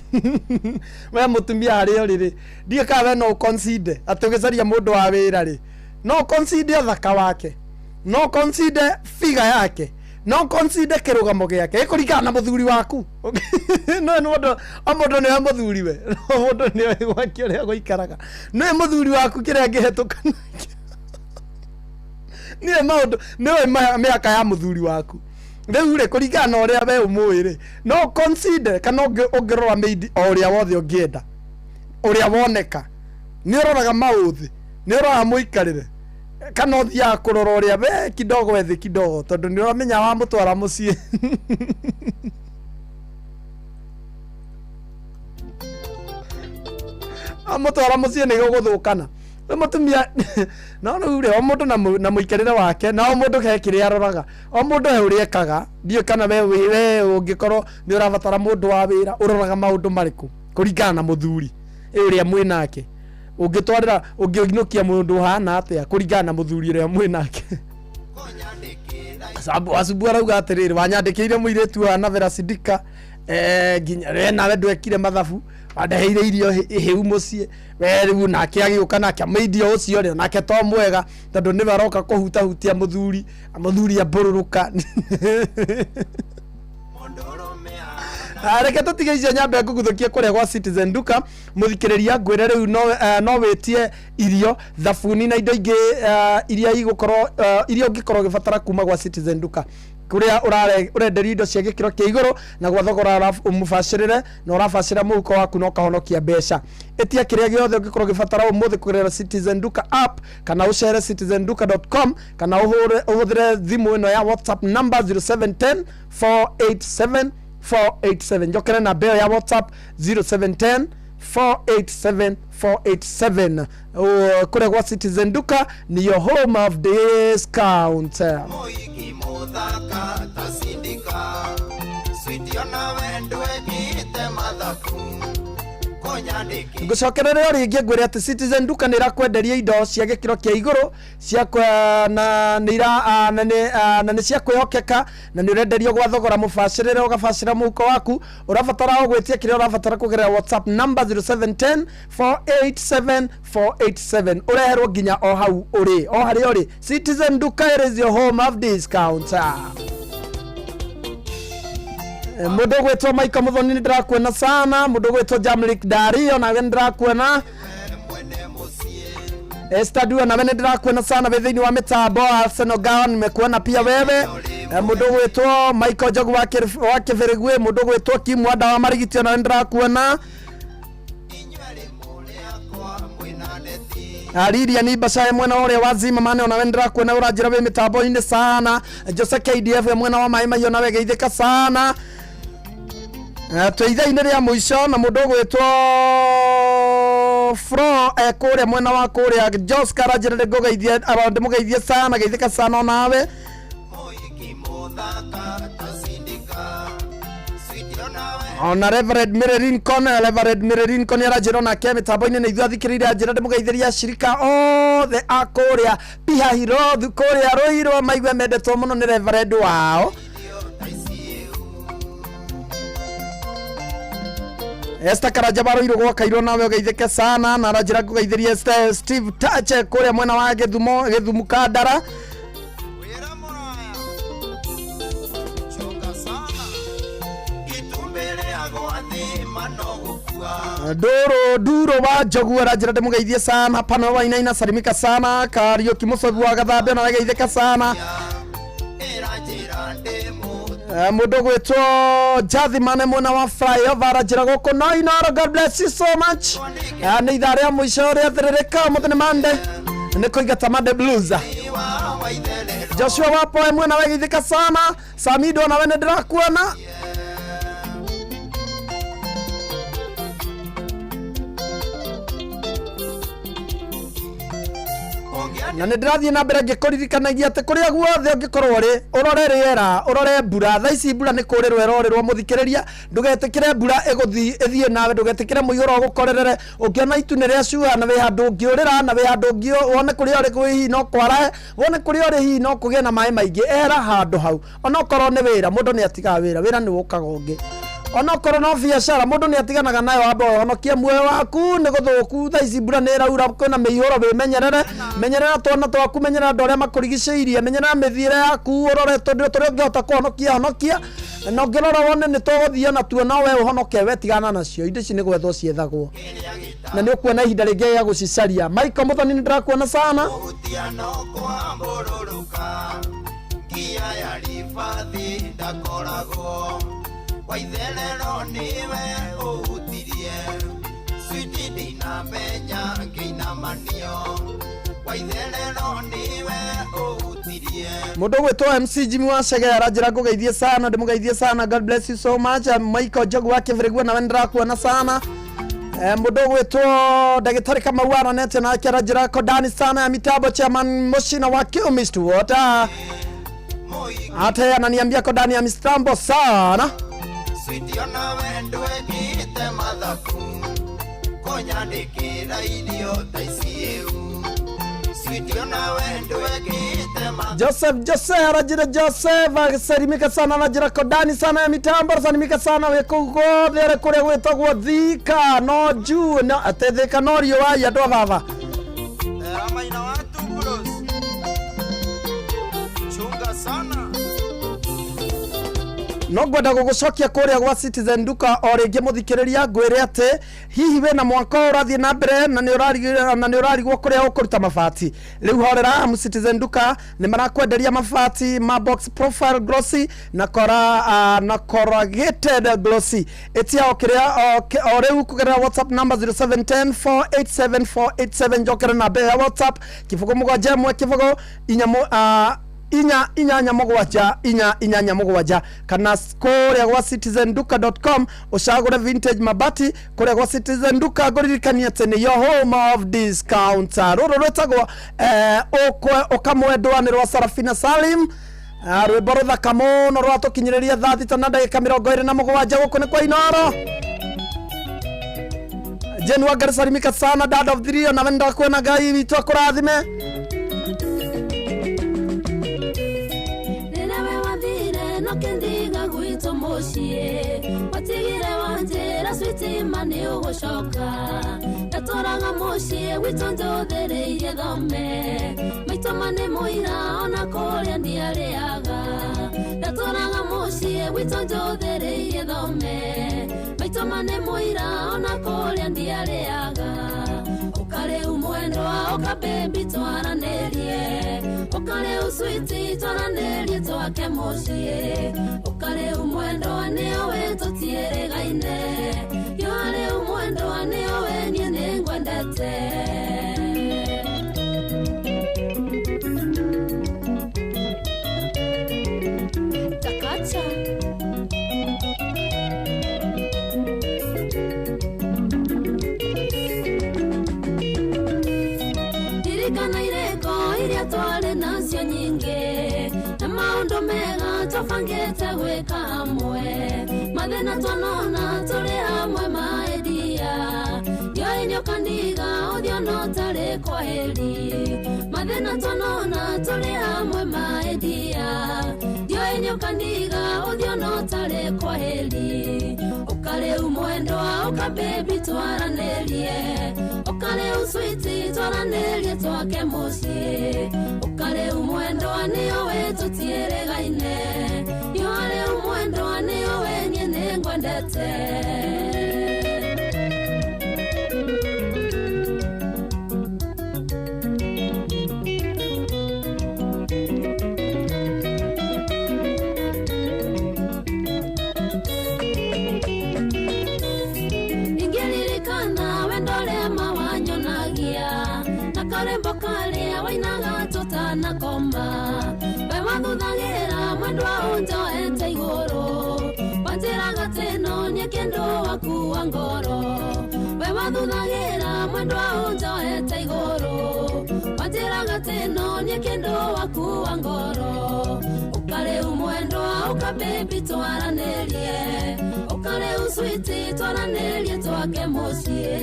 we mutumia ari riri ndiye kana we no consider atugicaria mundu wa wira ri no consider uthaka wake no consider figure yake no consider kirugamo giake ikurigana na muthuri waku no mundu ni muthuri we mundu ni gwakio ria guikaraga no muthuri waku kiria ngihetukana ni maundu ni miaka ya muthuri waku riu ri kurigana uria we umwire no consider kana ungirora Meidi uria wothe ungienda uria woneka ni uroraga mauthi ni uroraga muikarire kana uthia kurora uria we kidogo ethi kidogo tondu ni uramenya wa mutwara mucie amutwara mucie ni guguthukana mutumia no uri o mundu na muikarire wake na o mundu he kiria aroraga o mundu he uria ekaga ndio kana we ungikorwo ni urabatara mundu wa wira uroraga maundu mariku kuringana na muthuri uria mwinake ungitwarira ungiinukia mundu hana atia kuringana na muthuri uria mwinake sababu asubu arauga atiriri wanyandikiire muiretu wa Navera Sidika nginya we nawe ndwekire mathabu wandeheire irio hiu mucie we riu nake agiuka nake ameidio ucio ri nake to mwega tondu niwe aroka kuhutahutia muthuri ambururuka reke tutige icio nyambe nguguthukie kuria gwa Citizen Duka muthikiriria ngwire riu no witie irio thabuni na indo ingi iria igukorwo iria ungikorwo gibatara kuma gwa Citizen Duka kuria urenderia indo cia gikiro kia iguru na gwa thogora umubashirire na urabashira muhuko waku no kahonokia mbeca etia kiria giothe ungikorwo gibatara umuthi kugerera Citizen Duka app kana uchere citizenduka.com kana uhuthire thimu ino ya WhatsApp number 0710 487 487 njokere na beo ya WhatsApp 0710 487 487 kure gwa Citizen Duka ni your home of discount moiki muthaka tasindika switio na wendo ekite mathaku ngucokerera ringi ngwire ati Citizen Duka ni irakwenderia indo cia gikiro kia iguru cia na ni cia kwihokeka na ni urenderio gwa thogora mubacirire ugabacira muko waku urabatara gwitia kiria urabatara kugerera WhatsApp number 0710 487 487 ureherwo nginya o hau uri o hari uri. Citizen Duka is your home of discount. Mundu gwetwo Maika Muthoni ndirakwena sana, mundu gwetwo Jamlik Dario na we ndirakwena, Estadua na we ndirakwena sana thini wa mitambo. Arsenal Gawa nimekuona pia wewe. Mundu gwetwo Michael Jogu wa Kivirigwe, mundu gwetwo Kim Wada wa Marigitio na we ndirakwena. Aliria ni Bashaye mwena ore wazima mane ona wendra kwena urajira we mitambo ine sana. Jose KDF mwena wa Maima yo nawe geithika sana. Tuitha ine ria muico na mundu gwetwo Fro kuria mwena wa kuria Jos Karajira de gogeithia abande mugeithia sana geithika sana nawe. Ona Reverend Mirerin Kon yarajiro na keme taboine na ithu athikirire ajira de mugeithiria shirika the akoria piha hiro thukoria roiro maigwe mendetwo muno ni Reverend wao. Esta Karajabaro iro gwa kairo nawe geithike sana na rajira kugeithiria Steve Tache kuria mwena wa Githumu Kandara. Duro wa Jogu rajira de mugeithia sana pana wa ina salimika sana Kario Kimosobu wa Gathambe na geithika sana. Mundu gwetwo Jathi Mane mwena wa Flyover rajira goko no inoro. God bless you so much. Ni idharia mwisho ria thirika muthene mande ni kuigata Mande Blues. Joshua wapo mwena wa geithika sana. Samido na wene ndirakuona. Na ndirathie na mbere ngikuririkanagia ati kuria guothe ungikorwo ri urore riera urore mbura tha ici mbura ni kurirwo irorerwo muthikiriria ndugetikire mbura ithie nawe ndugetikire muiyuro gukorerere ukiona itu ni ria cua na we handu ngiurira na we handu ngio wone kuria uri kwi no kwara wone kuria uri hi no kugie na mai maingi era handu hau ona korwo ni wira mundu ni atiga wira ni wukaga ungi ona korwo no biashara mundu ni atiganaga nayo amba honokia muoyo waku ni guthuku tha ici mbura ni raura kwina miihuro menyerera twana twaku menyerera ndore makurigiceirie menyerera mithiire yaku urore tondu turi ungihota kuhonokia na ngirora wone ni tuguthia na tuo nawe uhonoke we tigana nacio indo ici ni gwethwo ciethagwo na ni ukuona ihinda ringi ya gucicaria. Michael Muthoni ni ndirakuona sana. Waitherero niwe uhutirie switi dina menya ngeina manio waitherero niwe uhutirie. Mundu gwetwo MC Jimmy wa Shege arajira kugeithia sana ndimugeithia sana. God bless you so much. Michael Jogu wa Kivirigwe na wendra kuona sana. Mundu gwetwo Dagitari Kamau aranete na arajira kodani sana ya mitambo chairman Moshina wa Kilmist Water. Hata ananiambia kodani ya mistambo sana. Switiona wendwe gite mathaku konyandikira irio taiciu switiona wendwe gite mathaku. Joseph arajira Joseph asalimika sana arajira kodani sana ya mitambo asalimika sana wekugo there kuria gwetagwo Thika no juu no atetheka no rio wa ya ndo baba amaina watu bros chunga sana. No gwenda gugucokia kuria gwa Citizen Duka o ringi muthikiriria ngwire ati hihi we na mwaka urathie na mbere na ni urarigwo kuria ukuruta mabati riu horera mu Citizen Duka ni marakwenderia mabati ma box profile glossy na corrugated glossy etia okiria o riu kugerera WhatsApp number 0710487487 jokera na be WhatsApp kifugo mugwaje mwe kifugo inyanya mugwaja kana kuria gwa citizenduka.com ushagure vintage mabati kuria gwa Citizen Duka goririkania tene your home of discount. Roro rwetagwo ukamwendwanirwa Sarafina Salim rwimbo ruthaka muno rwatukinyiriria 30 na ndagika 27 guku ni kwa Inoro. Jen Wagar salimika sana dad of the year na wenda kuona gai witu akurathime. Ninawe wathire no kendiga gwito mucie watigire wanjira switi mani ugucoka ndatũraga mucie gwito njũthĩrĩirie thome maitũ mani mũira ona kũrĩa ndiarĩaga ndatũraga mucie gwito njũthĩrĩirie thome maitũ mani mũira ona kũrĩa ndiarĩaga ũkarĩu mwendwa ũka baby twaranĩrie ũkarĩu switi twaranĩrie twake mucie ũkarĩu mwendwa nĩo we tũtiĩrĩgaine yarĩu mwendwa nĩo we niĩ nĩngwendete Takacha Dirikana ireko iria twarĩ nacio nyingĩ na maũndũ mega tũbangĩte gwĩka hamwe mathĩna twanona tũrĩ hamwe maendia nĩoĩ nyoka ndiga ũthiũ no tarĩ kwaheri mathĩna twanona tũrĩ hamwe maendia nĩoĩ nyoka ndiga ũthiũ no tarĩ kwaheri ũkarĩu mwendwa ũka baby twaranĩrie ũkarĩu switi twaranĩrie twake mucie ũkarĩu mwendwa nĩo we tũtiĩrĩgaine yarĩu mwendwa nĩo we niĩ nĩngwendete ingĩririkana wendo ũrĩa mawanyonagia na karembo karĩa wainaga tũtanakoma we wathuthagĩra mwendwa ũnjoete igũrũ wanjĩraga tĩno niĩ kĩndũ wakua ngoro we wathuthagĩra mwendwa ũnjoete igũrũ wanjĩraga tĩno niĩ kĩndũ wakua ngoro ũkarĩu mwendwa ũka baby twaranĩrie ũkarĩu switi twaranĩrie twake mucie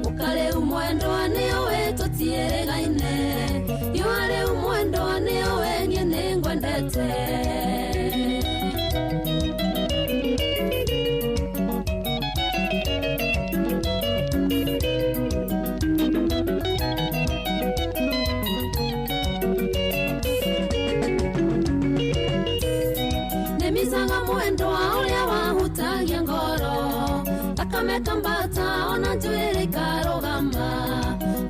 ũkarĩu mwendwa nĩo we tũtiĩrĩgaine yarĩu mwendwa nĩo we niĩ nĩngwendete nĩmicaga mwendwa ũrĩa wahutagia ngoro thakame kambata ona njuĩrĩ ikarũgama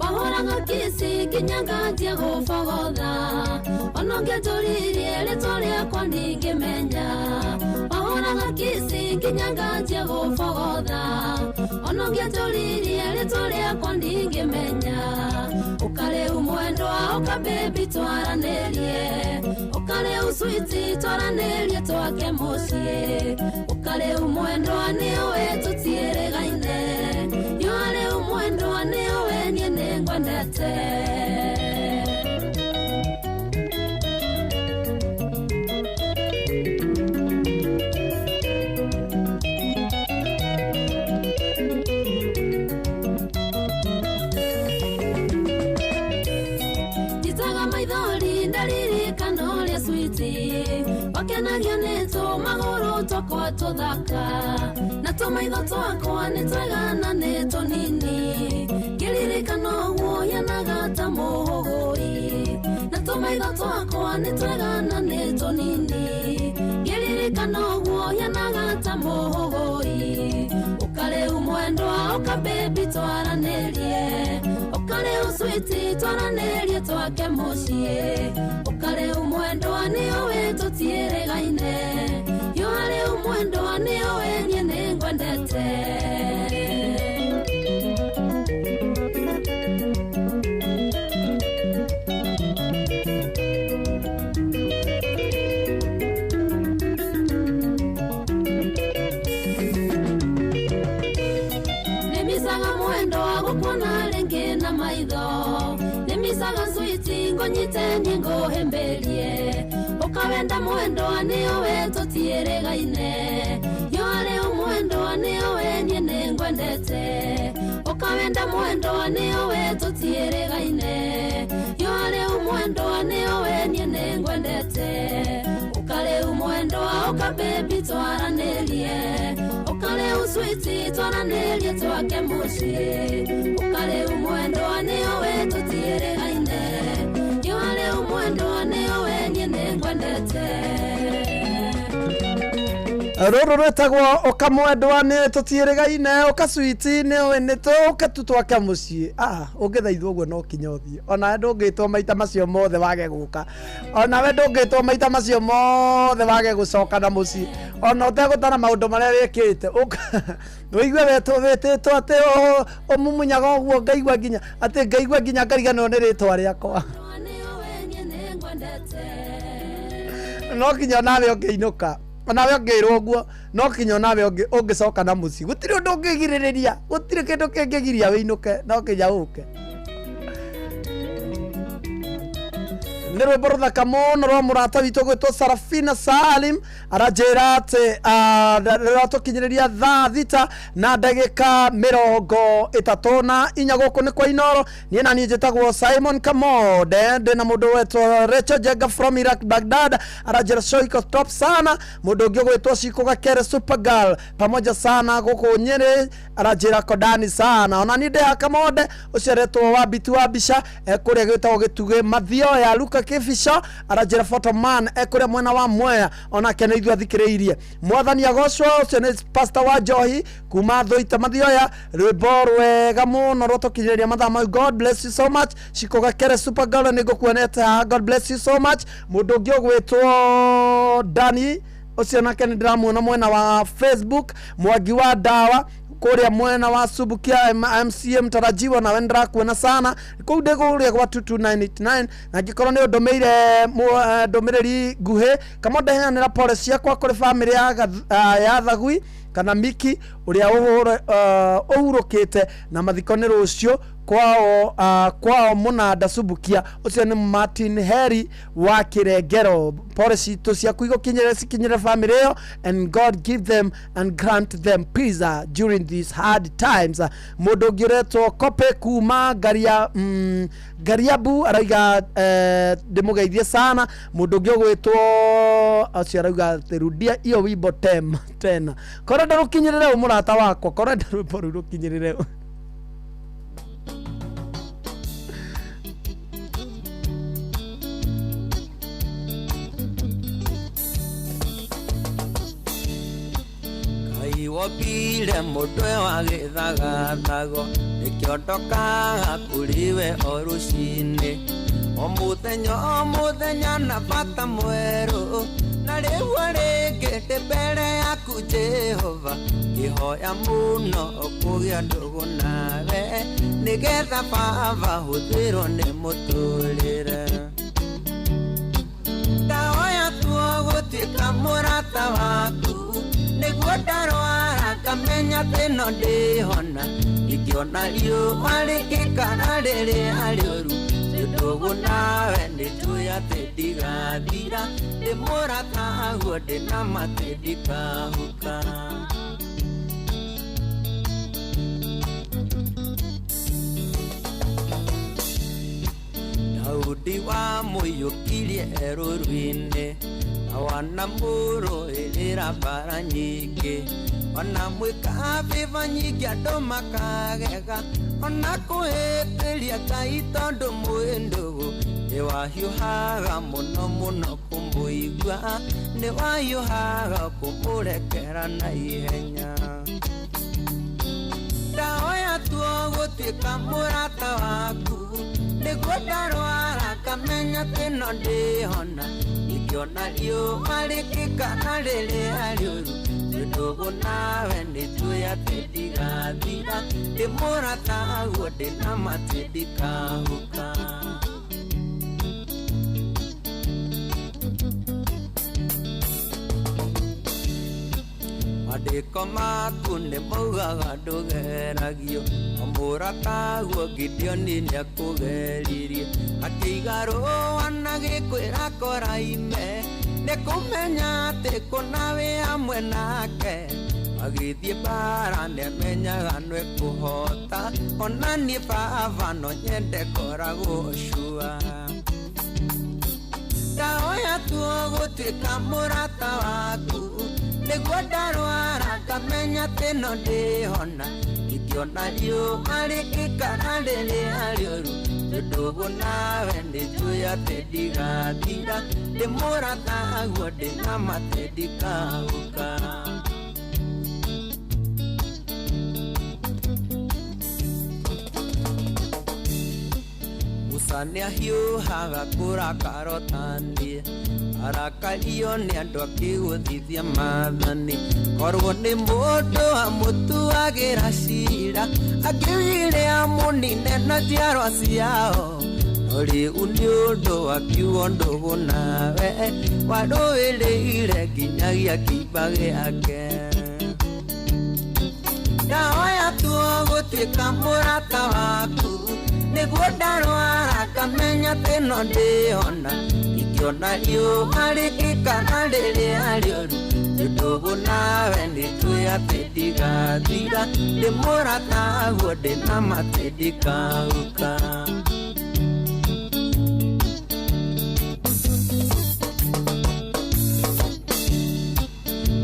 wahũraga kisi nginya nganjia gũbogotha ona ũngĩnjũririe rĩtwa rĩakwa ndingĩmenya wahũraga kisi nginya nganjia gũbogotha ona ũngĩnjũririe rĩtwa rĩakwa ndingĩmenya ũkarĩu mwendwa ũka baby twaranĩrie ũkarĩu switi twaranĩrie twake mucie ũkarĩu mwendwa nĩo we tũtiĩrĩgaine yarĩu mwendwa nĩo we niĩ nĩngwendete njitaga maithori ndaririkana ũrĩa switi wakenagio nĩ tũmagũrũ twakwa tũthaka na tũmaitho twakwa nĩ twega na nĩ tũnini ngĩririkana ũguo yanaga ta mũhũgũri na tũmaitho twakwa nĩ twega na nĩ tũnini ngĩririkana ũguo yanaga ta mũhũgũri ũkarĩu mwendwa ũka baby twaranĩrie ũkarĩu switi twaranĩrie twake mucie ũkarĩu mwendwa nĩo we tũtiĩrĩgaine yarĩu mwendwa nĩo we niĩ nĩngwendete nĩmicaga mwendwa gũkuona rĩngĩ na maitho nĩmicaga switi ngũnyite niĩ ngũhĩmbĩrie ũkawenda mwendwa nĩo we tũtiĩrĩgaine yarĩu mwendwa anio we nyene ngwendete ukawenda mwendo anio we tutieregaine yale umwendo anio we nyene ngwendete ukale umwendo auka baby twaranelie ukale uswiti twaranelie twake mushi ukale umwendo anio we tutieregaine yale umwendo anio we nyene ngwendete roro retagwo okamwendwa ne tutieregaine okaswiti ne wene to okatutwaka mucie ungethaithwo guo no kinyothie ona ndungitwo maita macio mothe wage guka ona we ndungitwo maita macio mothe wage gucoka na mucie ona utegutana maundu maria wikite Noigue wetwo ate omumunyaga guo ngaigwa nginya ate ngaigwa nginya ngariganwo ni ritwa riakwa no kinya nawe ungeinuka nawe ngirwo guo no kinya nawe ungicoka na muci gutiri undu ungigiriria gutiri kindu kingigiria wiinuke no kinya uke nä rwä mbo rå thaka må no rwa må rata witå gwä two Sarafina Salim aranjä atä ratå kinyä rä ria thaa thita na ndagä mä rongo ĩtatũ na inya gå kå nä kwa inoro niä na niä njä tagwo Simon Kamode ndä na må ndå wetwo Rachel Jenga from Iraq Baghdad aranjä ra show iko top sana må ndå å ngä å gwä two Ciko Gakere Supergirl pamoja sana gå kå nyä rä aranjä ra kodani sana ona niä ndä ha Kamode å ciaretwo wa bitu wa mbica kå rä a gä tagwo gä tugä mathio ya Luka Kifisha arajira photoman ekure mwena wa Mwea ona kene ithu athikiriirie mwathani agocwo ucio ni pastor wa Johi kuma Thoita Mathioya rwimbo rwega muno rotokinyiriria mathama. God bless you so much Ciko Gakere Supergirl ni gukuonete God bless you so much mundu ungi ugwitwo Dani ucio nake ni ndiramuona mwena wa Facebook Mwangi wa Dawa kuria mwena wa Subukia MCM tarajiwa na wendra kuona sana kou ndiguria gwa 22989 na gikorwo ni undomeire ndomereri nguhe kama ndaheanira pole ciakwa kuri family ya Thagui kana Miki uria uhurukite na mathikoni rucio kwao Munanda Subukia ucio ni Martin Heri wa Kirengero pole citu ciaku igokinyire family yo and God give them and grant them peace during these hard times. Mundu ngiretwo kope kuma Gariabu araiga ndimugeithie sana mundu ngi gwitwo acio arauga terudia iyo wimbo tena kora ndarukinyirire umurata wakwa kora ndarukinyirire wopile mutwe wa githagathago nikiondoka kuriwe orucini omuthenya na bata mweru na riu ringite mbere yaku Jehova ngihoya muno kugia ndugu nawe nigetha baba huthirwo ni muturire ndahoya tuo gutuika murata waku niguo ndarwara kamenya thino ndihona ikiona riũa rĩgĩkana rĩrĩa rĩũru ndugu nawe nĩnjũĩ atĩ ndigathira ndĩ mũrata guo ndĩna matĩ ndikahuka Daudi wa mũiyũkirie rũũru-inĩ wana muro ilira bara nyingi ona mwika viva nyingi andu makagega ona kuhitiria Ngai tondu mwindugu niwahiuhaga muno kumuigua niwahiuhaga kumurekera na ihenya ndahoya tuo gutuika murata waku niguo ndarwara kamenya thino ndihona ikiona riũa rĩgĩkana rĩrĩa rĩũru ndugu nawe nĩnjũĩ atĩ ndigathira ndĩ mũrata guo ndĩna matĩ ndikahuka Mandĩko maku nĩ maugaga ndũgeragio mũrata guo Gideoni nĩakũgeririe akĩiga rũũa na gĩkwĩra koraime nĩ kũmenya atĩ kũna wĩ hamwe nake agithie bara nemenyaga nwe kuhota ona ni baba no nyende koragwo cua ndahoya tugutuika murata waku niguo ndarwara ngamenya tino ndihona ikiona riũa rĩkĩkara rĩrĩa rĩũru tondũ nawe nĩnjũĩ atĩ ndigathira ndĩ mũrata guo ndĩna matĩ ndikahũka Musa nĩahiũhaga kũrakara ũtaniĩ arakario nĩ andũ akĩgũthithia maathani korwo nĩ mũndũ amũtuagĩra cira akĩwĩrĩa mũnine na njiarwa ciao no rĩu nĩ ũndũ akiugo ndũgũ nawe warũĩrĩire nginyagia kĩimba gĩake ndahoya tũgũtuĩka mũrata waku nĩguo ndarwara ngamenya tĩno ndĩhona ikiona riũa rĩkĩkara rĩrĩa rĩũru tondũ nawe nĩnjũĩ atĩ ndigathira ndĩ mũrata guo ndĩna matĩ ndikahũka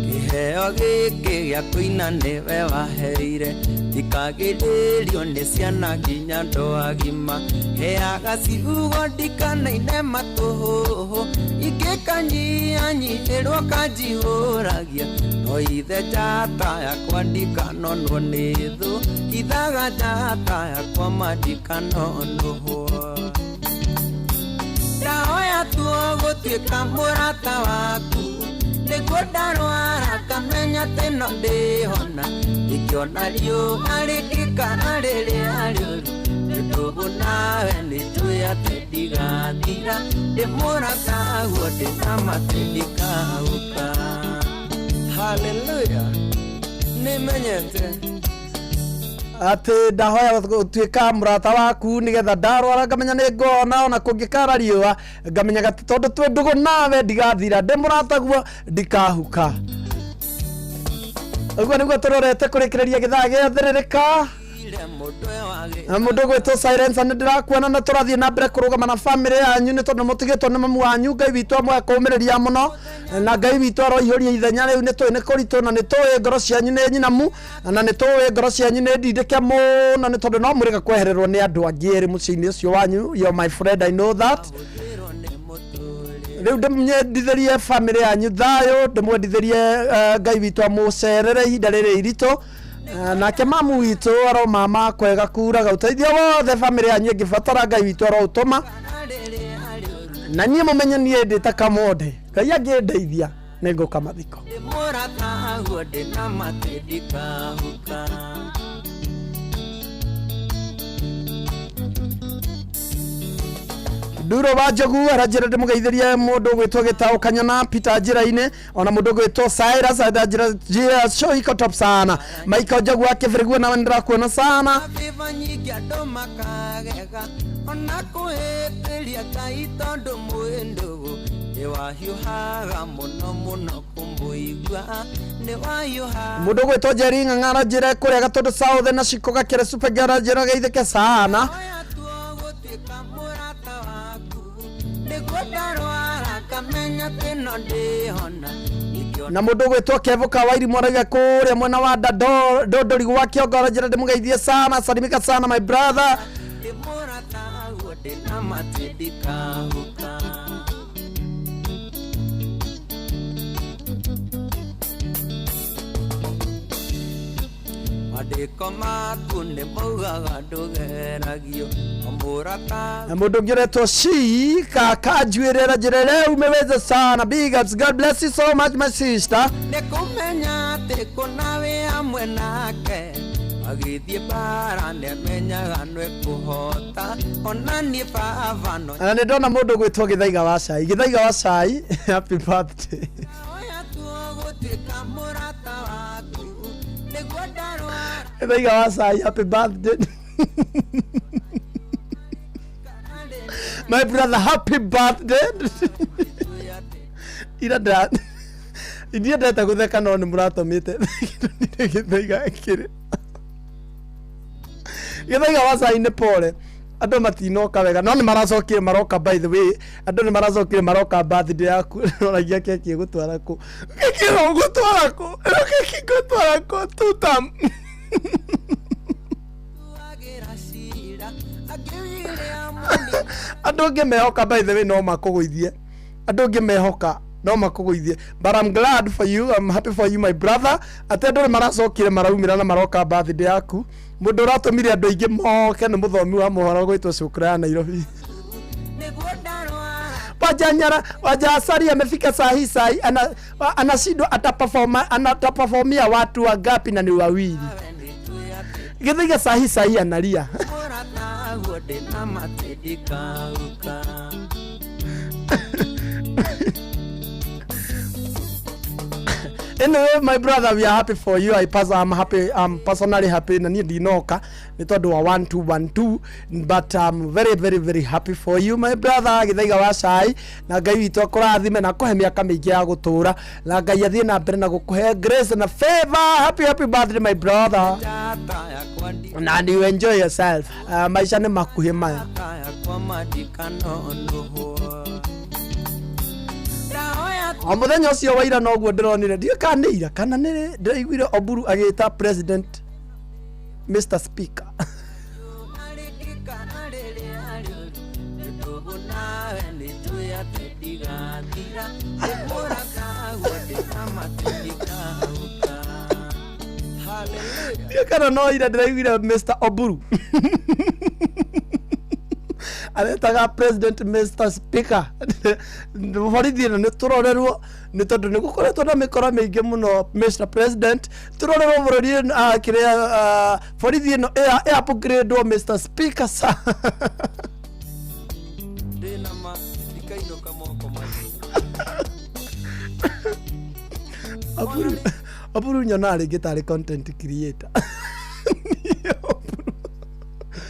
kĩheo gĩkĩ gĩa kũina nĩwe waheire ndikagĩrĩrio nĩ ciana nginya andũ agima heaga ciugo ndikanaine matũhũhũ ingĩkanyihanyihĩrwo kanjihũragia no ithe njata yakwa ndikanonwo nĩ thũ ithaga njata yakwa mandikanonũhwo ndahoya tũgũtuĩka mũrata waku nĩguo ndarwara ngamenya tĩno ndĩhona ikiona riũa rĩkĩkara rĩrĩa rĩũru tondũ nawe nĩnjũĩ atĩ ndigathira ndĩ mũrata guo ndĩna matĩ ndikahũka haleluya nĩmenyete atĩ ndahoya gũtuĩka mũrata waku nĩgetha ndarwara ngamenya nĩ ngona ona kũngĩkara riũa ngamenyaga tondũ twĩ ndũgũ nawe ndigathira ndĩ mũrata guo ndikahũka ũguo nĩguo tũrorete kũrĩkĩrĩria gĩthaa gĩathĩrĩrĩka mũndũ gwĩtwo Silence nĩ ndĩrakuona na tũrathiĩ na mbere kũrũgama na family yanyu nĩ tondũ mũtigĩtwo nĩ mamu wanyu Ngai witũ amwe kũmĩrĩria mũno na Ngai witũ aroihũria ithenya rĩu nĩ tũĩ nĩ kũritũ na nĩ tũĩ ngoro cianyu nĩ nyinamu na nĩ tũĩ ngoro cianyu nĩ ndindĩke mũno nĩ tondũ no mũrĩga kwehererwo nĩ andũ angĩ erĩ mũciĩ-inĩ ũcio wanyu you're my friend I know that rĩu ndĩmwendithĩrie family yanyu thayũ ndĩmwendithĩrie Ngai witũ amũcerere ihinda rĩrĩ iritũ nake mamu witũ aroma kwega kuraga ũteithio wothe family yanyu ĩngĩbatara Ngai witũ aroũtũma na niĩ mũmenye niĩ ndĩta Kamonde Ngai angĩndeithia nĩ ngũka mathiko mũrata guo ndĩna matĩ ndikahũka Nduro wa Njogu aranjĩra ndĩmũgeithĩrie mũndũ gwĩtwo Gĩtaũ Kanyona Peter njĩra-inĩ ona mũndũ gwĩtwo Cyrus aranjĩra show iko top sana Michael Njogu akĩbĩrĩguo nawe nĩndĩrakuona sana nyingĩ andũ makagega ona kũhĩtĩria Ngai tondũ mwĩ ndũgũ nĩwahiũhaga mũno mũno kũmũigua nĩwahiũhaga mũndũ gwĩtwo Njeri Ng'ang'a aranjĩra kũrĩa Gatũndũ South na Ciko Gakĩre Super Girl aranjĩra geithĩke sana na mũndũ gwĩtwo Kevo Kawairi Mwaraiga kũrĩa mwena wa Ndondori gwa Kĩongo aranjĩra ndĩmũgeithie sana salimika sana my brother Mandĩko maku nĩ maugaga ndũgeragio mũrata na mũndũ ũngĩ ũretwo Shi kaka njuĩrĩra njĩra ĩrĩa umeweza sana big ups God bless you so much my sister nĩ kũmenya atĩ kũna wĩ hamwe nake agĩthiĩ mbara nĩamenyaga nĩ kũhota ona niĩ baba no na nĩ ndona mũndũ gwĩtwo Gĩthaiga wa Cai Gĩthaiga wa Cai happy birthday gũtuĩka mũrata waku nĩguo ndarwara Gĩthaiga wa Cai happy birthday my brother happy birthday ira Ndiendete gutheka no ni muratomite githaiga kiri githaiga wacaine pole andu matinoka wega no ni maracokire maroka by the way andu ni maracokire maroka birthday yaku noragia keki gutwara ku keki gutwara ku keki gutwara ku tutam andu ngimehoka by the way no makuguithie andu ngimehoka no makuguithie but I'm glad for you, I'm happy for you my brother. Ate andu maracokire maraumira na maroka birthday yaku mundu ratumire andu aingi moke ni muthomi wa mohoro gwitwo Shukran Nairobi Wajasari amefika saa hii anashindwa ataperformia watu wangapi na ni wawili. Githiga saa hii analia. Anyway, my brother, we are happy for you. I'm happy. I'm personally happy. Na niye dinoka nitondo wa 1212, but I'm very, very, very happy for you, my brother. Githaiga wa cai na Ngai witu akurathime na kuhe miaka mingi ya gutura na Ngai athie na mbere na gukuhe grace na favor. Happy birthday, my brother. And you enjoy yourself. Maisha ni makuhi maya. Omuthenya ucio wa ira noguo ndironire ndio kanira kana ni ndiraiguire Oburu agita president Mr Speaker. Ndio kana no ira ndiraiguire Mr Oburu aletaga president Mr Speaker borithi no turorerwo ni tondu ni gukoretwo na mikora mingi muno Mr President turorerwo bururi kiria borithi no upgrade wa Mr Speaker sa dina ma dikaino kama Oburu nyona gitari content creator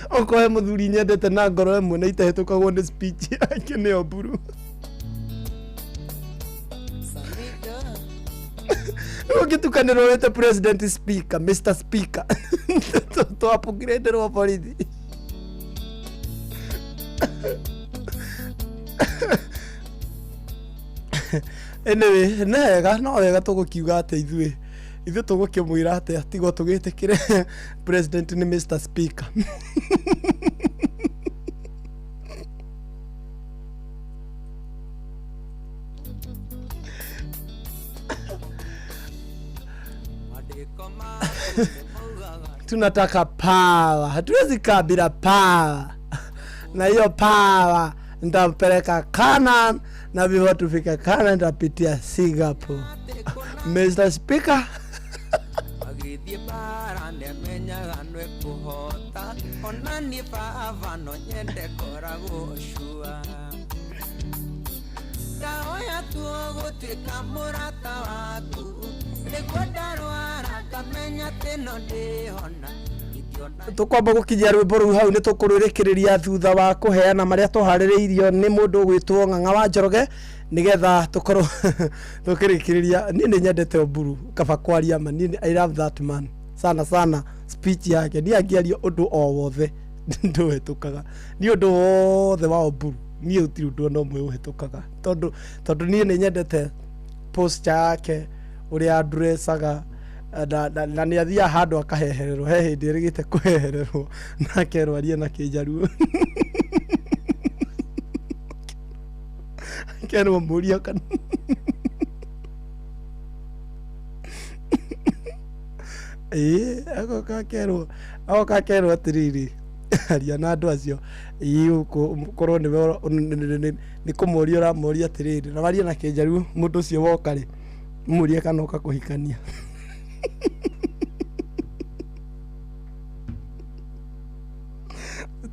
okoe muthuri nyendete na ngoro emwe na itehetũkagwo nĩ speech yake nĩ Oburu. Ũngĩtukanĩrwo wĩte president speaker Mr Speaker to upgrade ro borithi. Anyway, nega no wega tũgũkiuga atĩ ithuĩ tũgũkĩmwĩra atĩ tigo tũgĩtĩkĩre president nĩ Mr Speaker. Tunataka power, hatuwezi kabila power, na hiyo power nitampeleka Canaan na vivyo tufika Canaan nitapitia Singapore. Mr Speaker tukwamba gukinyia rwimbo ru hau ni tukururikiria thutha wa kuheana maria tuhaririirio ni mundu gwitwo Ng'ang'a wa Njoroge nigetha tukorwo tukirikiria ni nyendete Oburu kaba kwaria ma ni I love that man sana speech yake ni angiario undu o wothe nduhetukaga ni undu wothe wa Oburu ni utiri undu no mwe uhetukaga tondu ni nyendete post yake uria adressaga na ni athia handu akahehererwo he hindi rigite kuhehererwo na kerwarie na kijaru kerwo muria kana agoka kerwo atiriri aria na andu acio korwo ni kumuria uramuria atiriri na waria na kijaru mundu ucio woka ri muria kana oka kuhikania.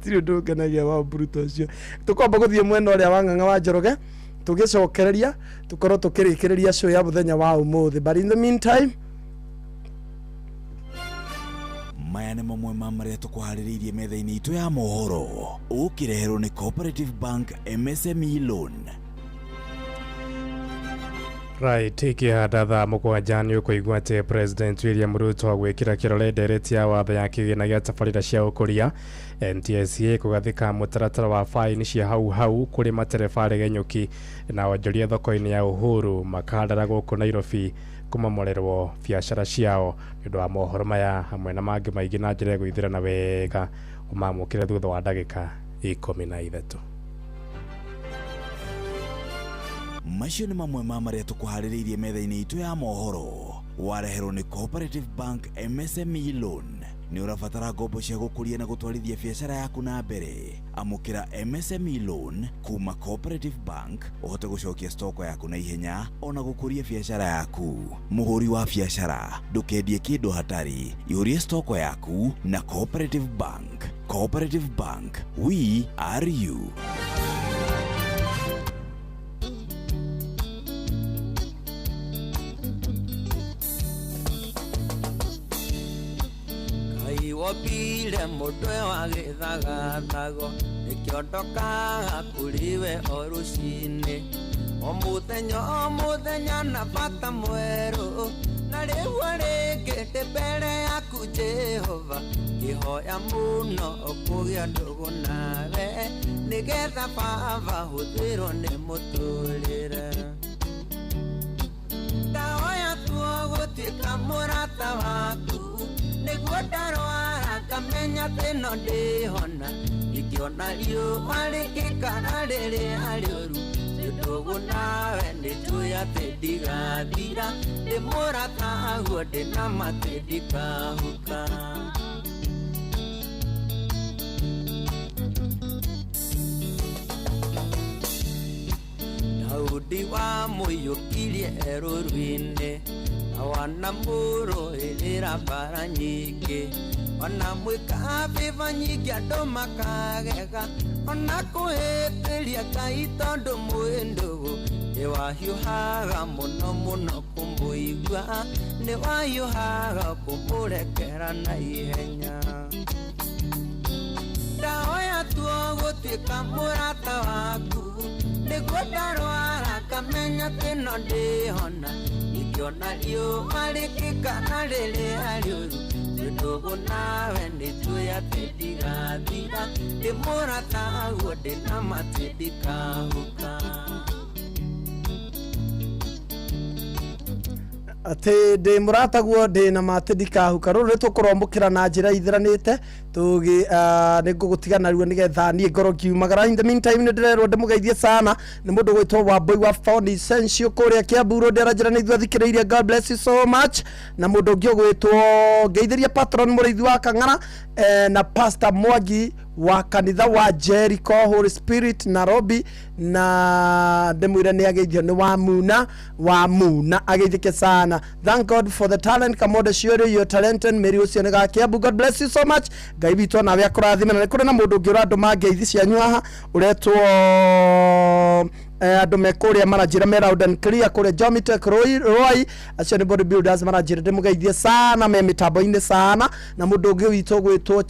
Tiri ndukenagia wa Oburu tocio tukwamba guthie mwena uria wa Ng'ang'a wa Njoroge tugicokereria tukorwo tukirikireria show ya muthenya wa umuthi, but in the meantime maya nĩ mamwe ma marĩa tũkũharĩrĩirie metha-inĩ itũ ya mohoro ũkireherwo nĩ Cooperative Bank MSME Loan. Right, ikihanda thaa mũgwanja nĩ ũkũigua atĩ President William Ruto gwĩkĩra kĩrore ndereti ya watho ya kĩgĩna gĩa tabarĩra cia ũkũria NTSA kũgathĩka mũtaratara wa faini cia hau kũrĩ matereba aregenyũki na onjoria thoko-inĩ ya Uhuru makandara gũkũ Nairobi kũmamorerwo biacara ciao nĩ ũndũ wa mohoro maya hamwe na mangĩ maingĩ na njĩra ya gũithĩrana wega ũmamũkĩre thutha wa ndagĩka 13. Macio nĩ mamwe ma marĩa tũkũharĩrĩirie metha-inĩ itũ ya mohoro. Wareherwo nĩ Cooperative Bank MSME Loan. Nĩ ũrabatara ngombo cia gũkũria na gũtwarithia biacara yaku na mbere. Amũkĩra MSME Loan kuma Cooperative Bank ũhote gũcokia stoko yaku na ihenya ona gũkũria biacara yaku. Mũhũri wa biacara ndũkendie kĩndũ hatari, ihũrie stoko yaku na Cooperative Bank. Cooperative Bank, we are you. Wopile mutwe wa gĩthagathago nĩkĩondokaga kũrĩwe o rũcinĩ o mũthenya na bata mwerũ na rĩu rĩngĩ ndĩ mbere yaku Jehova ngĩhoya mũno kũgĩa ndũgũ nawe nĩgetha Baba hũthĩrwo nĩ mũtũrĩre ndahoya tuogũtuĩka mũrata waku nĩguo ndarwara kamenya thĩno ndĩhona ingĩona riũa rĩgĩkara rĩrĩa rĩũru ndũgũ nawe nĩnjũĩ atĩ ndigathira ndĩ mũrata aguo ndĩ na matĩ ndikahuka Daudi wa mũiyũkirie rũũru-inĩ wana mũrũĩrĩra mbara nyingĩ ona mwĩkabiba nyingĩ andũ makagega ona kũhĩtĩria Ngai tondũ mwĩndũgũ nĩwahiũhaga mũno kũmũigua nĩwahiũhaga kũmũrekera na ihenya ndahoya tuogũtuĩka mũrata waku nĩguo ndarwara kamenya thĩno ndĩhona ingĩona riũa rĩgĩkara rĩrĩa rĩũru ndũgũ nawe nĩnjũĩ atĩ ndigathira ndĩ mũrata aguo ndĩ na matĩ ndikahuka atĩ ndĩ mũrata guo ndĩ na matĩ ndikahuka rũrũ nĩ tũkũrombũkĩra na njĩra ithiranĩte nĩ ngũgũtigana ruo nĩgetha niĩ ngoro ngiumagara. In the meantime nĩ ndĩrerwo ndĩmũgeithie sana nĩ mũndũ gwĩtwo Wambui wa Phone Essential kũrĩa Kiambu Road aranjĩra nĩ ithuĩ athikĩrĩirie. God bless you so much. Na mũndũ ũngĩ ũgwĩtwo Ngeithĩria Patron mũrĩithi wa Kang'ara na Pastor Mwangi wa kanitha wa Jericho Holy Spirit Nairobi na ndĩmwĩre nĩ ageithio nĩ wa Muna ageithĩke sana. Thank God for the talent. Kamode Shiori, you're talented. Mary ũcio nĩ ga Kiambu. God bless you so much. Ngai witũ nawe akũrathime na nĩ kũrĩ na mũndũ ũngĩ ũrandũma ngeithi cianyu haha ũretwo andũ mekũrĩa maranjĩra me loud and clear kũrĩa Jomitech Roy acio nĩ bodybuilders maranjĩra ndĩmũgeithie sana me mĩtambo-inĩ sana. Na mũndũ ũngĩ witũ gwĩtwo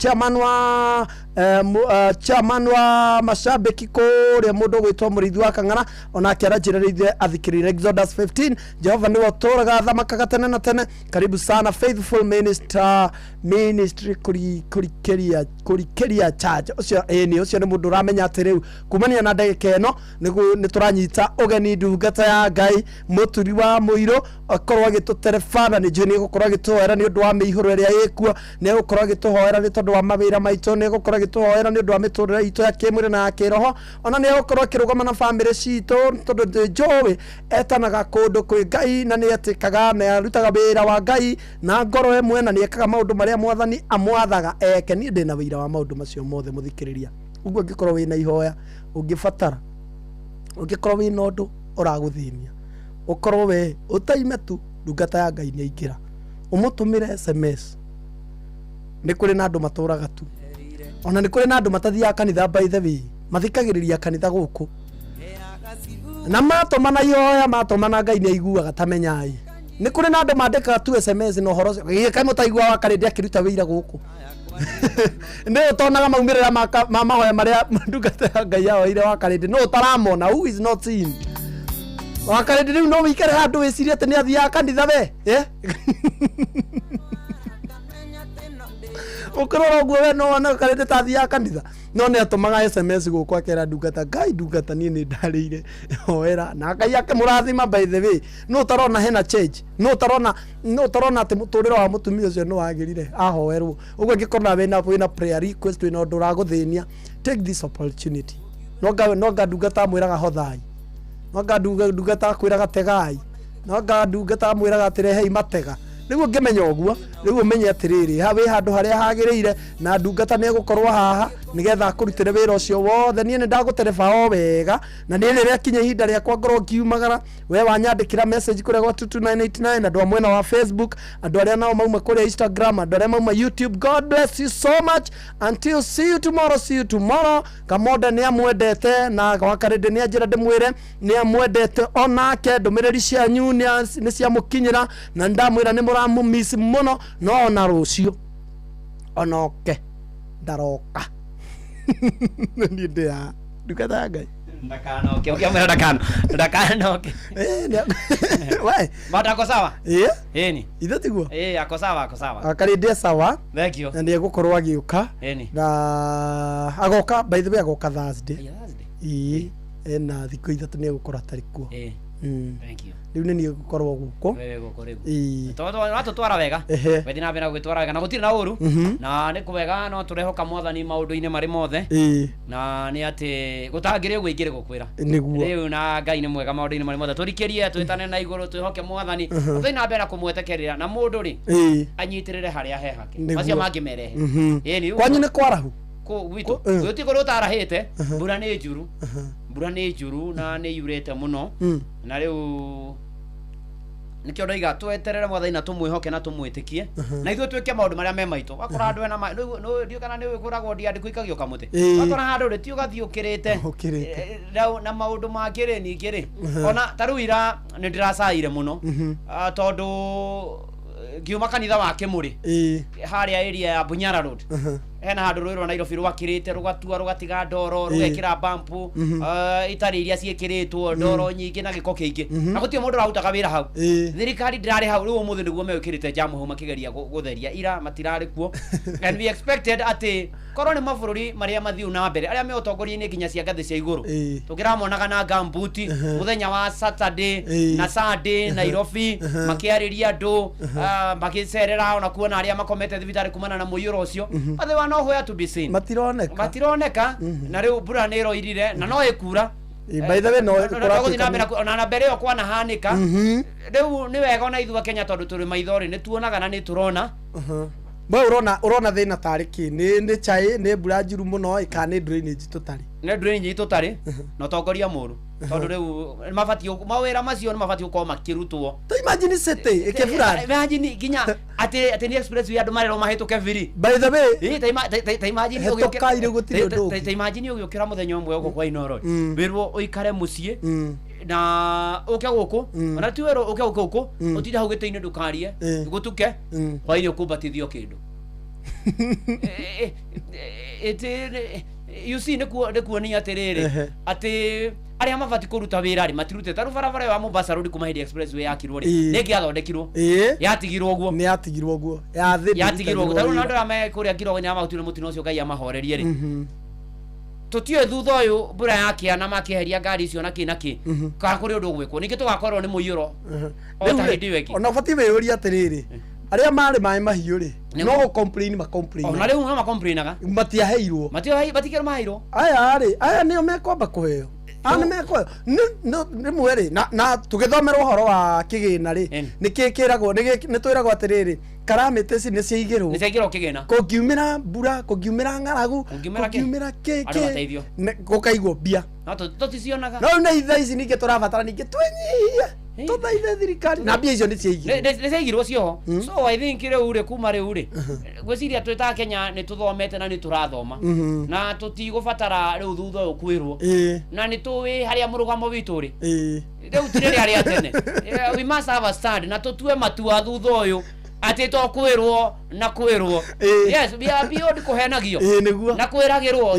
chairman wa mashabiki kũrĩa mũndũ gwĩtwo mũrĩithi wa Kang'ara onake aranjĩra rĩithuĩ athikĩrĩire Exodus 15 Jehova nĩwe ũtũraga thamakaga tene na tene. Karibu sana Faithful Ministry kũrikĩria church ũcio nĩ mũndũ ũramenya atĩ rĩu kumania na ndagĩka ĩno nĩ tũranyita ũgeni ndungata ya Ngai mũturi wa mũirũ akorwo agĩtũterebana nĩ njũĩ nĩ gũkorwo agĩtũhoera nĩ ũndũ wa mĩihũro ĩrĩa ĩkuo nĩ gũkorwo agĩtũhoera nĩ tondũ wa mawĩra maitũ nĩ gũkorwo agĩtũhoera nĩ ũndũ wa mĩtũrĩre itũ ya kĩmwĩrĩ na ya kĩroho ona nĩ gũkorwo akĩrũgama na bamĩrĩ citũ tondũ njũĩ etanaga kũndũ kwĩ Ngai na nĩ etĩkaga na arutaga wĩra wa Ngai na ngoro ĩmwe na nĩ ekaga maũndũ marĩa Mwathani amwathaga eke. Niĩ ndĩ na wĩra wa maũndũ macio mothe mũthikĩrĩria. Ũguo ũngĩkorwo wĩna ihoya ũngĩbatara ũngĩkorwo wĩna ũndũ ũragũthĩnia ũkorwo we ũtaime tu ndungata ya Ngai nĩ aingĩra ũmũtũmĩre SMS. Nĩ kũrĩ na andũ matũraga tu ona nĩ kũrĩ na andũ matathiaga kanitha by the way mathikagĩrĩria kanitha gũkũ na matũmana ihoya matũmana Ngai nĩ aiguaga tamenyai. Nĩ kũrĩ na andũ mandĩkaga tu SMS na ũhoro ũcio kaĩ mũtaigua wa Karĩndĩ akĩruta wĩira gũkũ nĩ ũtonaga maumĩrĩra ma mahoya marĩa ndungata ya Ngai yaoire wa Karĩndĩ no ũtaramona who is not seen. Wakarede riu no wikare handu wicirie ati ni athia kanitha we ukorora uguo we no wana karede ta athia kanitha no ne atumaga SMS gukwa kera ndungata Ngai ndungata nie ni ndarĩire hoera na Ngai yake mũrathima by the way no tarona hena change no tarona ati muturiro wa mutumia ucio no wagirire ahoerwo uguo ngikorna wena prayer request wena undu raguthĩnia take this opportunity no nga ndungata mwiraga hothai no nga ndungata kwiraga tegai no nga ndungata mwiraga atirehei matega niguo ngimenya uguo niguo umenye atiriri ha wi handu haria hagirire na ndungata ni gukorwo haha nigetha kurutire wira ucio wothe nie ni ndagutereba o wega na ni riria kinya ihinda ria kwa ngoro kiumagara we wanyandikira message kuri gwa 22989 andu amwe na wa Facebook andu aria nao mauma kuri Instagram andu aria mauma YouTube. God bless you so much until see you tomorrow. Kamoda ni amwendete na Wakarede ni ajira ndimwire ni amwendete onake ndumiriri cianyu ni cia mukinyira na ndamwira ni muramumisi muno no na rucio onoke ndaroka ni ndia ndukata Ngai ndakanoke ukiamwira ndakanoke we matako sawa ni itho tiguo ako sawa Wakarede sawa thank you na ndiye gukorwo agiuka na agoka by the way agoka Thursday na thikũ ithatũ ni gukora tari kuo thank you riu ni gukorwo guko wewe guko riu watu twara wega wethi na bena gwitwara wega na gutiri na uru na ni kuwega no turehoka mwathani maundu-ini mari mothe na ni ati gutangire gwingire gukwira niguo riu na Ngai ni mwega maundu-ini mari mothe turikirie twitane na iguru twihoke mwathani tuthi na bena kumwetekerera na mundu ri anyitirire haria hehake macio mangimerehe ni kwanyu ni kwarahu witu gutikorwo tarahite mbura ni njuru na ni yurete muno na riu nikio ndoiga tweterere mwathani na tumwihoke na tumwitikie na ithuĩ twike maundu maria me maitũ wakora andu ena no ndio kana ni wikuragwo ndiandiko ikagio kamuti wakora handu ri tio gathiukirite na maundu mangĩ ri ningĩ ri ona taru ira ni ndiracaire muno tondu ngiuma kanitha wa Kimuri haria area ya Bunyara Road hena handu rwiro Nairobi rwakirite rugatua rugatiga ndoro rugekira bampu itari iria ciekiritwo ndoro nyingi na giko kiingi na gutie mundu rahutaga wira hau thirikari ndirari hau riu umuthi niguo mewikirite jamu hau makigeria gutheria ira matirari kuo and we expected ati korwo ni mabururi maria mathiu na mbere aria me utongoria-ini nginya cia ngathi cia iguru tukiramonaga na gambuti muthenya wa Saturday na Sunday Nairobi makiariria andu makicerera ona kuona aria makomete thibitari kumana na muiyuro ucio bathe wa no hoya to be seen matironeka na riu mbura ni iroirire na no ikura by the way no ona na mbere yo kwa na hanika riu ni wega ona ithuĩ Kenya tondu turi maithori ni tuonaga na ni turona Bo urona thina tari ki ni chai ni mbura njuru muno ikani drainage tutari ne drainage tutari no tongoria muru tondu riu mabatio mawira macio ni mabatio ko makirutwo to imagine sete ikebura imagine ginya ati ni express wi andu marero mahituke viri by the way ta imagine ugiokira gutiri ndu ta imagine ugiokira muthenya umwe uko kwa Inoro wirwo uikare mucie na uke guku ona ti wero uke guku utida hau gite-ini ndukarie gutuke kwa ile kubatithio kindu you see ne kuonia atiriri ati aria mabati kuruta wira ri matirute taru barabara wa Mombasa Road kuma Hedi Expressway yakirwo ri niki athondekirwo yatigirwo uguo ni yatigirwo uguo yatigirwo uguo taru na ndora me kuria kiro ni amahutire mutino ucio Ngai amahorerie ri tutio thutha uyu mbura yakia na makiheria ngari icio na ki kana kuri undu gwikwo ningi tugakorwo ni muiyuro o ta hindi weki ona bati weyuria atiriri aria mari mai mahiu ri no go complain ma complain ona riu no ma complainaga matiaheirwo batikero maheirwo aya nio mekwamba kuheo ani meko ni mwere na tugithomerwo uhoro wa kigina ri nikikiragwo ni twiragwo atiriri karamite ci ni ciaigirwo kigina kungiumira mbura kungiumira ng'aragu kungiumira kiki gukaigwo mbia no tuticionaga no na itha ici ninge turabatara ninge twenyihie tuthaithe thirikari na mbia icio ni ciaigirwo cio so I think riu ri kuma riu ri gwiciria twita Kenya ni tuthomete na ni turathoma na tutigubatara riu thutha uyu kwirwo na ni tuwi haria murugamo witu ri riu tiriri haria tene we must have a stand na tutue matua thutha uyu ati to kwirwo na kwirwo yes beyond kuhenagio na kwiragirwo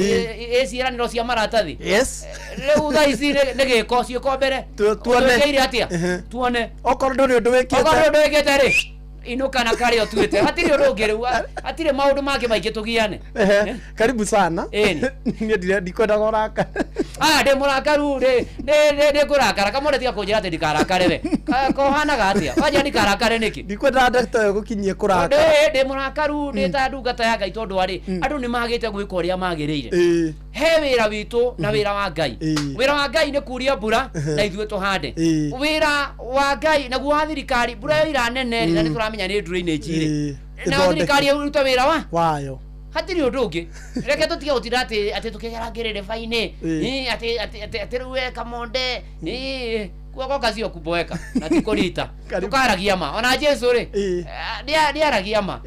ciiraniro cia maratathi yes riu thaici ni giko ciuko mbere tuone atia tuone okorwo nduri undu wikite okorwo ndu wikite ri inuka na kari otuite hatiri undu ungi riu hatiri maundu mangi maingi tugiane karibu sana ni ndikwenda goraka ndi murakaru ndi kurakara kamone tiga kunjira ati ndikarakare we kohanaga atia wanja ndikarakare niki ndikwenda ndakta gukinyie kuraka ndi murakaru ndi ta ndungata ya Ngai tondu ari andu ni magite gwika uria magiriire he wira witu na wira wa Ngai wira wa Ngai ni kuria mbura na ithue tuhande wira wa Ngai naguo wa thirikari mbura ira nene na nituramenya ni drainage ri na thirikari iruta wira wayo hatiri undu ungi reke tutige utira ati tukigera faine ati ruwe kamonde kuoko kazio kuboeka na tikorita tukaragia ma ona Jesu ri ndiaragia ma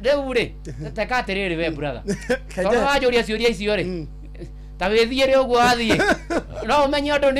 riu ri tekatiriri we brother tono wajuria ciuria icio ri ta withie ri uguo athie no umenye undu